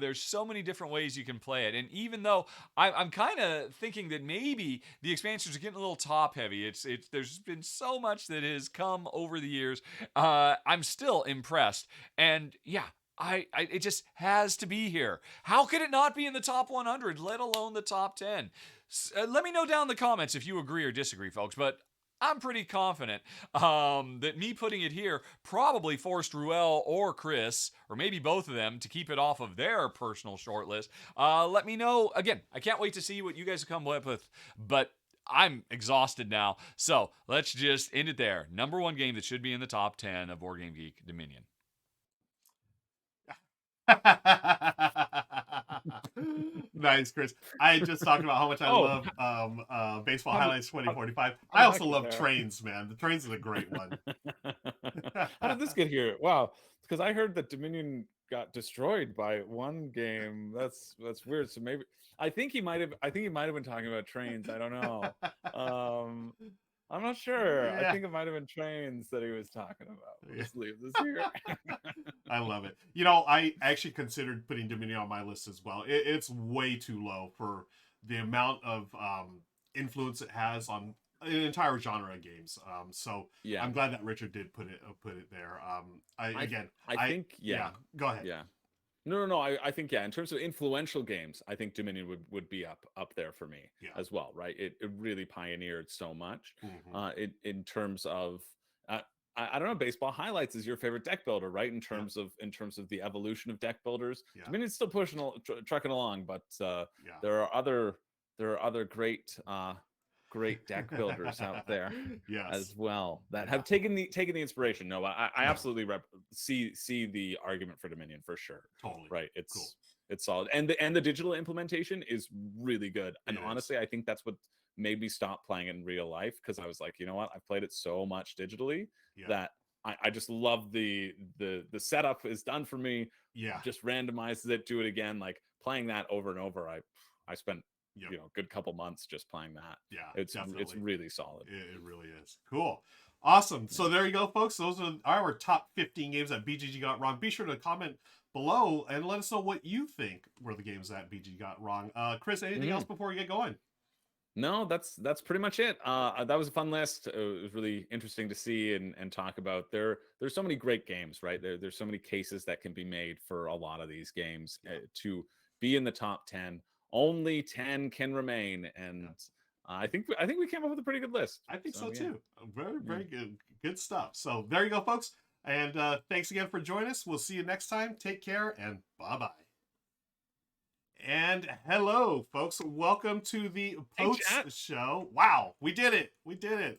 There's so many different ways you can play it. And even though I'm kind of thinking that maybe the expansions are getting a little top heavy, there's been so much that has come over the years. I'm still impressed. And yeah, it just has to be here. How could it not be in the top 100, let alone the top 10? Let me know down in the comments if you agree or disagree, folks. But I'm pretty confident that me putting it here probably forced Ruel or Chris, or maybe both of them, to keep it off of their personal short list. Let me know. Again, I can't wait to see what you guys come up with, but I'm exhausted now. So let's just end it there. Number 1 game that should be in the top 10 of Board Game Geek, Dominion. Nice, Chris. I just talked about how much I love Baseball Highlights 2045. I also love Trains, man. The Trains is a great one. How did this get here? Wow. because I heard that Dominion got destroyed by one game. That's weird. So maybe I think he might have been talking about trains. I don't know. I'm not sure. I Yeah. think it might have been trains that he was talking about. We'll just leave this here. I love it. You know, I actually considered putting Dominion on my list as well. It's way too low for the amount of influence it has on an entire genre of games. So Yeah. I'm glad that Richard did put it there. I think Go ahead. Yeah. No. I think in terms of influential games, I think Dominion would be up there for me as well, right? It really pioneered so much. In terms of I don't know, baseball highlights is your favorite deck builder, right? In terms of the evolution of deck builders. Dominion's still pushing trucking along, but there are other great deck builders out there as well that have taken the inspiration. No, I absolutely see the argument for Dominion for sure. Totally. Right. It's cool. It's solid. And the digital implementation is really good. And honestly, I think that's what made me stop playing in real life, because I was like, you know what? I've played it so much digitally that I just love the setup is done for me. Just randomizes it, do it again. Like playing that over and over. I spent good couple months just playing that. It's really solid. It really is. Cool. Awesome. So there you go, folks. Those are our top 15 games that BGG got wrong. Be sure to comment below and let us know what you think were the games that BG got wrong. Chris, anything else before we get going? No, that's pretty much it. That was a fun list. It was really interesting to see and talk about. There's so many great games, right? There's so many cases that can be made for a lot of these games to be in the top 10. Only 10 can remain, and I think we came up with a pretty good list. I think so too. Very good stuff. So there you go, folks. And thanks again for joining us. We'll see you next time. Take care and bye-bye. And hello, folks. Welcome to the post show. Wow, we did it.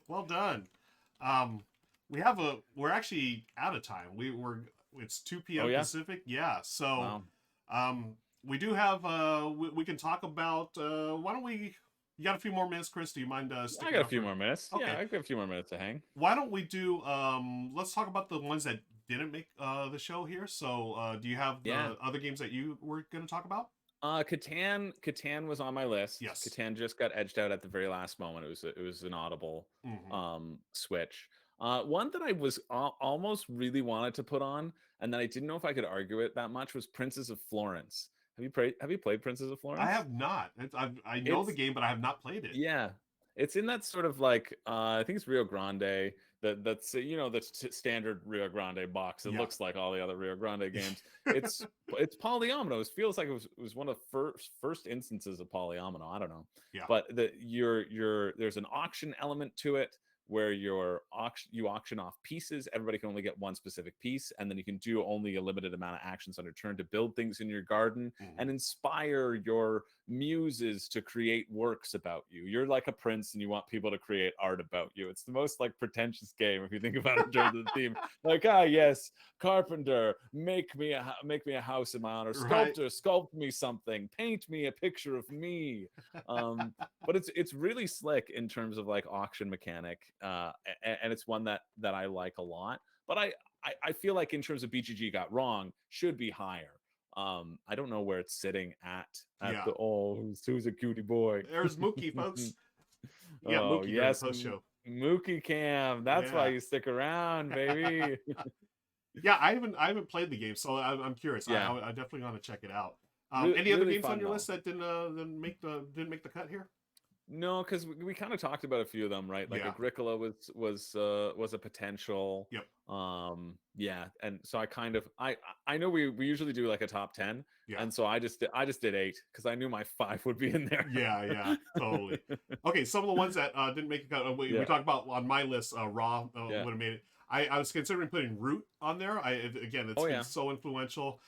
Well done. We're actually out of time. It's 2 p.m. Pacific. Yeah. So we do have we can talk about why don't we, you got a few more minutes, Chris? Do you mind sticking I got a few more minutes. Okay. Yeah, I got a few more minutes to hang. Why don't we do let's talk about the ones that didn't make the show here. So do you have the other games that you were going to talk about? Catan was on my list. Yes. Catan just got edged out at the very last moment. It was an audible switch. One that I was almost really wanted to put on, and then I didn't know if I could argue it that much, was Princes of Florence. Have you played Princes of Florence? I have not. I know the game, but I have not played it. Yeah, it's in that sort of like I think it's Rio Grande. That's the standard Rio Grande box. It looks like all the other Rio Grande games. It's polyomino. It feels like it was one of the first instances of polyomino. I don't know. Yeah. But there's an auction element to it, where you auction off pieces. Everybody can only get one specific piece, and then you can do only a limited amount of actions on your turn to build things in your garden and inspire your muses to create works about you. You're like a prince and you want people to create art about you. It's the most like pretentious game if you think about it in terms of the theme. Like, yes, carpenter, make me a house in my honor. Sculptor, sculpt me something. Paint me a picture of me. But it's really slick in terms of like auction mechanic. And it's one that I like a lot, but I feel like in terms of BGG got wrong should be higher. I don't know where it's sitting at who's a cutie boy. There's Mookie, folks. Mookie yes, post show. Mookie Cam. That's why you stick around, baby. I haven't played the game, so I'm curious. I definitely want to check it out. Any other games on your list that didn't make the cut here? No, because we kind of talked about a few of them, right? Like Agricola was a potential. Yep. And so I know we usually do like a top 10, and so I just did 8 because I knew my 5 would be in there. Yeah, totally. Okay, some of the ones that didn't make the cut. We talked about on my list. Raw would have made it. I was considering putting Root on there. It's been so influential.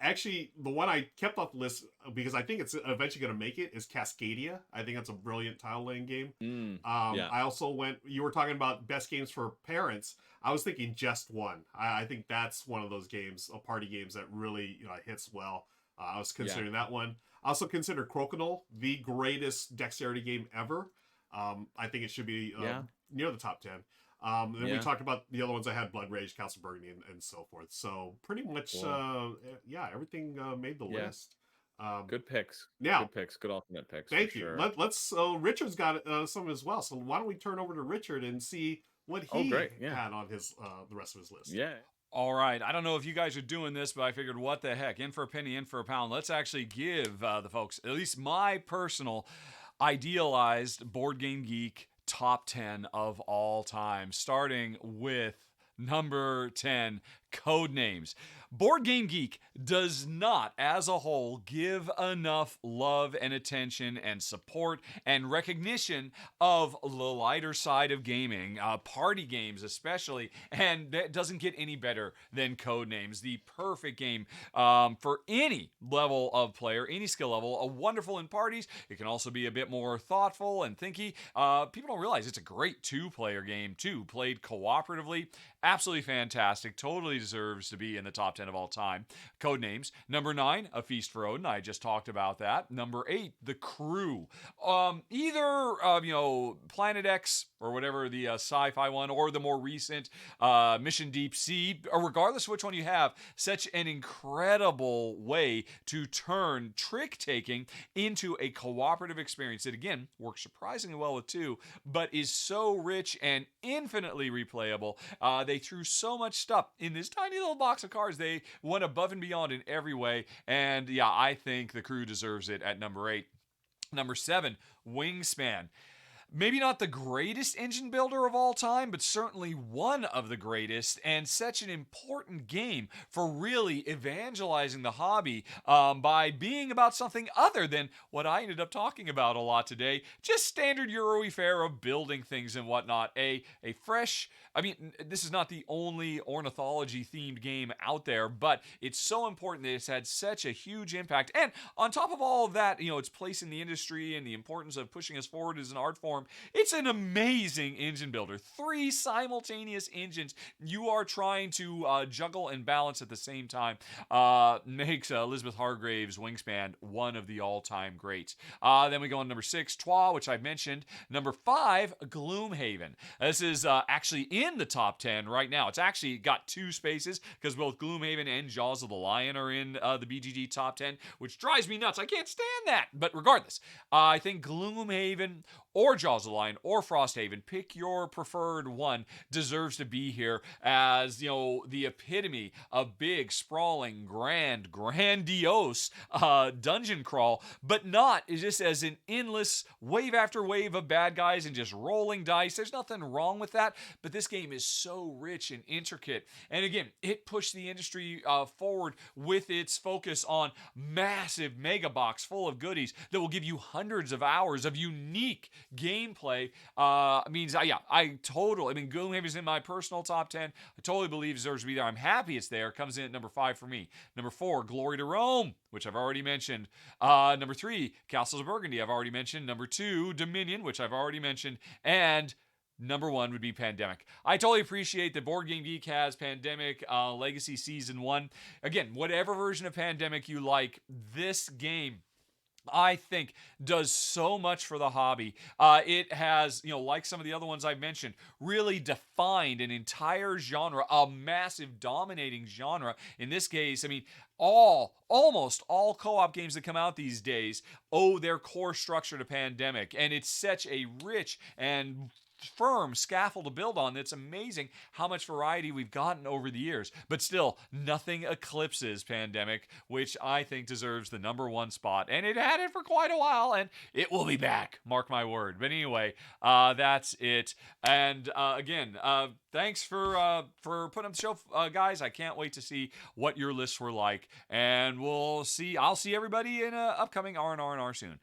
Actually, the one I kept off the list because I think it's eventually going to make it is Cascadia. I think that's a brilliant tile laying game. I also you were talking about best games for parents. I was thinking Just One. I think that's one of those games, party games that really hits well. I was considering that one. I also consider Crokinole the greatest dexterity game ever. I think it should be near the top 10. Then we Yeah. talked about the other ones I had: Blood Rage, Castle Burgundy, and so forth. So pretty much, Cool. yeah, everything made the Yeah. list. Um, Good picks. now, Good picks. Good alternate picks for thank you. sure. Let's. Richard's got some as well. So why don't we turn over to Richard and see what Oh, he great. Yeah. had on his the rest of his list. Yeah. All right. I don't know if you guys are doing this, but I figured, what the heck? In for a penny, in for a pound. Let's actually give the folks, at least my personal idealized Board Game Geek top 10 of all time, starting with number 10, code names. Board Game Geek does not, as a whole, give enough love and attention and support and recognition of the lighter side of gaming, party games especially, and that doesn't get any better than Codenames. The perfect game for any level of player, any skill level. A wonderful in parties. It can also be a bit more thoughtful and thinky. People don't realize it's a great two-player game too, played cooperatively. Absolutely fantastic. Totally deserves to be in the top 10 of all time. Codenames. Number 9, A Feast for Odin. I just talked about that. Number 8, The Crew. Either Planet X or whatever the sci-fi one, or the more recent Mission Deep Sea, or regardless of which one you have, such an incredible way to turn trick-taking into a cooperative experience that, again, works surprisingly well with 2, but is so rich and infinitely replayable. They threw so much stuff in this tiny little box of cards. They went above and beyond in every way. And yeah, I think The Crew deserves it at number 8. Number 7, Wingspan. Maybe not the greatest engine builder of all time, but certainly one of the greatest, and such an important game for really evangelizing the hobby by being about something other than what I ended up talking about a lot today. Just standard Euro fare of building things and whatnot. A fresh, this is not the only ornithology themed game out there, but it's so important that it's had such a huge impact. And on top of all of that, its place in the industry and the importance of pushing us forward as an art form, it's an amazing engine builder. 3 simultaneous engines you are trying to juggle and balance at the same time makes Elizabeth Hargrave's Wingspan one of the all-time greats. Then we go on number 6, Troyes, which I mentioned. Number 5, Gloomhaven. This is actually in the top 10 right now. It's actually got 2 spaces because both Gloomhaven and Jaws of the Lion are in the BGG top 10, which drives me nuts. I can't stand that. But regardless, I think Gloomhaven or Jaws of the Lion or Frosthaven, pick your preferred one, deserves to be here as, the epitome of big, sprawling, grandiose dungeon crawl, but not just as an endless wave after wave of bad guys and just rolling dice. There's nothing wrong with that, but this game is so rich and intricate. And again, it pushed the industry forward with its focus on massive mega box full of goodies that will give you hundreds of hours of unique gameplay. Gloomhaven's in my personal top 10. I totally believe it deserves to be there. I'm happy it's there. Comes in at number 5 for me. Number 4, Glory to Rome, which I've already mentioned. Number 3, Castles of Burgundy, I've already mentioned. Number 2, Dominion, which I've already mentioned. And number 1 would be Pandemic. I totally appreciate that Board Game Geek has Pandemic Legacy Season 1. Again, whatever version of Pandemic you like, this game, I think, does so much for the hobby. It has, like some of the other ones I've mentioned, really defined an entire genre, a massive dominating genre. In this case, almost all co-op games that come out these days owe their core structure to Pandemic. And it's such a rich and firm scaffold to build on. It's amazing how much variety we've gotten over the years, but still nothing eclipses Pandemic, which I think deserves the number 1 spot, and it had it for quite a while, and it will be back, mark my word. But anyway, that's it. And again, thanks for putting up the show, guys. I can't wait to see what your lists were like, and I'll see everybody in upcoming R&R&R soon.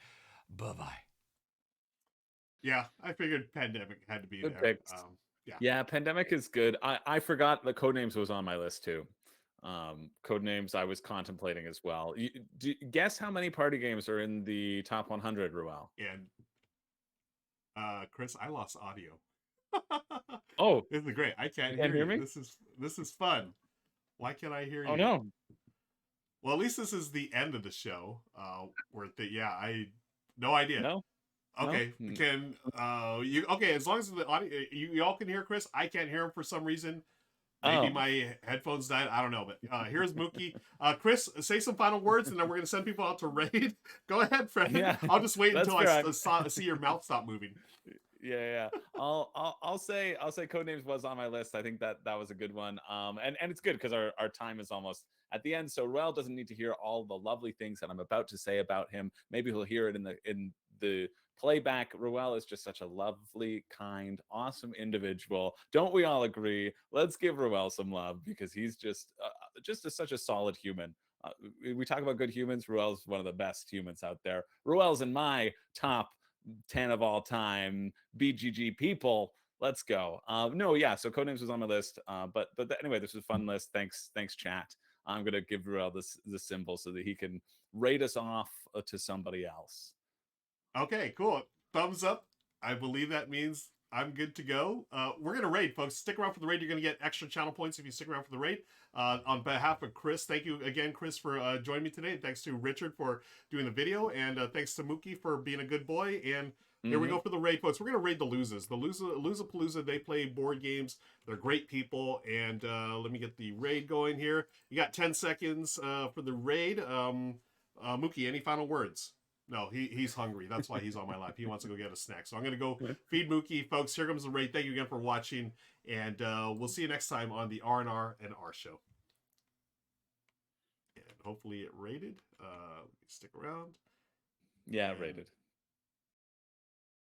Bye-bye. Yeah, I figured Pandemic had to be Good there. picks. Yeah, Pandemic is good. I forgot that Codenames was on my list too. Codenames I was contemplating as well. Guess how many party games are in the top 100, Ruel? And Chris, I lost audio. Oh, this is great. I can't hear you. Me? This is fun. Why can't I hear you? Oh no. Well, at least this is the end of the show. I no idea. No. Okay, No? can you okay? As long as the audio, you all can hear Chris. I can't hear him for some reason. Maybe Oh, my headphones died. I don't know. But here's Mookie. Chris, say some final words, and then we're gonna send people out to raid. Go ahead, Fred. yeah. I'll just wait That's until fair. see your mouth stop moving. Yeah. I'll say Codenames was on my list. I think that was a good one. And it's good because our time is almost at the end. So Ruel doesn't need to hear all the lovely things that I'm about to say about him. Maybe he'll hear it in the playback. Ruel is just such a lovely, kind, awesome individual. Don't we all agree? Let's give Ruel some love because he's just such a solid human. We talk about good humans. Ruel's one of the best humans out there. Ruel's in my top 10 of all time BGG people. Let's go. No, yeah. So Codenames was on my list. But anyway, this was a fun list. Thanks, chat. I'm gonna give Ruel the symbol so that he can rate us off to somebody else. Okay, cool. Thumbs up. I believe that means I'm good to go. We're going to raid, folks. Stick around for the raid. You're going to get extra channel points if you stick around for the raid. On behalf of Chris, thank you again, Chris, for joining me today. Thanks to Richard for doing the video. And thanks to Mookie for being a good boy. And here we go for the raid, folks. We're going to raid the Losers. The Losapalooza, they play board games. They're great people. And let me get the raid going here. You got 10 seconds for the raid. Mookie, any final words? No, he's hungry. That's why he's on my lap. He wants to go get a snack. So I'm going to go feed Mookie. Folks, here comes the raid. Thank you again for watching. And we'll see you next time on the R&R&R show. And hopefully it rated. Stick around. Yeah, rated.